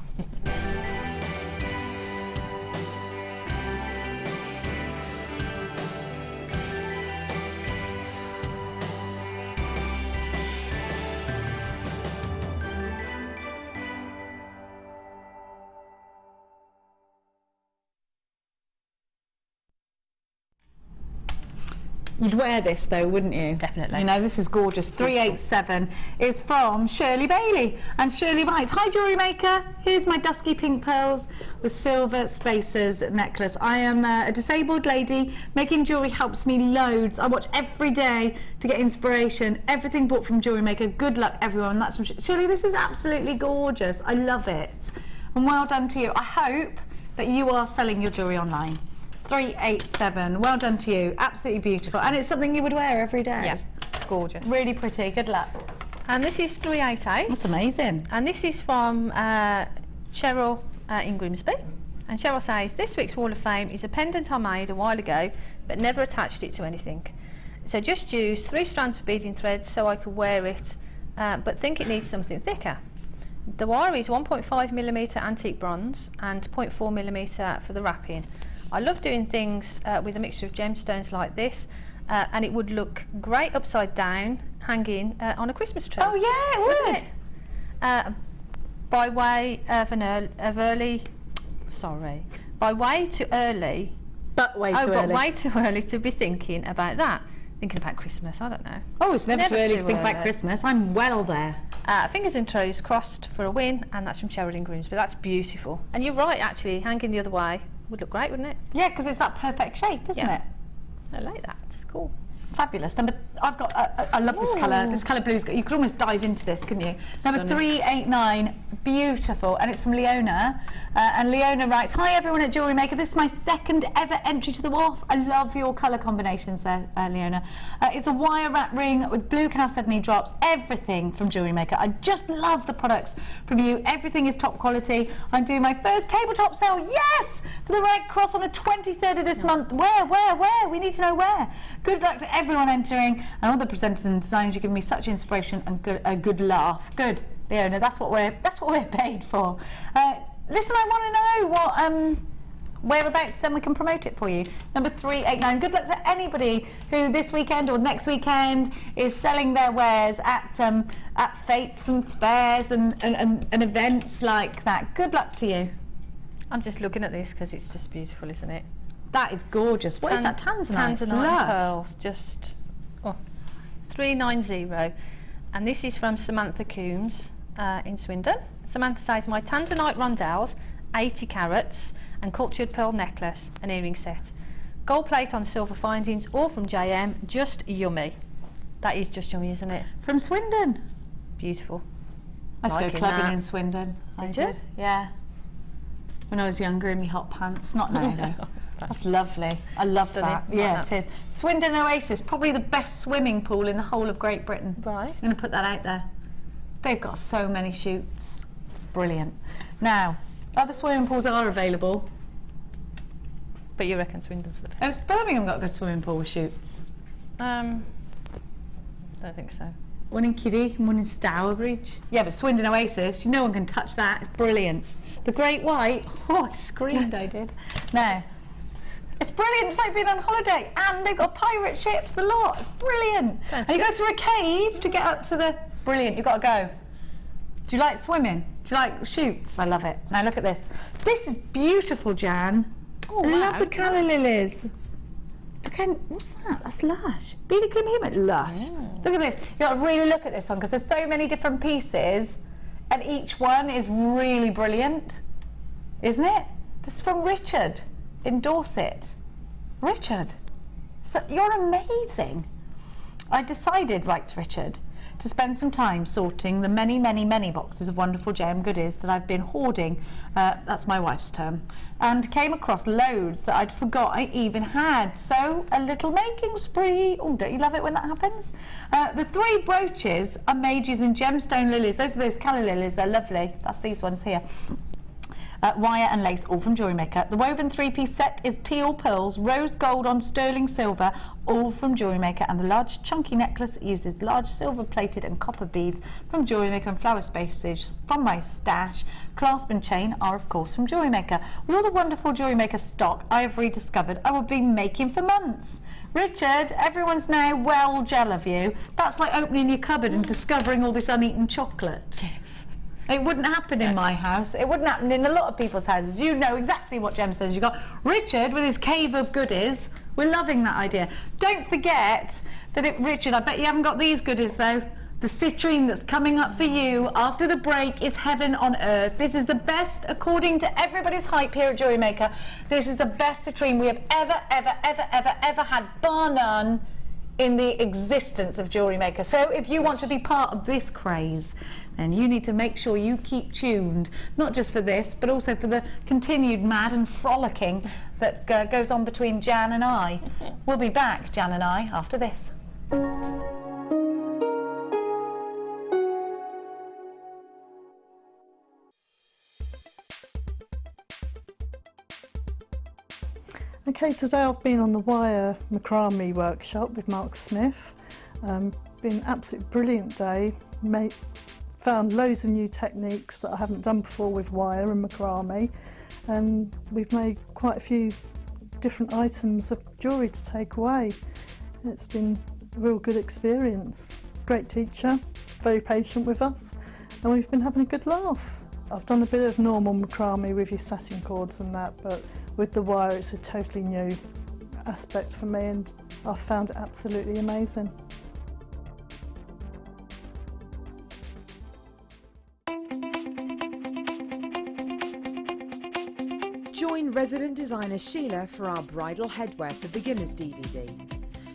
You'd wear this though, wouldn't you? Definitely. You know, this is gorgeous. 387 is from Shirley Bailey. And Shirley writes, hi Jewellery Maker, here's my dusky pink pearls with silver spacers necklace. I am a disabled lady. Making jewellery helps me loads. I watch every day to get inspiration. Everything bought from Jewellery Maker. Good luck everyone. That's from Shirley. This is absolutely gorgeous. I love it. And well done to you. I hope that you are selling your jewellery online. 387, well done to you, absolutely beautiful, and it's something you would wear every day. Yeah, gorgeous. Really pretty, good luck. And this is 388. That's amazing. And this is from Cheryl in Grimsby. And Cheryl says, this week's Wall of Fame is a pendant I made a while ago, but never attached it to anything. So just used 3 strands of beading thread so I could wear it, but think it needs something thicker. The wire is 1.5mm antique bronze and 0.4mm for the wrapping. I love doing things with a mixture of gemstones like this, and it would look great upside down, hanging on a Christmas tree. Oh yeah, it would. By way of way too early. But way too early to be thinking about that. Thinking about Christmas, I don't know. Oh, it's never too early to think about Christmas. I'm well there. Fingers and toes crossed for a win, and that's from Cheryl in Grimsby. That's beautiful. And you're right, actually, hanging the other way would look great, wouldn't it? Yeah, because it's that perfect shape, isn't it? I like that. It's cool. Fabulous. I've got, I love this colour. This colour blue's got, you could almost dive into this, couldn't you? Number 389, beautiful, and it's from Leona. And Leona writes, hi everyone at Jewellery Maker. This is my second ever entry to the WAF. I love your colour combinations there, Leona. It's a wire wrap ring with blue chalcedony drops, everything from Jewellery Maker. I just love the products from you. Everything is top quality. I'm doing my first tabletop sale, yes, for the Red Cross on the 23rd of this month. Where? We need to know where. Good luck to everyone entering, and all the presenters and designers. You give me such inspiration and a good laugh. Good, Leona. That's what we're paid for. Listen, I want to know what whereabouts, then we can promote it for you. Number 389. Good luck to anybody who this weekend or next weekend is selling their wares at fetes and fairs and events like that. Good luck to you. I'm just looking at this because it's just beautiful, isn't it? That is gorgeous. What is that? Tanzanite? Tanzanite pearls, just 390. And this is from Samantha Coombs in Swindon. Samantha says, my Tanzanite rondelles, 80 carats, and cultured pearl necklace and earring set. Gold plate on silver findings, all from JM, just yummy. That is just yummy, isn't it? From Swindon. Beautiful. I used to go clubbing in Swindon. Did you? Yeah. When I was younger in my hot pants. Not now though. That's lovely. I love that. Yeah, it is. Swindon Oasis, probably the best swimming pool in the whole of Great Britain. Right. I'm going to put that out there. They've got so many shoots. It's brilliant. Now, other swimming pools are available. But you reckon Swindon's the best? Has Birmingham got a good swimming pool with shoots? Don't think so. One in Kiddie and one in Stourbridge. Yeah, but Swindon Oasis, no one can touch that. It's brilliant. The Great White, oh, I screamed, I did. Now, it's brilliant. It's like being on holiday, and they've got pirate ships, the lot. It's brilliant. Sounds and you good. go through a cave to get up to the. Brilliant. You've got to go. Do you like swimming? Do you like shoots? I love it. Now look at this. This is beautiful, Jan. Oh, I wow. love the colour lilies. Look, what's that? That's lush. Beaded cream here, but lush. Look at this. You've got to really look at this one because there's so many different pieces, and each one is really brilliant, isn't it? This is from Richard in Dorset. Richard, so you're amazing. I decided, writes Richard, to spend some time sorting the many, many, many boxes of wonderful JM goodies that I've been hoarding, that's my wife's term, and came across loads that I'd forgot I even had. So a little making spree. Oh, don't you love it when that happens? The 3 brooches are made using gemstone lilies. Those are those colour lilies, they're lovely. That's these ones here. Wire and lace, all from Jewellery Maker. The woven 3-piece set is teal pearls, rose gold on sterling silver, all from Jewellery Maker. And the large chunky necklace uses large silver plated and copper beads from Jewellery Maker and flower spaces from my stash. Clasp and chain are of course from Jewellery Maker. With all the wonderful Jewellery Maker stock I have rediscovered, I will be making for months. Richard, everyone's now well gel of you. That's like opening your cupboard and discovering all this uneaten chocolate. Yes. It wouldn't happen in my house. It wouldn't happen in a lot of people's houses. You know exactly what gemstones you've got. Richard, with his cave of goodies, we're loving that idea. Don't forget that Richard, I bet you haven't got these goodies though. The citrine that's coming up for you after the break is heaven on earth. This is the best, according to everybody's hype here at Jewellery Maker. This is the best citrine we have ever had, bar none, in the existence of Jewellery Maker. So if you want to be part of this craze, then you need to make sure you keep tuned, not just for this, but also for the continued mad and frolicking that goes on between Jan and I. We'll be back, Jan and I, after this. Okay, today I've been on the wire macrame workshop with Mark Smith. Been an absolutely brilliant day. Found loads of new techniques that I haven't done before with wire and macrame, and we've made quite a few different items of jewellery to take away. It's been a real good experience. Great teacher, very patient with us, and we've been having a good laugh. I've done a bit of normal macrame with your satin cords and that, but with the wire it's a totally new aspect for me, and I've found it absolutely amazing. Join resident designer Sheila for our Bridal Headwear for Beginners DVD.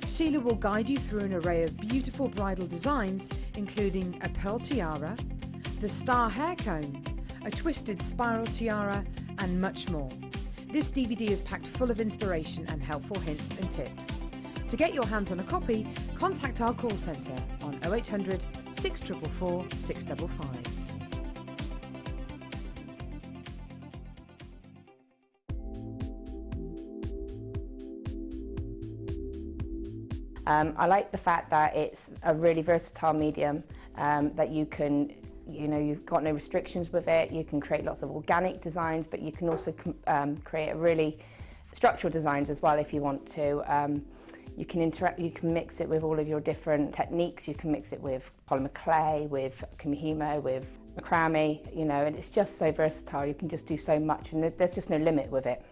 Sheila will guide you through an array of beautiful bridal designs, including a pearl tiara, the star hair cone, a twisted spiral tiara, and much more. This DVD is packed full of inspiration and helpful hints and tips. To get your hands on a copy, contact our call centre on 0800 644 655. I like the fact that it's a really versatile medium, that you can, you've got no restrictions with it. You can create lots of organic designs, but you can also create a really structural designs as well if you want to. You can mix it with all of your different techniques. You can mix it with polymer clay, with kumihimo, with macrame, and it's just so versatile. You can just do so much, and there's just no limit with it.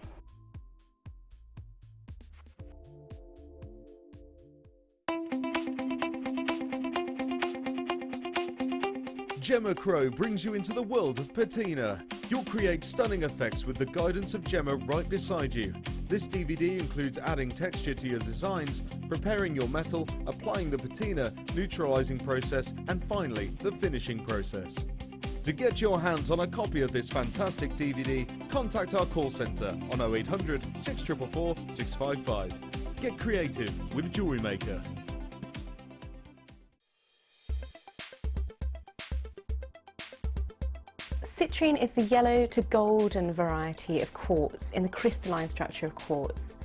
Gemma Crow brings you into the world of patina. You'll create stunning effects with the guidance of Gemma right beside you. This DVD includes adding texture to your designs, preparing your metal, applying the patina, neutralizing process, and finally, the finishing process. To get your hands on a copy of this fantastic DVD, contact our call centre on 0800 644 655. Get creative with Jewellery Maker. Citrine is the yellow to golden variety of quartz in the crystalline structure of quartz.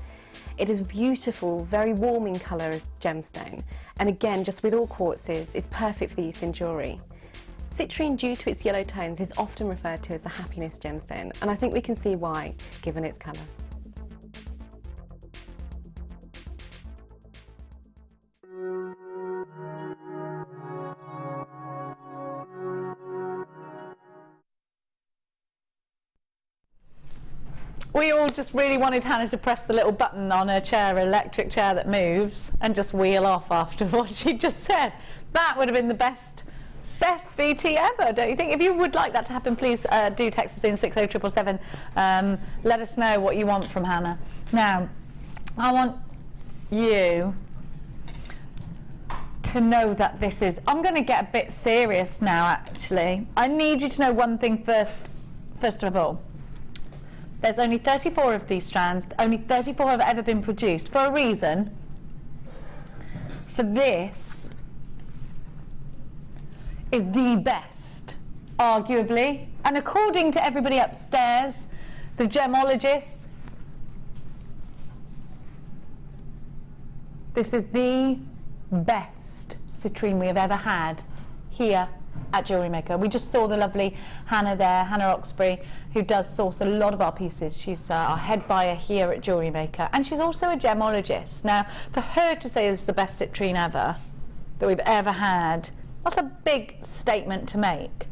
It is a beautiful, very warming colour of gemstone, and again, just with all quartzes, is perfect for use in jewellery. Citrine, due to its yellow tones, is often referred to as the happiness gemstone, and I think we can see why, given its colour. We all just really wanted Hannah to press the little button on her chair, electric chair that moves, and just wheel off after what she just said. That would have been the best VT ever, don't you think? If you would like that to happen, please do text us in 60777. Let us know what you want from Hannah. Now, I want you to know that this is... I'm going to get a bit serious now, actually. I need you to know one thing first of all. There's only 34 of these strands. Only 34 have ever been produced for a reason. For this is the best, arguably, and according to everybody upstairs, the gemologists, this is the best citrine we have ever had here at Jewellery Maker. We just saw the lovely Hannah there, Hannah Oxbury, who does source a lot of our pieces. She's our head buyer here at Jewellery Maker, and she's also a gemologist. Now, for her to say this is the best citrine ever that we've ever had, that's a big statement to make.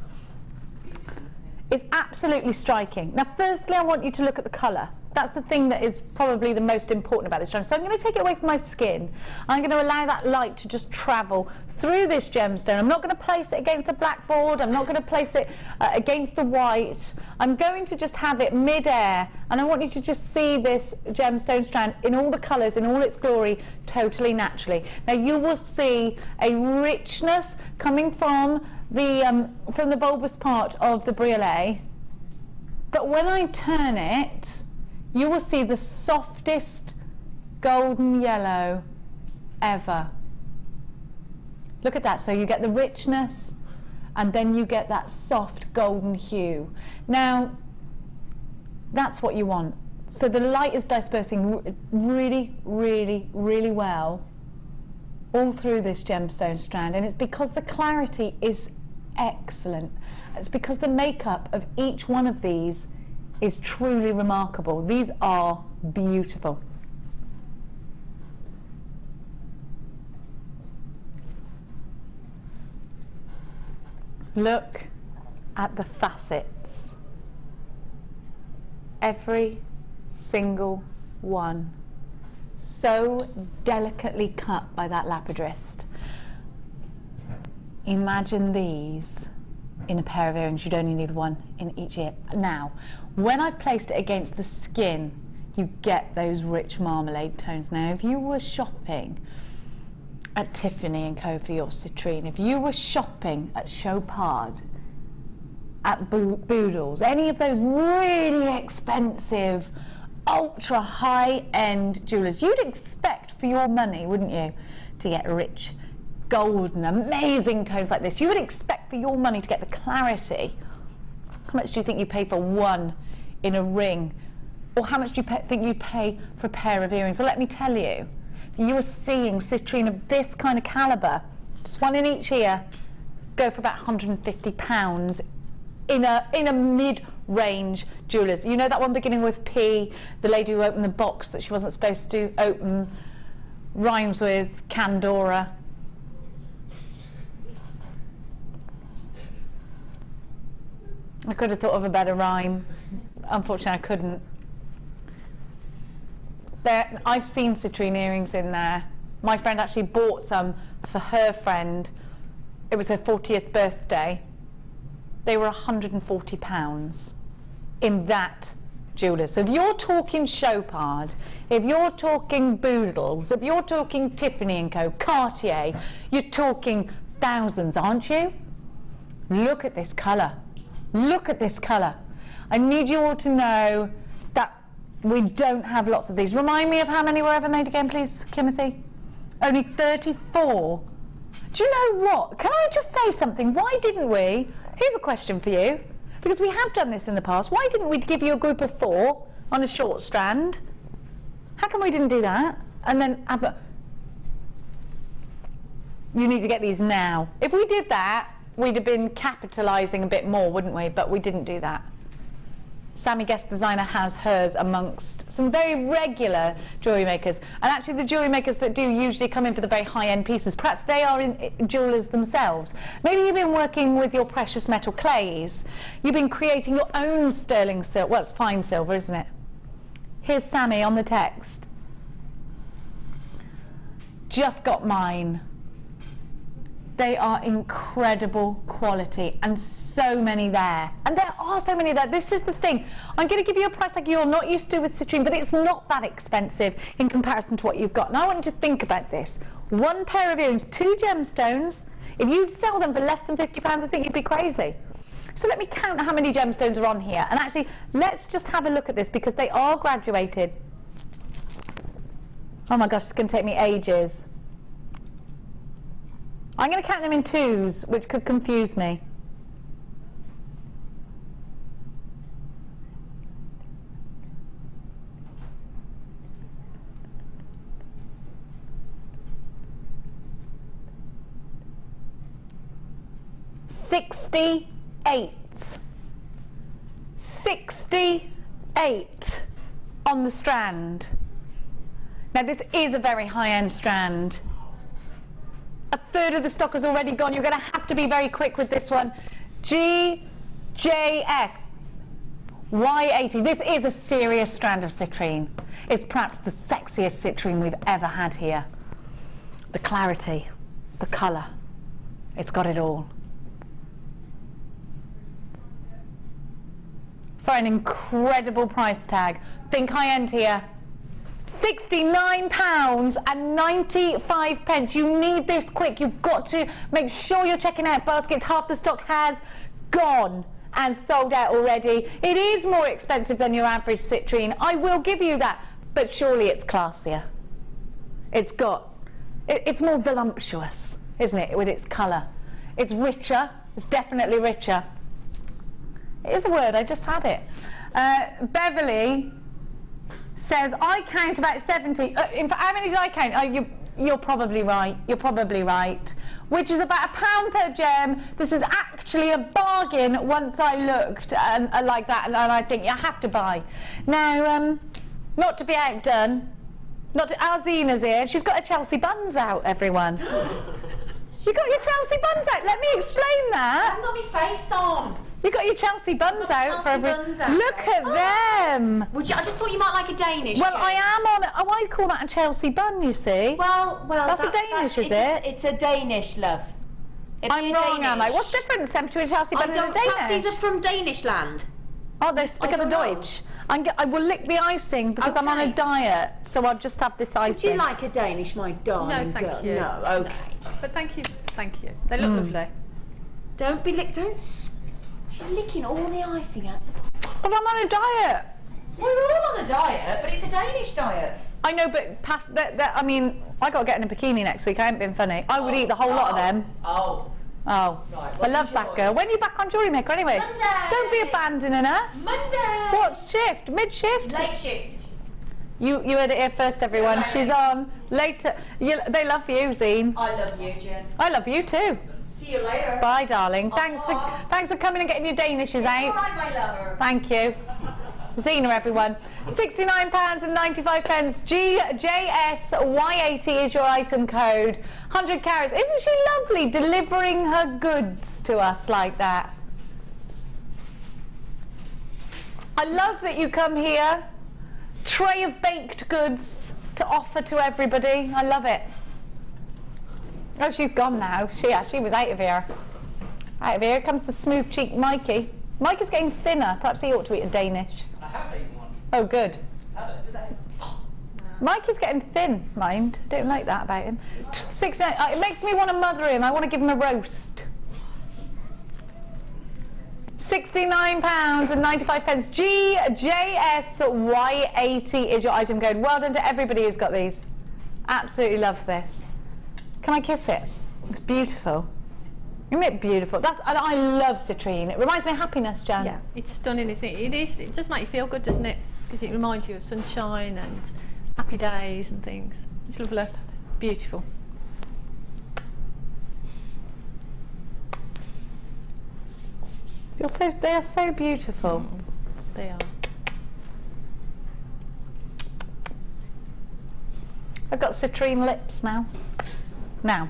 is absolutely striking. Now, firstly, I want you to look at the colour. That's the thing that is probably the most important about this strand. So I'm going to take it away from my skin. I'm going to allow that light to just travel through this gemstone. I'm not going to place it against a blackboard. I'm not going to place it against the white. I'm going to just have it mid-air, and I want you to just see this gemstone strand in all the colours, in all its glory, totally naturally. Now you will see a richness coming from the bulbous part of the briolet, but when I turn it, you will see the softest golden yellow ever. Look at that. So you get the richness, and then you get that soft golden hue. Now, that's what you want. So the light is dispersing really, really, really well all through this gemstone strand, and it's because the clarity is excellent. It's because the makeup of each one of these is truly remarkable. These are beautiful. Look at the facets. Every single one. So delicately cut by that Labradorite. Imagine these in a pair of earrings. You'd only need one in each ear. Now, when I've placed it against the skin, you get those rich marmalade tones. Now, if you were shopping at Tiffany & Co for your citrine, if you were shopping at Chopard, at Boodles, any of those really expensive, ultra high-end jewellers, you'd expect for your money, wouldn't you, to get rich, golden, amazing tones like this. You would expect for your money to get the clarity. How much do you think you pay for one in a ring? Or how much do you think you pay for a pair of earrings? Well, let me tell you, you are seeing citrine of this kind of calibre, just one in each ear, go for about £150 in a mid-range jewellers. You know that one beginning with P, the lady who opened the box that she wasn't supposed to open, rhymes with Candora. I could have thought of a better rhyme. Unfortunately, I couldn't. I've seen citrine earrings in there. My friend actually bought some for her friend. It was her 40th birthday. They were £140 in that jeweller. So if you're talking Chopard, if you're talking Boodles, if you're talking Tiffany & Co, Cartier, you're talking thousands, aren't you? Look at this colour. Look at this colour. I need you all to know that we don't have lots of these. Remind me of how many were ever made again, please, Timothy? Only 34. Do you know what? Can I just say something? Why didn't we? Here's a question for you. Because we have done this in the past. Why didn't we give you a group of 4 on a short strand? How come we didn't do that? And then have a... You need to get these now. If we did that, we'd have been capitalising a bit more, wouldn't we? But we didn't do that. Sammy Guest Designer has hers amongst some very regular jewellery makers. And actually the jewellery makers that do usually come in for the very high-end pieces, perhaps they are jewellers themselves. Maybe you've been working with your precious metal clays. You've been creating your own sterling silver. Well, it's fine silver, isn't it? Here's Sammy on the text. Just got mine. They are incredible quality, and so many there. And there are so many there. This is the thing. I'm going to give you a price like you're not used to with citrine, but it's not that expensive in comparison to what you've got. Now I want you to think about this. 1 pair of earrings, 2 gemstones. If you sell them for less than £50, I think you'd be crazy. So let me count how many gemstones are on here. And actually, let's just have a look at this, because they are graduated. Oh my gosh, it's going to take me ages. I'm going to count them in 2s, which could confuse me. $68 on the strand. Now this is a very high-end strand. 1/3 of the stock has already gone. You're going to have to be very quick with this one. G, JS Y80. This is a serious strand of citrine. It's perhaps the sexiest citrine we've ever had here. The clarity, the colour, it's got it all. For an incredible price tag. Think high end here. £69.95. You need this quick. You've got to make sure you're checking out baskets. Half the stock has gone and sold out already. It is more expensive than your average citrine, I will give you that, but surely it's classier. It's more voluptuous, isn't it, with its colour. It's richer, it's definitely richer. It is a word, I just had it. Beverly says, I count about 70. In fact, how many did I count? Oh, you're probably right. You're probably right. Which is about £1 per gem. This is actually a bargain once I looked like that, and I think you have to buy. Now, not to be outdone, Alzina's here. She's got her Chelsea buns out, everyone. You got your Chelsea buns out. Let me explain that. I've got my face on. You got your Chelsea buns out for everyone. Look at them. Would you, I just thought you might like a Danish. Well, Joe. I am on. Oh, I call that a Chelsea bun. You see. Well, that's a Danish, is it? It's a Danish, love. I'm wrong, am I? What's the difference then between a Chelsea bun and a Danish? Perhaps these are from Danish land. Oh, they speak of the Deutsch. I will lick the icing because I'm on a diet, so I'll just have this icing. Would you like a Danish, my darling No, thank girl? you. No, okay. No. But thank you. They look lovely. Don't be she's licking all the icing out. But I'm on a diet. We're all on a diet, but it's a Danish diet. I know, but past that, I mean, I got to get in a bikini next week. I ain't been funny. I would eat the whole lot of them. Oh. Oh. Right, I love that girl. When are you back on Jewellery Maker anyway? Monday. Don't be abandoning us. Monday. What shift? Mid shift? Late shift. You heard it here first, everyone. She's on later. They love you, Zine. I love you, Jen. I love you too. See you later. Bye, darling. Thanks for coming and getting your Danishes out. All right, my lover. Thank you. Zena, everyone. £69.95. GJSY80 is your item code. 100 carats. Isn't she lovely delivering her goods to us like that? I love that you come here. Tray of baked goods to offer to everybody. I love it. Oh, she's gone now. She was out of here. Out of here. Here comes the smooth cheeked Mikey. Mikey's getting thinner. Perhaps he ought to eat a Danish. I have eaten one. Oh, good. Is that it? Mikey's getting thin, mind. Don't like that about him. 69. It makes me want to mother him. I want to give him a roast. £69.95. GJSY80 is your item code. Well done to everybody who's got these. Absolutely love this. Can I kiss it? It's beautiful. Isn't it beautiful? I love citrine. It reminds me of happiness, Jan. Yeah, it's stunning, isn't it? It is. It just makes you feel good, doesn't it? Because it reminds you of sunshine and happy days and things. It's lovely. Beautiful. They are so beautiful. They are. I've got citrine lips now. Now.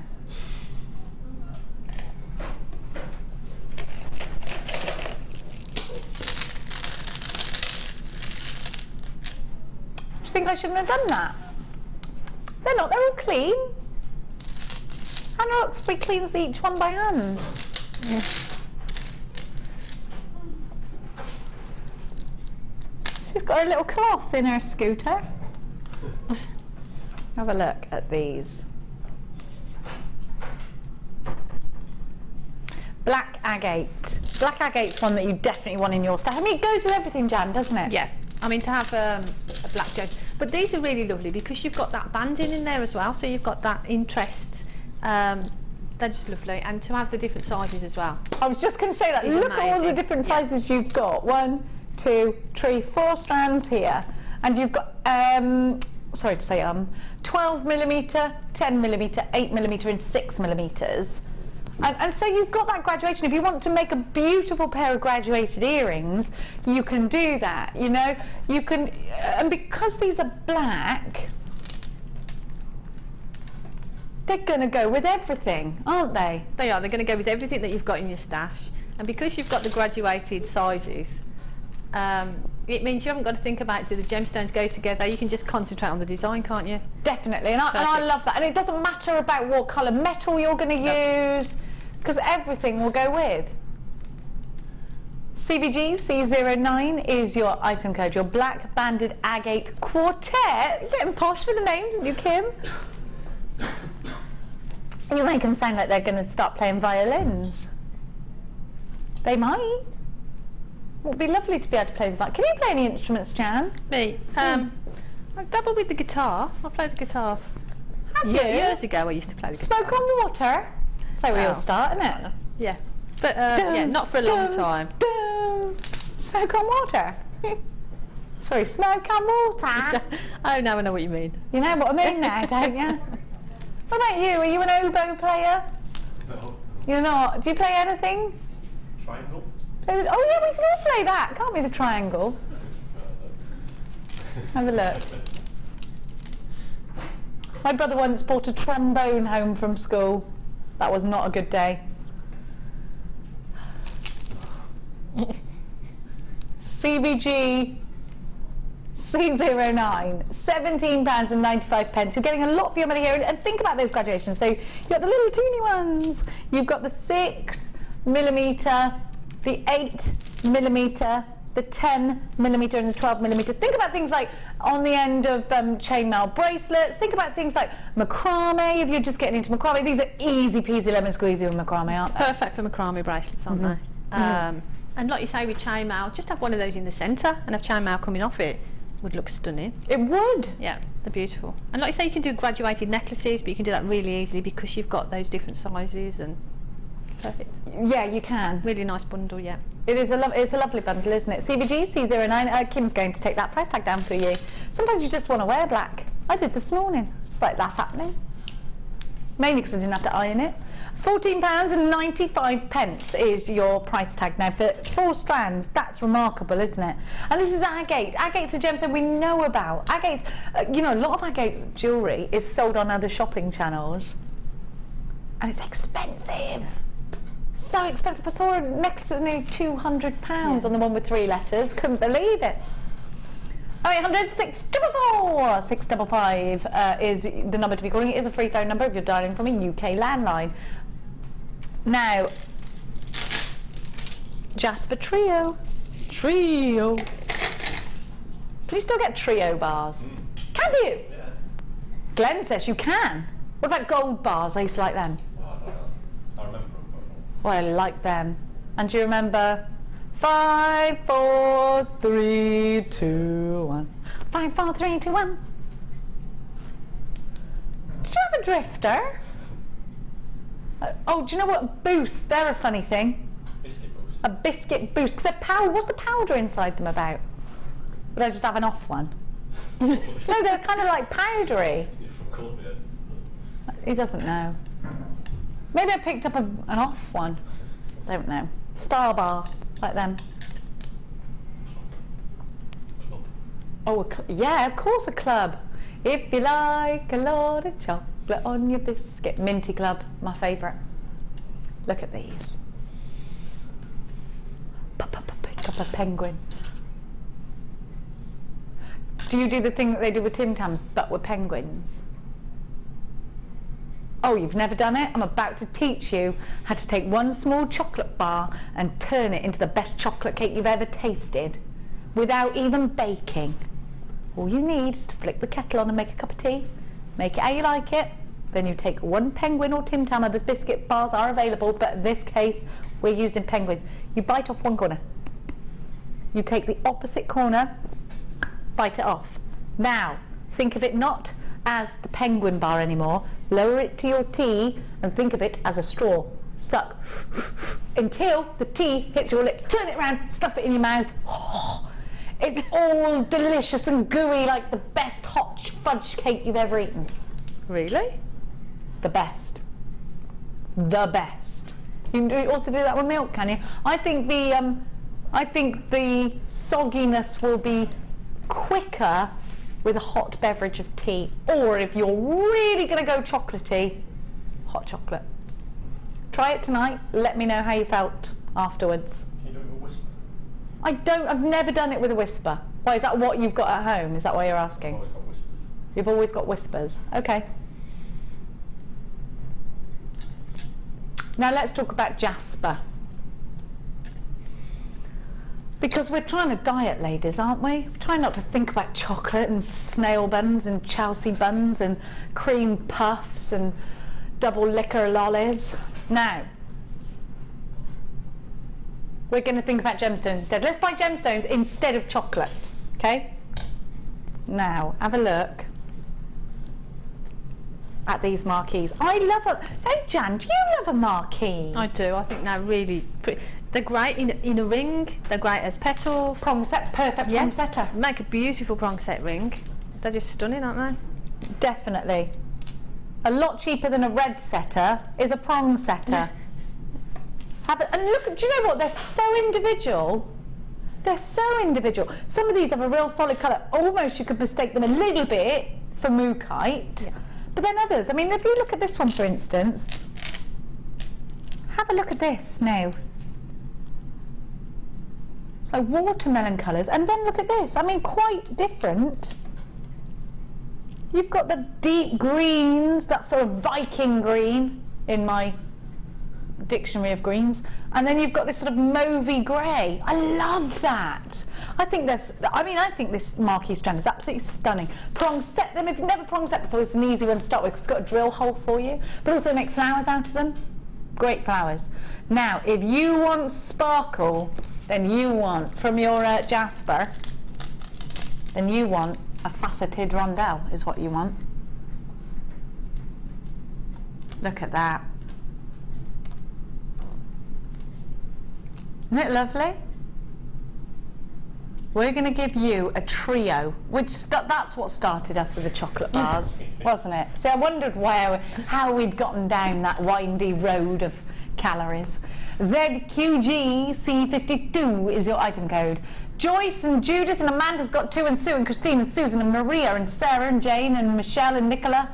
Do you think I shouldn't have done that? They're not, they're all clean. Hannah Oxbury cleans each one by hand. Yeah. She's got her little cloth in her scooter. Have a look at these. Black agate. Black agate's one that you definitely want in your stash. I mean, it goes with everything, Jan, doesn't it? Yeah. I mean, to have a black gem. But these are really lovely because you've got that banding in there as well. So you've got that interest. They're just lovely. And to have the different sizes as well. I was just going to say that. Look at all the different sizes you've got. 1, 2, 3, 4 strands here. And you've got, sorry to say 12mm, 10mm, 8mm and 6mm. And so you've got that graduation. If you want to make a beautiful pair of graduated earrings, you can do that, you know. You can, and because these are black, they're going to go with everything, aren't they? They are. They're going to go with everything that you've got in your stash. And because you've got the graduated sizes, it means you haven't got to think about do the gemstones go together. You can just concentrate on the design, can't you? Definitely, and I love that. And it doesn't matter about what colour metal you're going to use, because everything will go with. CVG C09 is your item code, your black banded agate quartet. You're getting posh with the names, aren't you, Kim? You make them sound like they're going to start playing violins. They might. It would be lovely to be able to play the violin. Can you play any instruments, Jan? Me? I've dabbled with the guitar. I played the guitar years ago. I used to play the guitar. Smoke on Water. So we all start, isn't it? Yeah. But yeah, not for a long time. Smoke on Water. Sorry, smoke on water. Oh, now I know what you mean. You know what I mean now, don't you? What about you? Are you an oboe player? No. You're not? Do you play anything? Triangle? Oh yeah, we can all play that, can't we, the triangle? Have a look. My brother once brought a trombone home from school. That was not a good day. CVG C09, £17.95. You're getting a lot for your money here, and think about those graduations. So you've got the little teeny ones, you've got the 6mm, the 8mm, the 10mm and the 12mm. Think about things like on the end of chainmail bracelets. Think about things like macrame, if you're just getting into macrame. These are easy peasy lemon squeezy with macrame, aren't they? Perfect for macrame bracelets, aren't they? And like you say with chainmail, just have one of those in the centre and have chainmail coming off it. Would look stunning. It would. Yeah, they're beautiful. And like you say, you can do graduated necklaces, but you can do that really easily because you've got those different sizes and perfect. Yeah, you can. Really nice bundle, yeah. It is it's a lovely bundle, isn't it? CVG C09. Kim's going to take that price tag down for you. Sometimes you just want to wear black. I did this morning. Just like that's happening. Mainly because I didn't have to iron it. £14.95 is your price tag now for 4 strands. That's remarkable, isn't it? And this is agate. Agate's a gemstone we know about. Agate's, you know, a lot of agate jewellery is sold on other shopping channels, and it's expensive. So expensive. I saw a necklace that was nearly £200 on the one with 3 letters. Couldn't believe it. 0800 644 655 is the number to be calling. It is a free phone number if you're dialing from a UK landline. Now, Jasper Trio. Trio. Can you still get trio bars? Can you? Yeah. Glenn says you can. What about gold bars? I used to like them. I remember them. Oh, I like them. And do you remember 5, 4, 3, 2, 1. 5, 4, 3, 2, 1. Did you have a drifter? Oh, do you know what? Boost. They're a funny thing. Biscuit boost. A biscuit boost. Because they're powder. What's the powder inside them about? Would I just have an off one? No, they're kind of like powdery. You're from Cornwall. He doesn't know. Maybe I picked up an off one. Don't know. Star bar. Like them. Oh, yeah, of course a club. If you like a lot of chocolate on your biscuit. Minty Club, my favourite. Look at these. Pick up a penguin. Do you do the thing that they do with Tim Tams, but with penguins? Oh, you've never done it? I'm about to teach you how to take one small chocolate bar and turn it into the best chocolate cake you've ever tasted without even baking. All you need is to flick the kettle on and make a cup of tea. Make it how you like it. Then you take one penguin or Tim Tam. Other biscuit bars are available, but in this case, we're using penguins. You bite off one corner. You take the opposite corner, bite it off. Now, think of it not as the penguin bar anymore. Lower it to your tea and think of it as a straw. Suck until the tea hits your lips. Turn it around, stuff it in your mouth. Oh, it's all delicious and gooey, like the best hot fudge cake you've ever eaten. Really? The best. The best. You can also do that with milk, can you? I think the sogginess will be quicker with a hot beverage of tea, or if you're really going to go chocolatey, hot chocolate. Try it tonight, let me know how you felt afterwards. Can you do it with a whisper? I've never done it with a whisper. Why, is that what you've got at home? Is that why you're asking? I've always got whispers. You've always got whispers. Okay. Now let's talk about Jasper. Because we're trying to diet, ladies, aren't we? We're trying not to think about chocolate and snail buns and Chelsea buns and cream puffs and double liquor lollies. Now, we're going to think about gemstones instead. Let's buy gemstones instead of chocolate, okay? Now, have a look at these marquees. I love a... Hey, Jan, do you love a marquee? I do. I think they're really pretty. They're great in a ring. They're great as petals. Prong set, perfect prong setter. Make a beautiful prong set ring. They're just stunning, aren't they? Definitely. A lot cheaper than a red setter is a prong setter. And look, do you know what? They're so individual. They're so individual. Some of these have a real solid colour. Almost you could mistake them a little bit for mookaite. Yeah. But then others, I mean, if you look at this one, for instance, have a look at this now. It's like watermelon colours. And then look at this. I mean, quite different. You've got the deep greens, that sort of Viking green in my dictionary of greens, and then you've got this sort of mauvey grey. I love that. I think this marquee strand is absolutely stunning. Prong set them. If you've never prong set before, it's an easy one to start with because it's got a drill hole for you, but also make flowers out of them. Great flowers. Now, if you want sparkle, then you want, from your Jasper, then you want a faceted rondelle is what you want. Look at that. Isn't it lovely? We're going to give you a trio, that's what started us with the chocolate bars, wasn't it? See, I wondered how we'd gotten down that windy road of calories. ZQGC52 is your item code. Joyce and Judith and Amanda's got 2, and Sue and Christine and Susan and Maria and Sarah and Jane and Michelle and Nicola.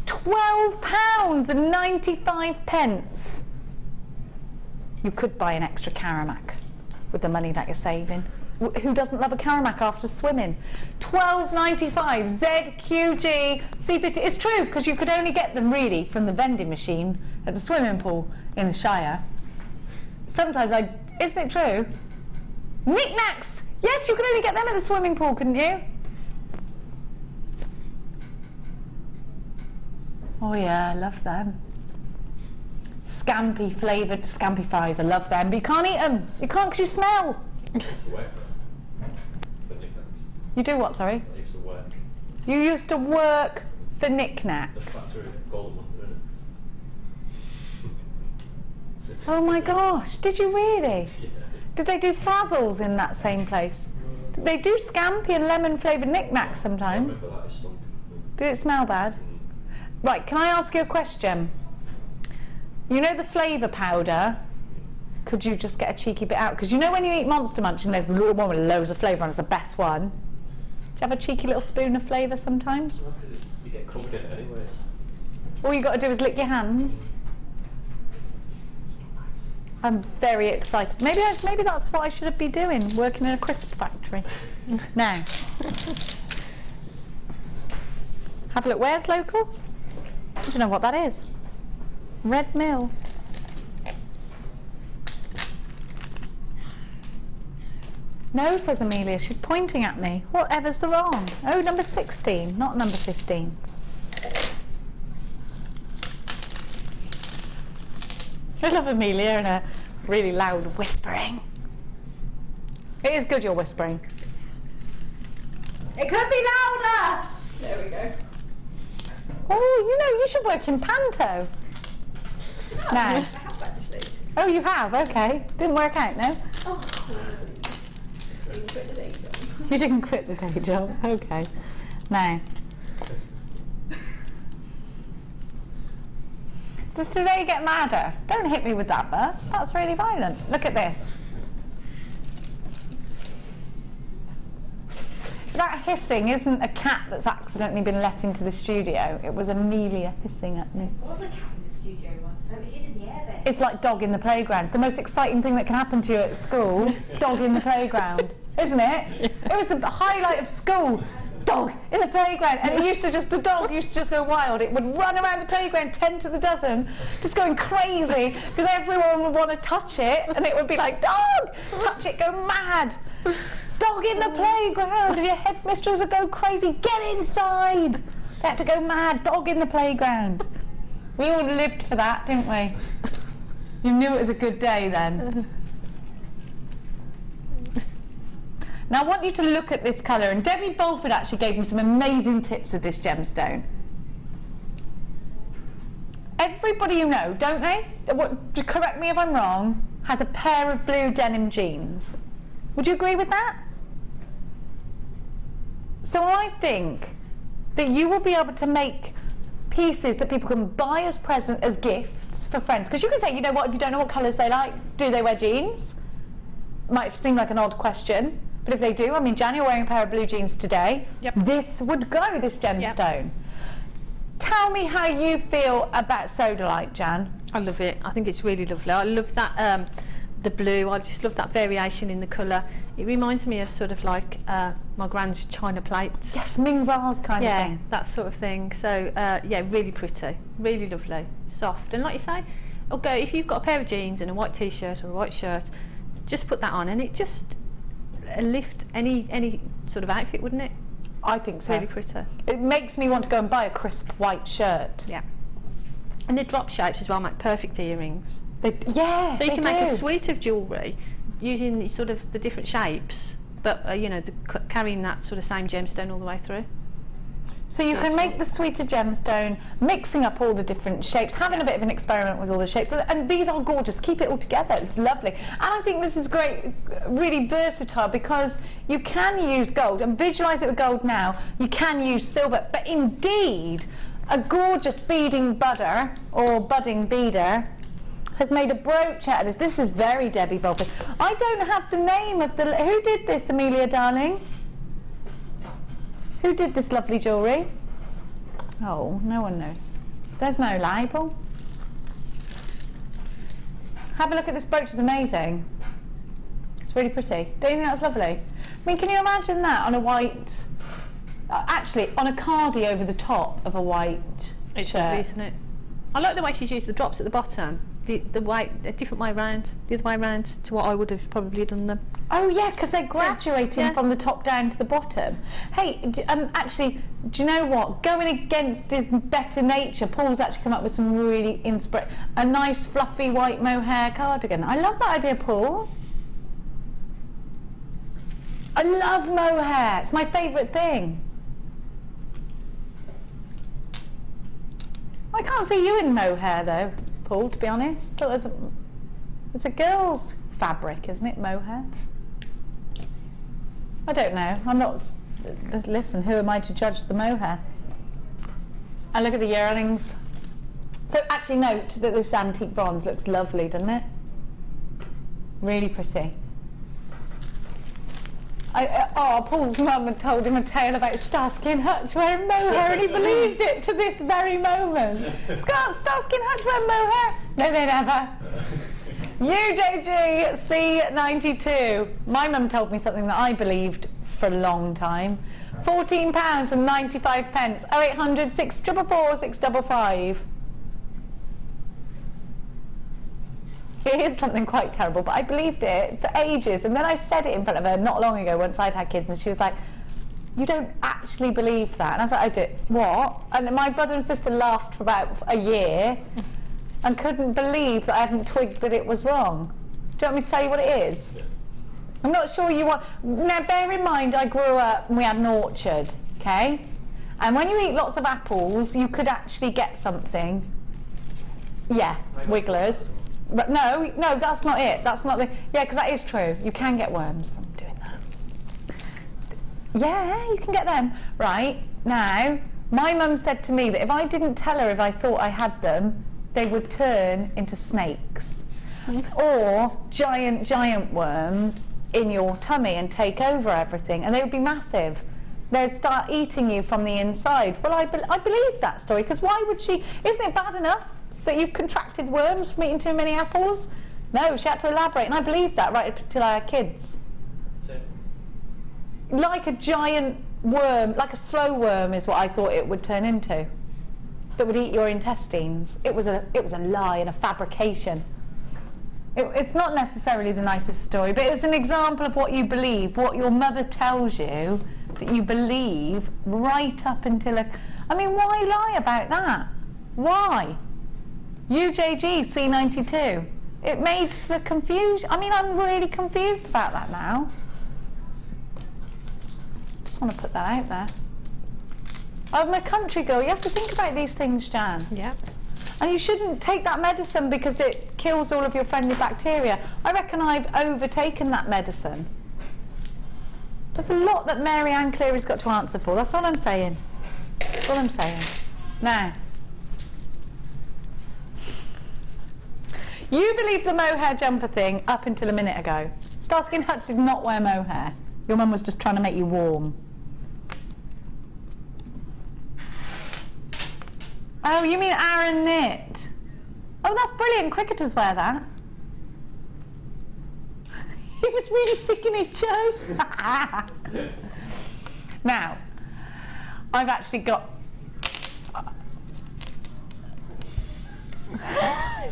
£12.95. You could buy an extra Caramac with the money that you're saving. Who doesn't love a Caramac after swimming? £12.95, ZQG C50. It's true, because you could only get them really from the vending machine at the swimming pool in the Shire. Sometimes isn't it true? Knickknacks! Yes, you could only get them at the swimming pool, couldn't you? Oh yeah, I love them. Scampi flavoured scampi fries, I love them, but you can't eat them. You can't because you smell. I used to work for knickknacks. You do what, sorry? I used to work. You used to work for knickknacks? The factory, Golden one, Oh my gosh, did you really? Yeah. Did they do frazzles in that same place? Did they do scampi and lemon flavoured knickknacks sometimes? I remember that, it stunk. Did it smell bad? Right, can I ask you a question? You know the flavour powder? Could you just get a cheeky bit out? Because you know when you eat Monster Munch and there's a little one with loads of flavour on, it's the best one. Do you have a cheeky little spoon of flavour sometimes? No, because you get covered in it anyways. All you got to do is lick your hands. I'm very excited. Maybe that's what I should be doing, working in a crisp factory. Now, have a look. Where's local? I don't know what that is. Red Mill. No, says Amelia. She's pointing at me. Whatever's the wrong? Oh, number 16, not number 15. I love Amelia and her really loud whispering. It is good, your whispering. It could be louder! There we go. Oh, you should work in Panto. No. I have actually. Oh, you have? Okay. Didn't work out, no? Oh, didn't quit the day job. You didn't quit the day job? Okay. Now. Does today get madder? Don't hit me with that burst. That's really violent. Look at this. That hissing isn't a cat that's accidentally been let into the studio. It was Amelia hissing at me. There was a cat in the studio once. They were hid in the airbed. It's like dog in the playground. It's the most exciting thing that can happen to you at school. Dog in the playground, isn't it? It was the highlight of school. Dog in the playground, and the dog used to just go wild. It would run around the playground 10 to the dozen, just going crazy, because everyone would want to touch it, and it would be like, dog, touch it, go mad. Dog in the playground, and your headmistress would go crazy, get inside. They had to go mad, dog in the playground. We all lived for that, didn't we? You knew it was a good day then. Now I want you to look at this colour, and Debbie Bulford actually gave me some amazing tips with this gemstone. Everybody you know, don't they? Correct me if I'm wrong, has a pair of blue denim jeans. Would you agree with that? So I think that you will be able to make pieces that people can buy as present, as gifts for friends. Because you can say, you know what, if you don't know what colours they like, do they wear jeans? Might seem like an odd question. But if they do, I mean, Jan, you're wearing a pair of blue jeans today. Yep. This would go, this gemstone. Yep. Tell me how you feel about sodalite, Jan. I love it. I think it's really lovely. I love that, the blue. I just love that variation in the colour. It reminds me of sort of like my grand's china plates. Yes, Ming vase kind of thing. Yeah, that sort of thing. So, yeah, really pretty. Really lovely. Soft. And like you say, okay, if you've got a pair of jeans and a white t-shirt or a white shirt, just put that on and it just lift any sort of outfit, wouldn't it? I think so. Really pretty. It makes me want to go and buy a crisp white shirt. Yeah. And the drop shapes as well make perfect earrings. Yeah, so you can make a suite of jewellery using sort of the different shapes, but you know, carrying that sort of same gemstone all the way through. So you can make the suite of gemstone, mixing up all the different shapes, having a bit of an experiment with all the shapes. And these are gorgeous. Keep it all together. It's lovely. And I think this is great, really versatile, because you can use gold. And visualise it with gold now. You can use silver. But indeed, a gorgeous beading budder, or budding beader, has made a brooch out of this. This is very Debbie Bulford. I don't have the name of the... Who did this, Amelia, darling? Who did this lovely jewellery? Oh, no one knows. There's no label. Have a look at this brooch, it's amazing. It's really pretty. Don't you think that's lovely? I mean, can you imagine that on a white, actually on a cardi over the top of a white shirt? Lovely, isn't it? I like the way she's used the drops at the bottom. The different way round, the other way round to what I would have probably done them. Oh yeah, because they're graduating from the top down to the bottom. Hey, actually, do you know what? Going against his better nature, Paul's actually come up with some really a nice fluffy white mohair cardigan. I love that idea, Paul. I love mohair. It's my favourite thing. I can't see you in mohair though, Paul, to be honest. It's a girl's fabric, isn't it, mohair? I don't know. I'm not... Listen, who am I to judge the mohair? And look at the earrings. So actually note that this antique bronze looks lovely, doesn't it? Really pretty. Paul's mum had told him a tale about Starsky and Hutch wearing mohair, and he believed it to this very moment. Starsky and Hutch wearing mohair? No, they never. UJG-C92. My mum told me something that I believed for a long time. £14 and 95 pence. 0800 644 655. It is something quite terrible, but I believed it for ages, and then I said it in front of her not long ago once I'd had kids, and she was like, you don't actually believe that? And I was like, I do. What? And my brother and sister laughed for about a year and couldn't believe that I hadn't twigged that it was wrong. Do you want me to tell you what it is? I'm not sure you want... Now bear in mind I grew up and we had an orchard, okay? And when you eat lots of apples, you could actually get something. Yeah, wigglers. But no, that's not it. That's not the... Yeah, because that is true. You can get worms from doing that. Yeah, you can get them. Right, now, my mum said to me that if I didn't tell her if I thought I had them, they would turn into snakes. Or giant worms in your tummy and take over everything. And they would be massive. They'd start eating you from the inside. Well, I believe that story, because why would she... Isn't it bad enough that you've contracted worms from eating too many apples? No, she had to elaborate, and I believed that right up until I had kids. That's it. Like a giant worm, like a slow worm is what I thought it would turn into, that would eat your intestines. It was a lie and a fabrication. It's not necessarily the nicest story, but it's an example of what you believe, what your mother tells you that you believe right up until I mean, why lie about that? Why? UJG C92. It made for confusion. I mean, I'm really confused about that now. Just want to put that out there. I'm a country girl. You have to think about these things, Jan. Yeah. And you shouldn't take that medicine because it kills all of your friendly bacteria. I reckon I've overtaken that medicine. There's a lot that Mary Ann Cleary's got to answer for. That's all I'm saying. That's all I'm saying. Now, you believe the mohair jumper thing up until a minute ago. Starsky and Hutch did not wear mohair. Your mum was just trying to make you warm. Oh, you mean Aaron knit? Oh, that's brilliant. Cricketers wear that. It was really thick in it, Joe. Now, I've actually got...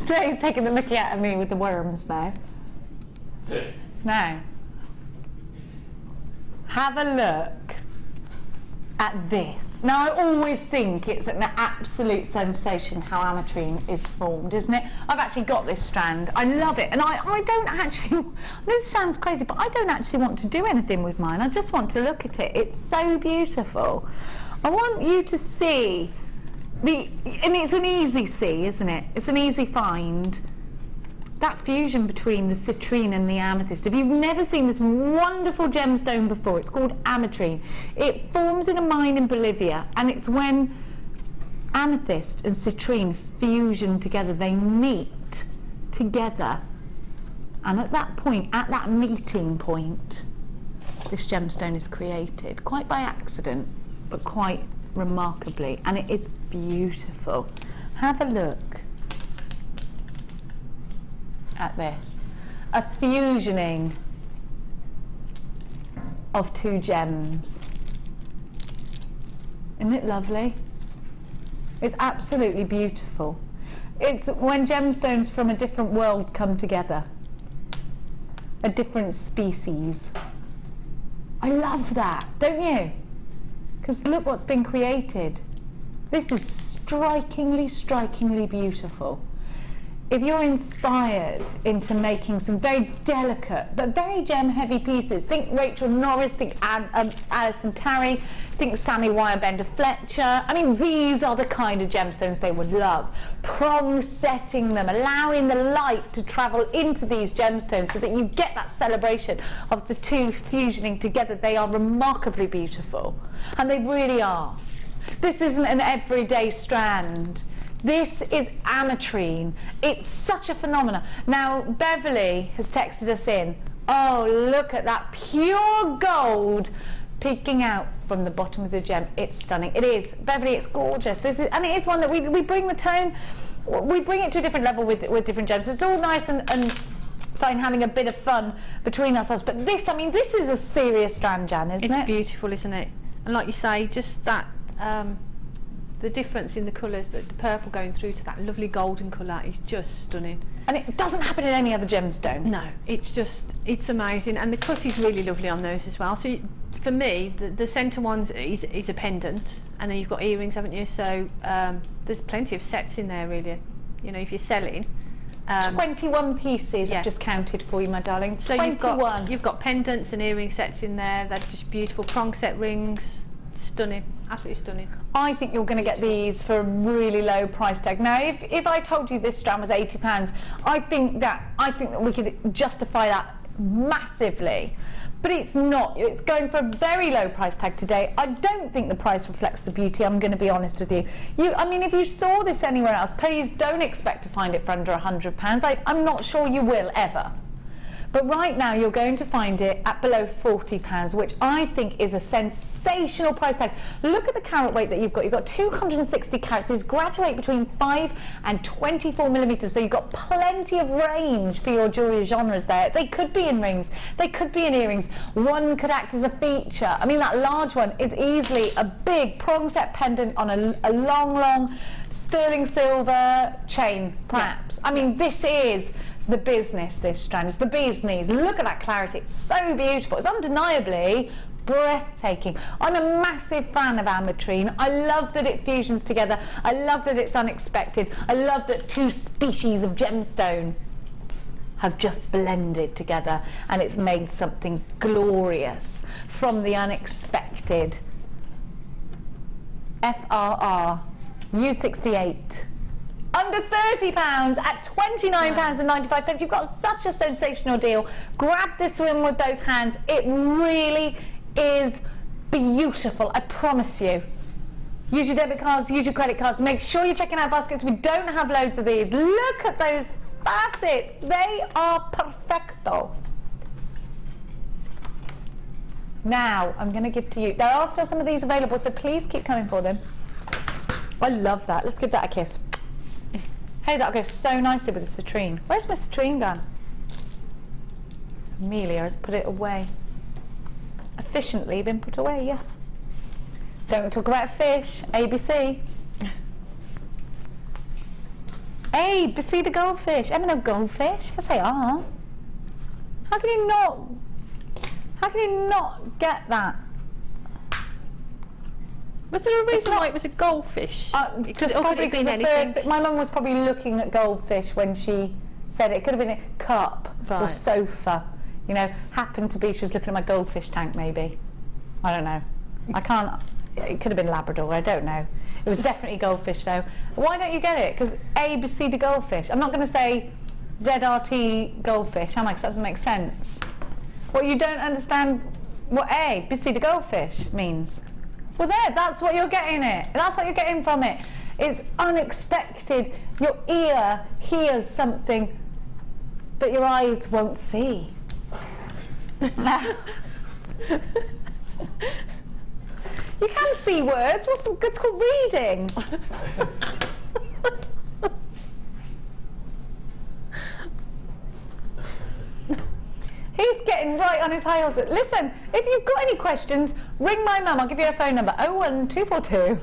Dave's taking the mickey out of me with the worms now. Now, have a look at this. Now, I always think it's an absolute sensation how ametrine is formed, isn't it? I've actually got this strand. I love it. And I don't actually, this sounds crazy, but I don't actually want to do anything with mine. I just want to look at it. It's so beautiful. I want you to see and it's an easy see, isn't it? It's an easy find. That fusion between the citrine and the amethyst. If you've never seen this wonderful gemstone before, it's called ametrine. It forms in a mine in Bolivia, and it's when amethyst and citrine fusion together, they meet together. And at that point, at that meeting point, this gemstone is created, quite by accident, but quite remarkably, and it is beautiful. Have a look at this, a fusioning of two gems. Isn't it lovely? It's absolutely beautiful. It's when gemstones from a different world come together, a different species. I love that, don't you? Because look what's been created. This is strikingly, strikingly beautiful. If you're inspired into making some very delicate but very gem-heavy pieces, think Rachel Norris, think Alison Tarry, think Sammy Wirebender Fletcher. I mean, these are the kind of gemstones they would love. Prong setting them, allowing the light to travel into these gemstones so that you get that celebration of the two fusioning together. They are remarkably beautiful, and they really are. This isn't an everyday strand. This is ametrine. It's such a phenomenon. Now, Beverly has texted us in. Oh, look at that pure gold peeking out from the bottom of the gem. It's stunning. It is. Beverly, it's gorgeous. This is, and it is one that we bring the tone, we bring it to a different level with different gems. It's all nice and fine having a bit of fun between ourselves. But this, I mean, this is a serious strand, Jan, isn't it? It's beautiful, isn't it? And like you say, just that... the difference in the colours, the purple going through to that lovely golden colour is just stunning. And it doesn't happen in any other gemstone. No, it's just, it's amazing. And the cut is really lovely on those as well. So for me, the centre one is a pendant, and then you've got earrings, haven't you? So there's plenty of sets in there, really. You know, if you're selling. 21 pieces, yeah. I've just counted for you, my darling. So 21. You've got pendants and earring sets in there. They're just beautiful. Prong set rings. Stunning, absolutely stunning. I think you're going to get these for a really low price tag. Now, if I told you this strand was £80, I think that we could justify that massively. But it's not. It's going for a very low price tag today. I don't think the price reflects the beauty. I'm going to be honest with you. I mean, if you saw this anywhere else, please don't expect to find it for under £100. I'm not sure you will ever. But right now you're going to find it at below £40, which I think is a sensational price tag. Look at the carat weight that you've got. You've got 260 carats. These graduate between 5 and 24 millimetres, so you've got plenty of range for your jewellery genres there. They could be in rings, they could be in earrings. One could act as a feature. I mean, that large one is easily a big prong set pendant on a long sterling silver chain, perhaps. I mean, this is the business, this strand. It's the bee's knees. Look at that clarity. It's so beautiful. It's undeniably breathtaking. I'm a massive fan of ametrine. I love that it fusions together. I love that it's unexpected. I love that two species of gemstone have just blended together and it's made something glorious from the unexpected. FRR U68. Under £30 at £29.95. You've got such a sensational deal. Grab this one with both hands. It really is beautiful, I promise you. Use your debit cards, use your credit cards. Make sure you're checking out baskets. We don't have loads of these. Look at those facets. They are perfecto. Now, I'm going to give to you. There are still some of these available, so please keep coming for them. I love that. Let's give that a kiss. Hey, that'll go so nicely with the citrine. Where's my citrine gone? Amelia has put it away. Efficiently been put away, yes. Don't talk about fish. ABC. ABC the goldfish. Emma, no goldfish. Yes, they are. How can you not get that? Was there a reason why it was a goldfish? Because probably because my mum was probably looking at goldfish when she said it. It could have been a cup or sofa. You know, happened to be she was looking at my goldfish tank maybe. I don't know. I can't. It could have been Labrador. I don't know. It was definitely goldfish though. Why don't you get it? Because ABC the goldfish. I'm not going to say ZRT goldfish, am I? Because that doesn't make sense. Well, you don't understand what ABC the goldfish means. Well, that's what you're getting it. That's what you're getting from it. It's unexpected. Your ear hears something that your eyes won't see. Now, you can see words. It's called reading. He's getting right on his high horse. Listen, if you've got any questions, ring my mum. I'll give you her phone number, 01242.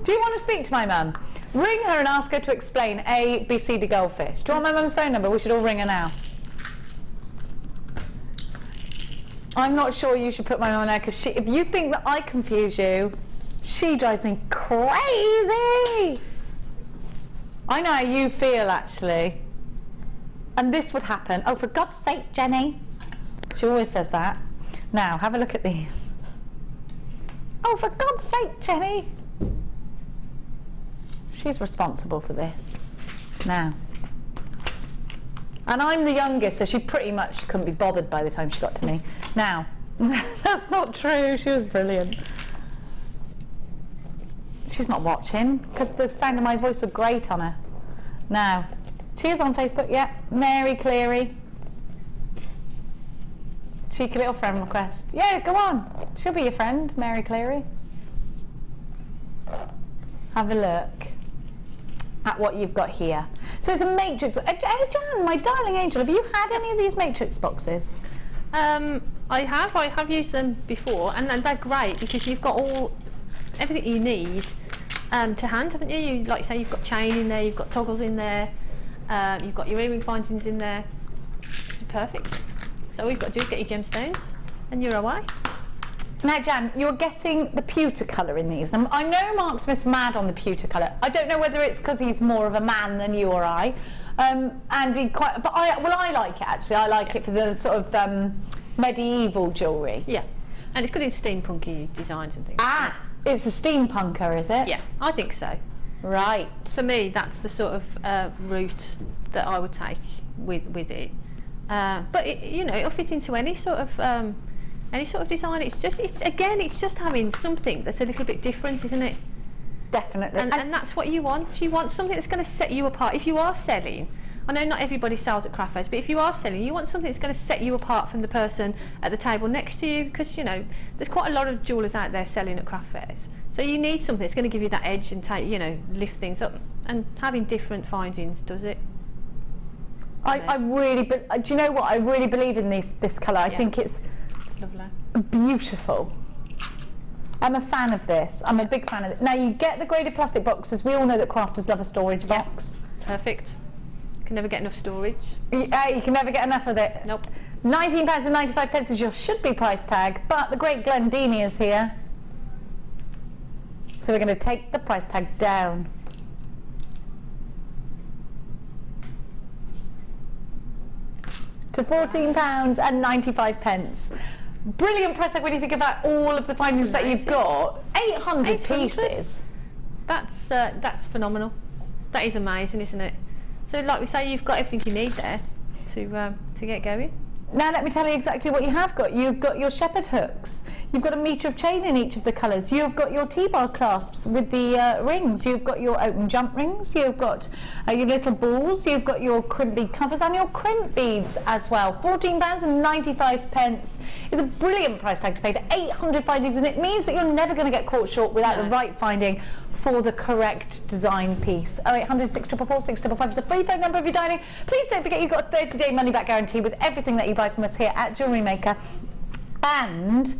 Do you want to speak to my mum? Ring her and ask her to explain ABC the goldfish. Do you want my mum's phone number? We should all ring her now. I'm not sure you should put my mum on there because if you think that I confuse you, she drives me crazy. I know how you feel actually. And this would happen. Oh, for God's sake, Jenny. She always says that. Now, have a look at these. Oh, for God's sake, Jenny. She's responsible for this. Now. And I'm the youngest, so she pretty much couldn't be bothered by the time she got to me. Now, that's not true. She was brilliant. She's not watching, because the sound of my voice would grate on her. Now. She is on Facebook, yeah. Mary Cleary. Cheeky little friend request. Yeah, go on. She'll be your friend, Mary Cleary. Have a look at what you've got here. So it's a matrix. Jan, my darling angel, have you had any of these matrix boxes? I have used them before, and they're great because you've got everything you need to hand, haven't you? Like you say, you've got chain in there, you've got toggles in there. You've got your earring findings in there. It's perfect. So all you've got to do is get your gemstones and you're away. Now, Jan, you're getting the pewter colour in these. I know Mark Smith's mad on the pewter colour. I don't know whether it's because he's more of a man than you or I. And I like it actually. I like it for the sort of medieval jewellery. Yeah. And it's good in steampunky designs and things. Ah, it's a steampunker, is it? Yeah, I think so. Right. For me, that's the sort of route that I would take with it. But it'll fit into any sort of design. It's just having something that's a little bit different, isn't it? Definitely. And that's what you want. You want something that's going to set you apart. If you are selling, I know not everybody sells at craft fairs, but if you are selling, you want something that's going to set you apart from the person at the table next to you, because you know there's quite a lot of jewellers out there selling at craft fairs. So you need something that's going to give you that edge and take, you know, lift things up. And having different findings does it. I really, do you know what? I really believe in this colour. I think it's lovely, beautiful. I'm a fan of this. I'm a big fan of it. Now you get the graded plastic boxes. We all know that crafters love a storage box. Perfect. Can never get enough storage. Yeah, you can never get enough of it. Nope. £19.95 is your should-be price tag, but the great Glendini is here. So we're going to take the price tag down. To £14.95. Brilliant price tag when you think about all of the findings that you've got. 800 pieces. That's phenomenal. That is amazing, isn't it? So like we say, you've got everything you need there to get going. Now let me tell you exactly what you have got. You've got your shepherd hooks. You've got a metre of chain in each of the colours. You've got your T-bar clasps with the rings. You've got your open jump rings. You've got your little balls. You've got your crimp bead covers and your crimp beads as well. £14.95 is a brilliant price tag to pay for 800 findings, and it means that you're never going to get caught short without the right finding for the correct design piece. 0800 644 655 is the free phone number if you're dining. Please don't forget you've got a 30-day money-back guarantee with everything that you buy from us here at Jewellery Maker. And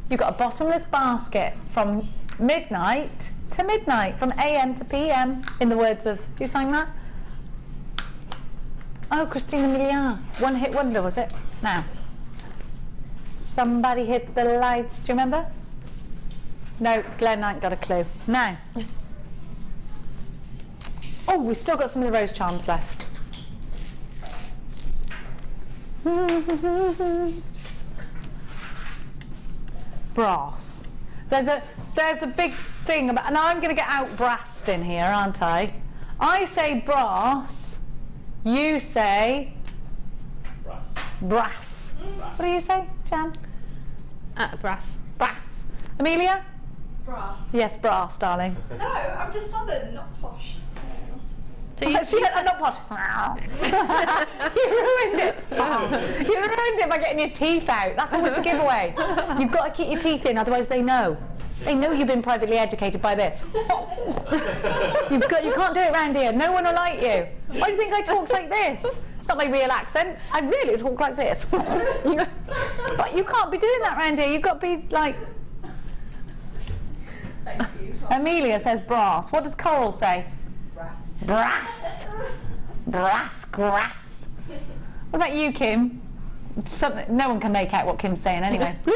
you've got a bottomless basket from midnight to midnight, from AM to PM, in the words of, who sang that? Oh, Christina Milian. One hit wonder, was it? Now, somebody hit the lights. Do you remember? No, Glenn ain't got a clue. Now. Oh, we've still got some of the rose charms left. Brass. There's a big thing about, and I'm going to get out brassed in here, aren't I? I say brass. You say brass. What do you say, Jan? Brass. Brass. Amelia? Brass. Yes, brass, darling. No, I'm just southern, not posh. So you I'm not posh. You ruined it. You ruined it by getting your teeth out. That's always the giveaway. You've got to keep your teeth in, otherwise they know. They know you've been privately educated by this. You can't do it round here. No one will like you. Why do you think I talk like this? It's not my real accent. I really talk like this. But you can't be doing that round here. You've got to be like... Thank you. Amelia says brass. What does Coral say? Brass. Brass. Grass. What about you, Kim? No one can make out what Kim's saying anyway. But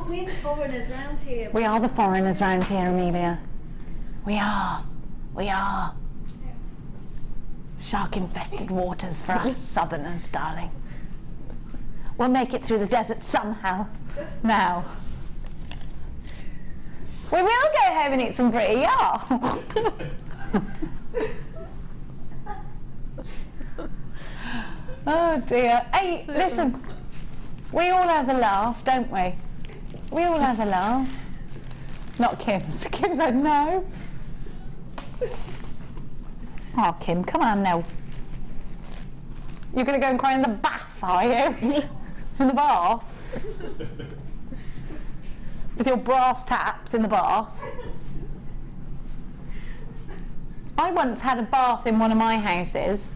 we're the foreigners round here. We are the foreigners round here, Amelia. We are. We are. Shark-infested waters for us southerners, darling. We'll make it through the desert somehow. Now. We will go home and eat some pretty yar. Oh dear. Hey, listen. We all has a laugh, don't we? We all has a laugh. Not Kim's. Kim said no. Oh, Kim, come on now. You're going to go and cry in the bath, are you? In the bath? With your brass taps in the bath. I once had a bath in one of my houses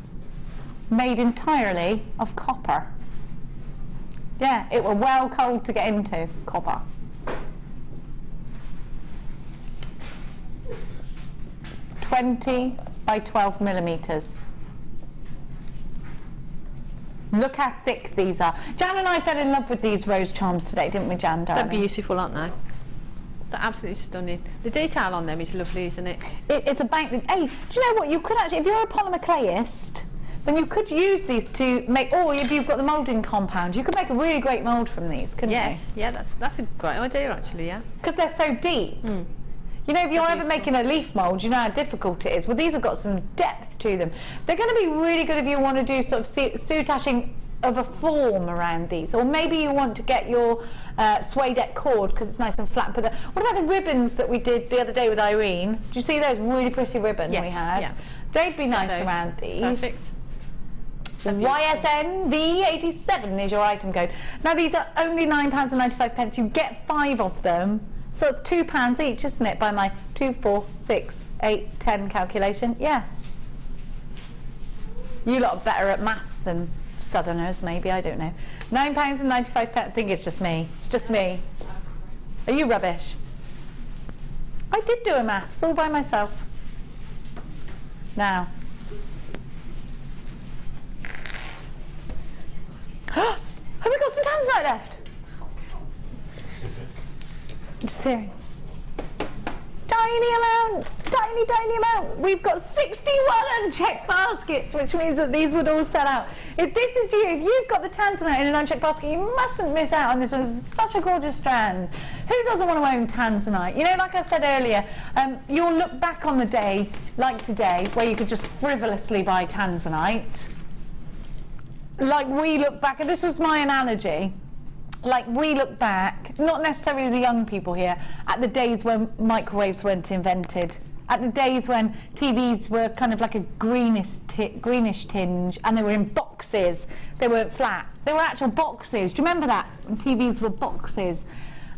made entirely of copper. Yeah, it were well cold to get into, copper. "20 by 12 millimetres. Look how thick these are. Jan and I fell in love with these rose charms today, didn't we, Jan, darling? They're beautiful, aren't they? They're absolutely stunning. The detail on them is lovely, isn't it? It's about the... Hey, do you know what? You could actually, if you're a polymer clayist, then you could use these to make... Or if you've got the moulding compound, you could make a really great mould from these, couldn't you? Yes, yeah, that's a great idea, actually, yeah. Because they're so deep. Mm. You know, if you're ever making a leaf mould, you know how difficult it is. Well, these have got some depth to them. They're going to be really good if you want to do sort of soutashing of a form around these, or maybe you want to get your suede cord because it's nice and flat. But what about the ribbons that we did the other day with Irene? Did you see those really pretty ribbons we had? Yeah. They'd be nice around these. Perfect. YSN V87 is your item code. Now these are only £9.95. You get 5 of them, so it's £2 each, isn't it? By my 2, 4, 6, 8, 10 calculation. Yeah. You lot are better at maths than Southerners, maybe, I don't know. £9.95. I think it's just me. It's just me. Are you rubbish? I did do a maths all by myself. Now. Have we got some Tanzanite left? I'm just hearing. Tiny amount, tiny amount. We've got 61 unchecked baskets, which means that these would all sell out. If this is you, if you've got the Tanzanite in an unchecked basket, you mustn't miss out on this one. It's such a gorgeous strand. Who doesn't want to own Tanzanite? You know, like I said earlier, you'll look back on the day, like today, where you could just frivolously buy Tanzanite. Like we look back, and this was my analogy, like we look back, not necessarily the young people here, at the days when microwaves weren't invented, at the days when TVs were kind of like a greenish tinge, and they were in boxes, they weren't flat, they were actual boxes. Do you remember that, when TVs were boxes?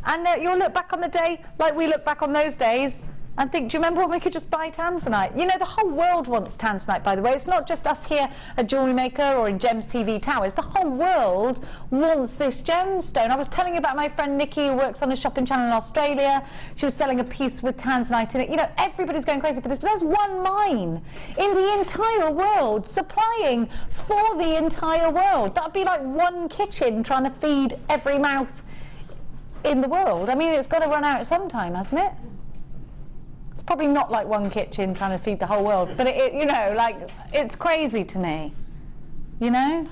And you'll look back on the day like we look back on those days and think, do you remember when we could just buy Tanzanite? You know, the whole world wants Tanzanite, by the way. It's not just us here at Jewellery Maker or in Gems TV Towers. The whole world wants this gemstone. I was telling you about my friend Nikki, who works on a shopping channel in Australia. She was selling a piece with Tanzanite in it. You know, everybody's going crazy for this. But there's one mine in the entire world supplying for the entire world. That would be like one kitchen trying to feed every mouth in the world. I mean, it's got to run out sometime, hasn't it? It's probably not like one kitchen trying to feed the whole world, but it you know, like, it's crazy to me. You know?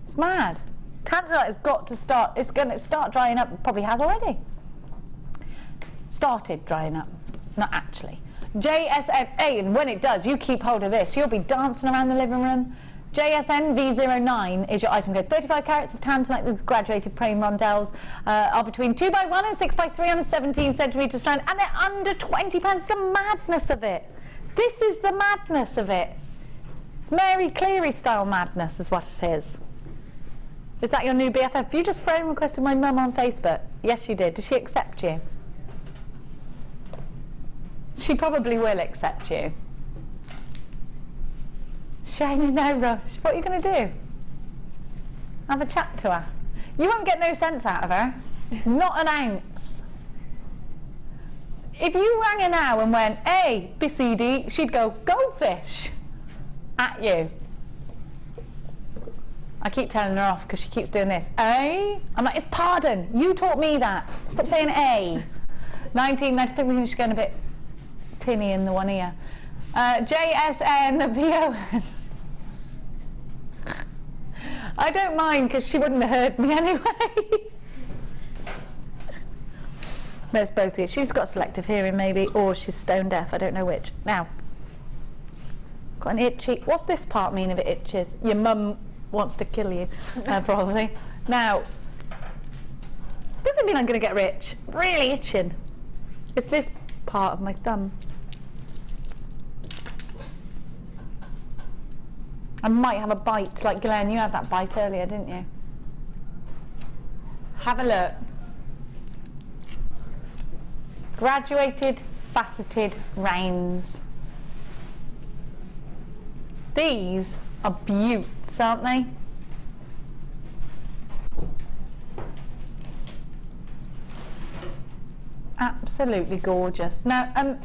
It's mad. Tanzanite has got to start, it's going to start drying up, probably has already. Started drying up, not actually. JSN, and when it does, you keep hold of this. You'll be dancing around the living room. JSN V09 is your item code. 35 carats of Tanzanite with graduated praying rondelles are between 2x1 and 6x3 on a 17 centimetre strand, and they're under £20. It's the madness of it. This is the madness of it. It's Mary Cleary style madness is what it is. Is that your new BFF? You just friend requested my mum on Facebook. Yes, she did. Did she accept you? She probably will accept you. Shiny, no rush. What are you going to do? Have a chat to her? You won't get no sense out of her. Not an ounce. If you rang her now and went, hey, BCD, she'd go, goldfish, at you. I keep telling her off because she keeps doing this. A? I'm like, it's pardon. You taught me that. Stop saying A. 19, I think we're just going a bit tinny in the one ear. JSN VON. I don't mind because she wouldn't have heard me anyway. There's both here. She's got selective hearing maybe, or she's stone deaf. I don't know which. Now, got an itchy. What's this part mean if it itches? Your mum wants to kill you, probably. Now, doesn't mean I'm going to get rich. Really itching. It's this part of my thumb. I might have a bite, like Glenn, you had that bite earlier, didn't you? Have a look. Graduated, faceted rains. These are beauts, aren't they? Absolutely gorgeous. Now, I'm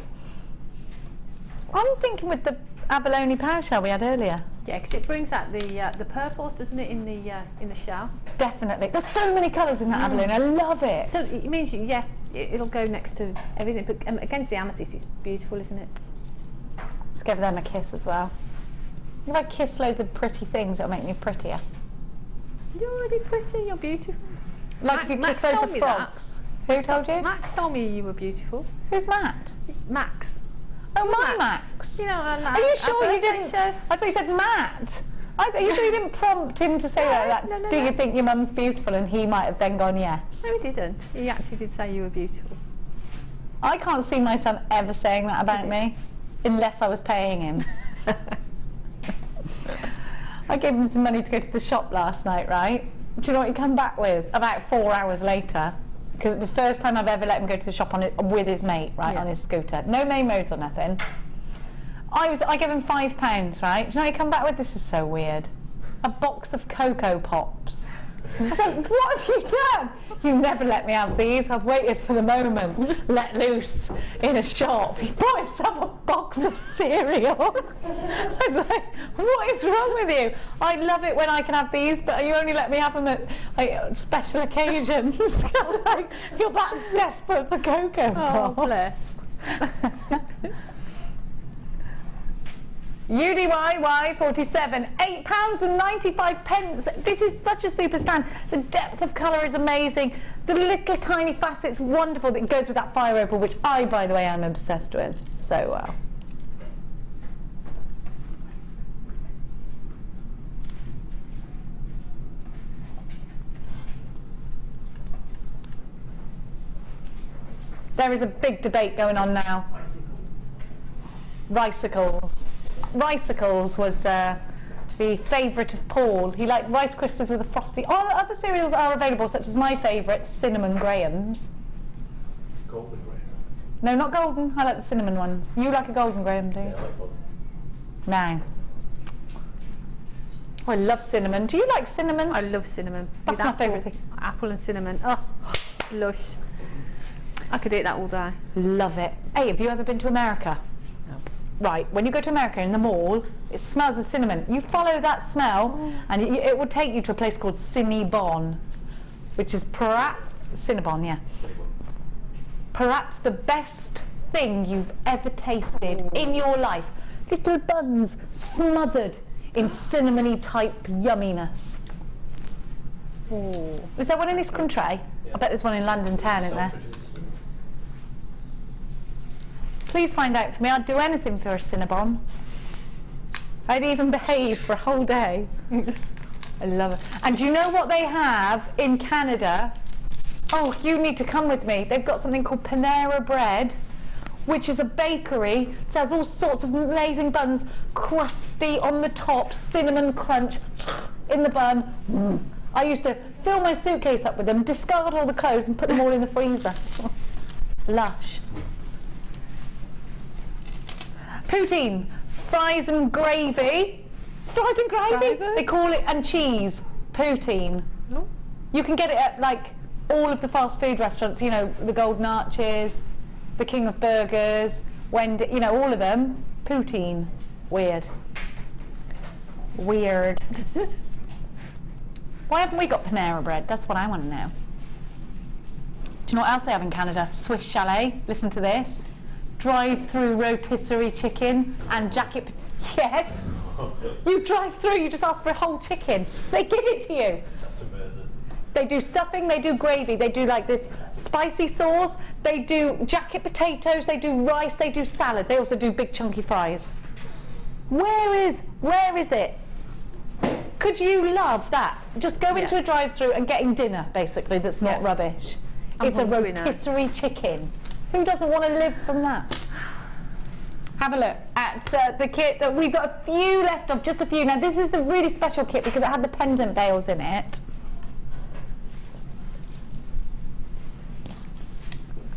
thinking with the abalone power shell we had earlier. Yeah, because it brings out the purples, doesn't it, in the shell? Definitely. There's so many colours in that abalone. I love it. So it means, yeah, it'll go next to everything. But against the amethyst, it's beautiful, isn't it? Just give them a kiss as well. If I kiss loads of pretty things, it'll make me prettier. You're already pretty. You're beautiful. Like if you kiss loads of frogs. Who told you? Max told me you were beautiful. Who's Matt? Max. Oh, my Max. You know, are you sure you didn't? I thought you said Matt. I usually didn't prompt him to say that. No, Do you think your mum's beautiful? And he might have then gone yes. No, he didn't. He actually did say you were beautiful. I can't see my son ever saying that about me, unless I was paying him. I gave him some money to go to the shop last night, right? Do you know what he came back with? About 4 hours later. Because the first time I've ever let him go to the shop with his mate, right, on his scooter. No name modes or nothing. I gave him £5, right? Do you know what he come back with? This is so weird. A box of Cocoa Pops. I was like, what have you done? You never let me have these. I've waited for the moment. Let loose in a shop. He bought himself a box of cereal. I was like, what is wrong with you? I love it when I can have these, but you only let me have them at like special occasions. Like, you're that desperate for Cocoa Pops. Oh, bless. UDYY 47, £8.95. This is such a super strand. The depth of colour is amazing. The little tiny facets, wonderful. That goes with that fire opal, which I, by the way, am obsessed with so well. There is a big debate going on now. Ricicles. Ricicles was the favourite of Paul. He liked Rice Krispies with a frosty. Oh, other cereals are available, such as my favourite, Cinnamon Grahams. Golden Graham. No, not golden. I like the cinnamon ones. You like a golden Graham, do you? Yeah, I like golden. No. Oh, I love cinnamon. Do you like cinnamon? I love cinnamon. That's my favourite thing. Apple and cinnamon. Oh, it's lush. I could eat that all day. Love it. Hey, have you ever been to America? Right, when you go to America in the mall, it smells of cinnamon. You follow that smell, and it will take you to a place called Cinnabon, which is perhaps Cinnabon, yeah. Perhaps the best thing you've ever tasted in your life. Little buns smothered in cinnamony type yumminess. Ooh. Is there one in this country? Yeah. I bet there's one in London town, isn't there? Please find out for me. I'd do anything for a Cinnabon. I'd even behave for a whole day. I love it. And do you know what they have in Canada? Oh, you need to come with me. They've got something called Panera Bread, which is a bakery. It has all sorts of amazing buns, crusty on the top, cinnamon crunch in the bun. I used to fill my suitcase up with them, discard all the clothes and put them all in the freezer. Lush. Poutine, fries and gravy. Fries and gravy? They call it, and cheese. Poutine. Oh. You can get it at like all of the fast food restaurants, you know, the Golden Arches, the King of Burgers, Wendy, you know, all of them. Poutine. Weird. Weird. Why haven't we got Panera Bread? That's what I want to know. Do you know what else they have in Canada? Swiss Chalet. Listen to this. Drive-through rotisserie chicken and jacket. Yes. You drive through. You just ask for a whole chicken. They give it to you. That's amazing. They do stuffing. They do gravy. They do like this spicy sauce. They do jacket potatoes. They do rice. They do salad. They also do big chunky fries. Where is it? Could you love that? Just go into a drive-through and getting dinner, basically, that's not rubbish. It's a rotisserie chicken. Who doesn't want to live from that? Have a look at the kit that we've got a few left of, just a few. Now this is the really special kit because it had the pendant veils in it.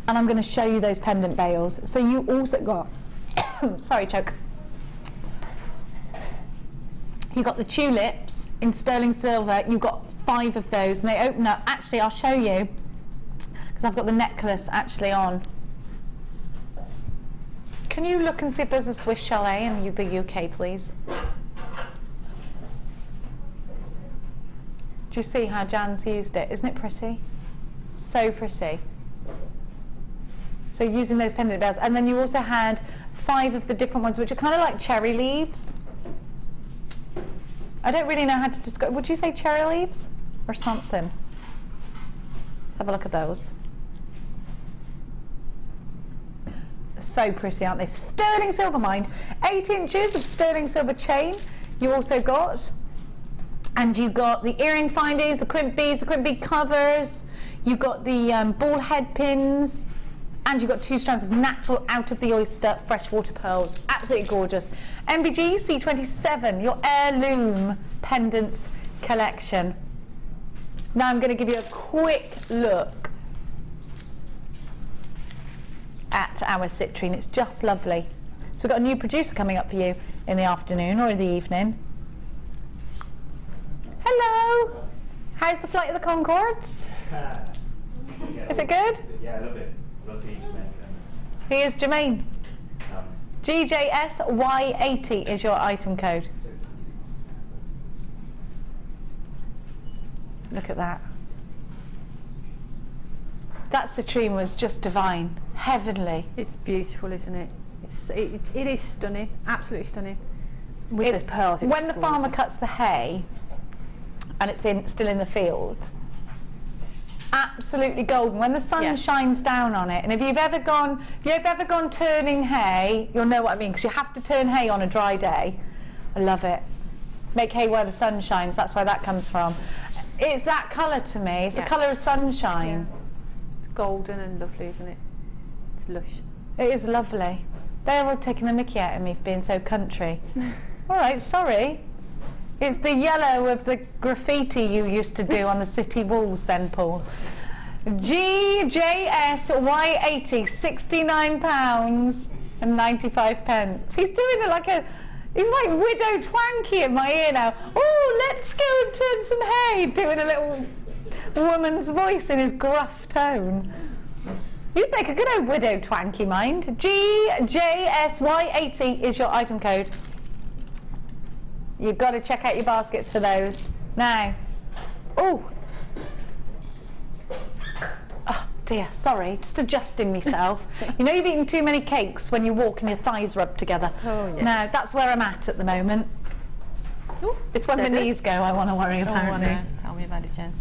And I'm going to show you those pendant veils. So you also got, sorry choke. You got the tulips in sterling silver. You've got 5 of those and they open up. Actually, I'll show you because I've got the necklace actually on. Can you look and see if there's a Swiss Chalet in the UK, please? Do you see how Jan's used it? Isn't it pretty? So pretty. So using those pendant bells. And then you also had 5 of the different ones, which are kind of like cherry leaves. I don't really know how to describe. Would you say cherry leaves or something? Let's have a look at those. So pretty, aren't they? Sterling silver, mind. 8 inches of sterling silver chain. You also got And you've got the earring findings, the crimp beads, the crimp bead covers, you've got the ball head pins, and you've got 2 strands of natural out of the oyster freshwater pearls. Absolutely gorgeous. MBG C27, your heirloom pendants collection. Now I'm going to give you a quick look at our citrine. It's just lovely. So we've got a new producer coming up for you in the afternoon or in the evening. Hello. How's the flight of the Concords? Is it good? Yeah, I love it. Love the Jamaican. He is Jermaine. GJSY80 is your item code. Look at that. That citrine was just divine, heavenly. It's beautiful, isn't it? It is stunning, absolutely stunning. With the pearls, when the farmer cuts the hay and it's still in the field, absolutely golden. When the sun shines down on it, and if you've ever gone turning hay, you'll know what I mean, because you have to turn hay on a dry day. I love it. Make hay where the sun shines. That's where that comes from. It's that colour to me. It's the colour of sunshine. Yeah. It's golden and lovely, isn't it? It's lush. It is lovely. They're all taking the mickey out of me for being so country. All right, sorry. It's the yellow of the graffiti you used to do on the city walls then, Paul. GJSY80, £69.95. He's doing it like he's like Widow Twanky in my ear now. Oh, let's go and turn some hay, doing a little woman's voice in his gruff tone. You'd make a good old Widow Twanky, mind. GJSY80 is your item code. You've got to check out your baskets for those. Now, oh dear, sorry, just adjusting myself. You know you've eaten too many cakes when you walk and your thighs rub together. Oh, yes. Now, that's where I'm at the moment. Ooh, it's when my knees go I want to worry about. Oh, no. Tell me about it, Jen.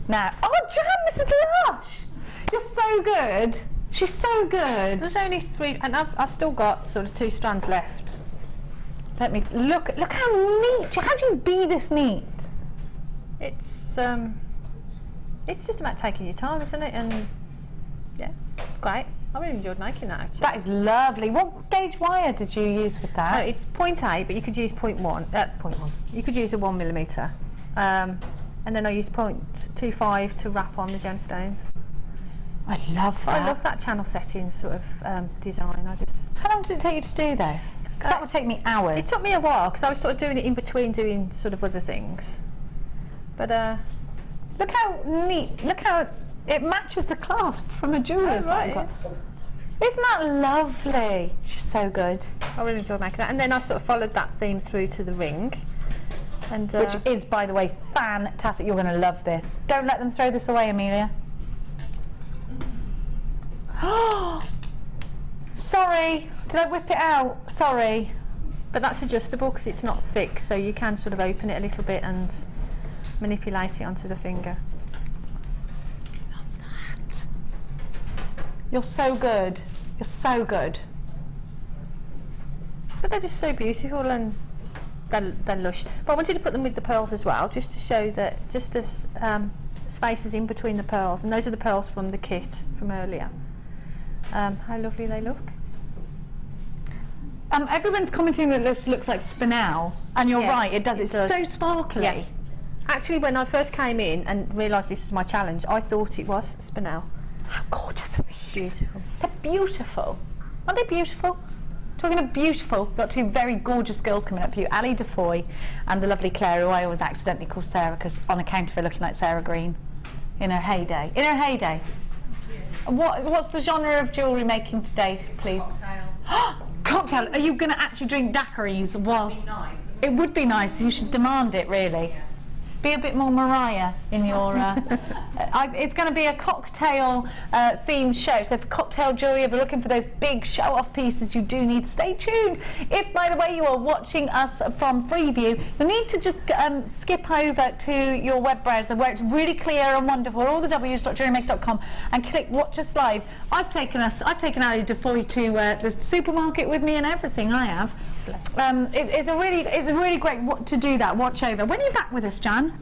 Now, oh, Jan, this is lush. You're so good. She's so good. There's only 3, and I've still got sort of 2 strands left. Let me look how neat. How do you be this neat? It's just about taking your time, isn't it? And yeah, great. I really enjoyed making that actually. That is lovely. What gauge wire did you use with that? It's 0.8, but you could use 0.1. 0.1. You could use a 1mm, and then I used 0.25 to wrap on the gemstones. I love that. I love that channel setting sort of design. How long did it take you to do though? Because that would take me hours. It took me a while because I was sort of doing it in between doing sort of other things. But look how neat. Look how it matches the clasp from a jeweller's. Oh, right. Isn't that lovely? She's so good. I really enjoyed making that. And then I sort of followed that theme through to the ring. And which is, by the way, fantastic. You're going to love this. Don't let them throw this away, Amelia. Sorry, did I whip it out? Sorry. But that's adjustable because it's not fixed, so you can sort of open it a little bit and manipulate it onto the finger. Love that. You're so good. You're so good. But they're just so beautiful and they're lush. But I wanted to put them with the pearls as well, just to show that just as spaces in between the pearls, and those are the pearls from the kit from earlier. How lovely they look. Everyone's commenting that this looks like spinel, and you're right, it does. It's so sparkly. Yeah. Actually, when I first came in and realised this was my challenge, I thought it was spinel. How gorgeous are these? Beautiful. They're beautiful. Aren't they beautiful? Talking of beautiful, we've got 2 very gorgeous girls coming up for you, Ali Defoy and the lovely Claire, who I always accidentally call Sarah because on account of her looking like Sarah Green in her heyday. In her heyday. What's the genre of jewellery making today, please? Cocktail. Cocktail. Are you going to actually drink daiquiris whilst? It would be nice. You should demand it, really. Yeah. Be a bit more Mariah in your... it's going to be a cocktail themed show. So for cocktail jewellery, if you're looking for those big show-off pieces, you do need to stay tuned. If, by the way, you are watching us from Freeview, you need to just skip over to your web browser where it's really clear and wonderful, all the w's.jewellerymaker.com, and click Watch Us Live. I've taken Ali Defoy to the supermarket with me and everything, I have. It's a really great to do that watch over. When are you back with us, Jan?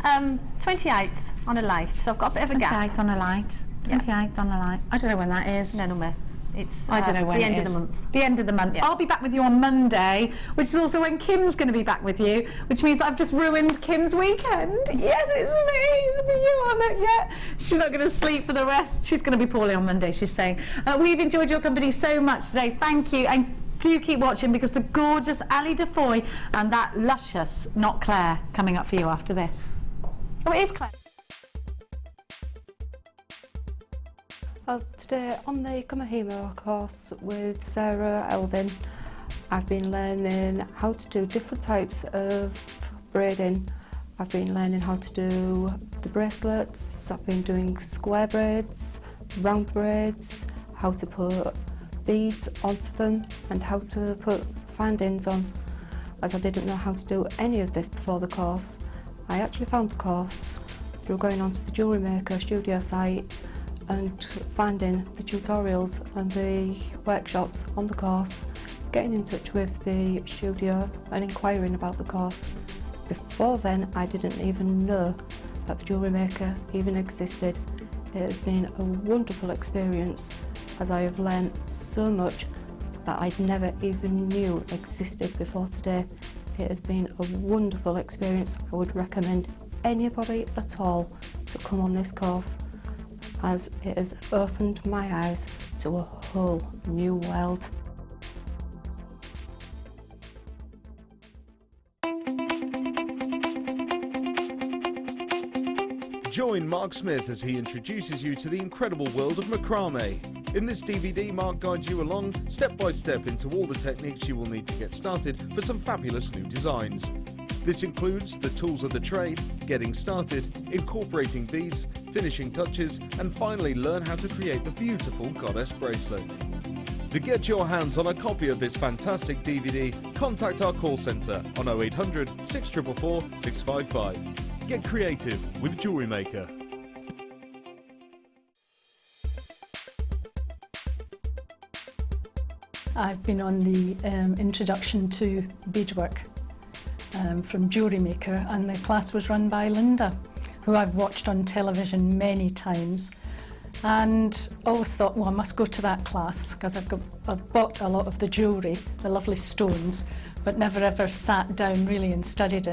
28th on a light, so I've got a bit of a gap. 28th on a light. 28th on a light. I don't know when that is. No, me. It's I don't know when the end it of the is. month. The end of the month. Yeah. I'll be back with you on Monday, which is also when Kim's going to be back with you, which means I've just ruined Kim's weekend. Yes, it's me. For you on it. Yeah. She's not going to sleep for the rest. She's going to be poorly on Monday, she's saying. We've enjoyed your company so much today. Thank you. And do keep watching, because the gorgeous Ali Defoy and that luscious Not Claire coming up for you after this. Oh, it is Claire. Today on the Kumahimo course with Sarah Elvin, I've been learning how to do different types of braiding. I've been learning how to do the bracelets, I've been doing square braids, round braids, how to put beads onto them and how to put findings on, as I didn't know how to do any of this before the course. I actually found the course through going onto the Jewellery Maker studio site and finding the tutorials and the workshops on the course, getting in touch with the studio and inquiring about the course. Before then, I didn't even know that the Jewellery Maker even existed. It has been a wonderful experience, as I have learned so much that I'd never even knew existed before today. It has been a wonderful experience. I would recommend anybody at all to come on this course, as it has opened my eyes to a whole new world. Join Mark Smith as he introduces you to the incredible world of macrame. In this DVD, Mark guides you along step by step into all the techniques you will need to get started for some fabulous new designs. This includes the tools of the trade, getting started, incorporating beads, finishing touches, and finally learn how to create the beautiful goddess bracelet. To get your hands on a copy of this fantastic DVD, contact our call centre on 0800 644 655. Get creative with Jewellery Maker. I've been on the introduction to beadwork from Jewellery Maker, and the class was run by Linda, who I've watched on television many times, and always thought, well, I must go to that class because I've bought a lot of the jewellery, the lovely stones, but never ever sat down really and studied it.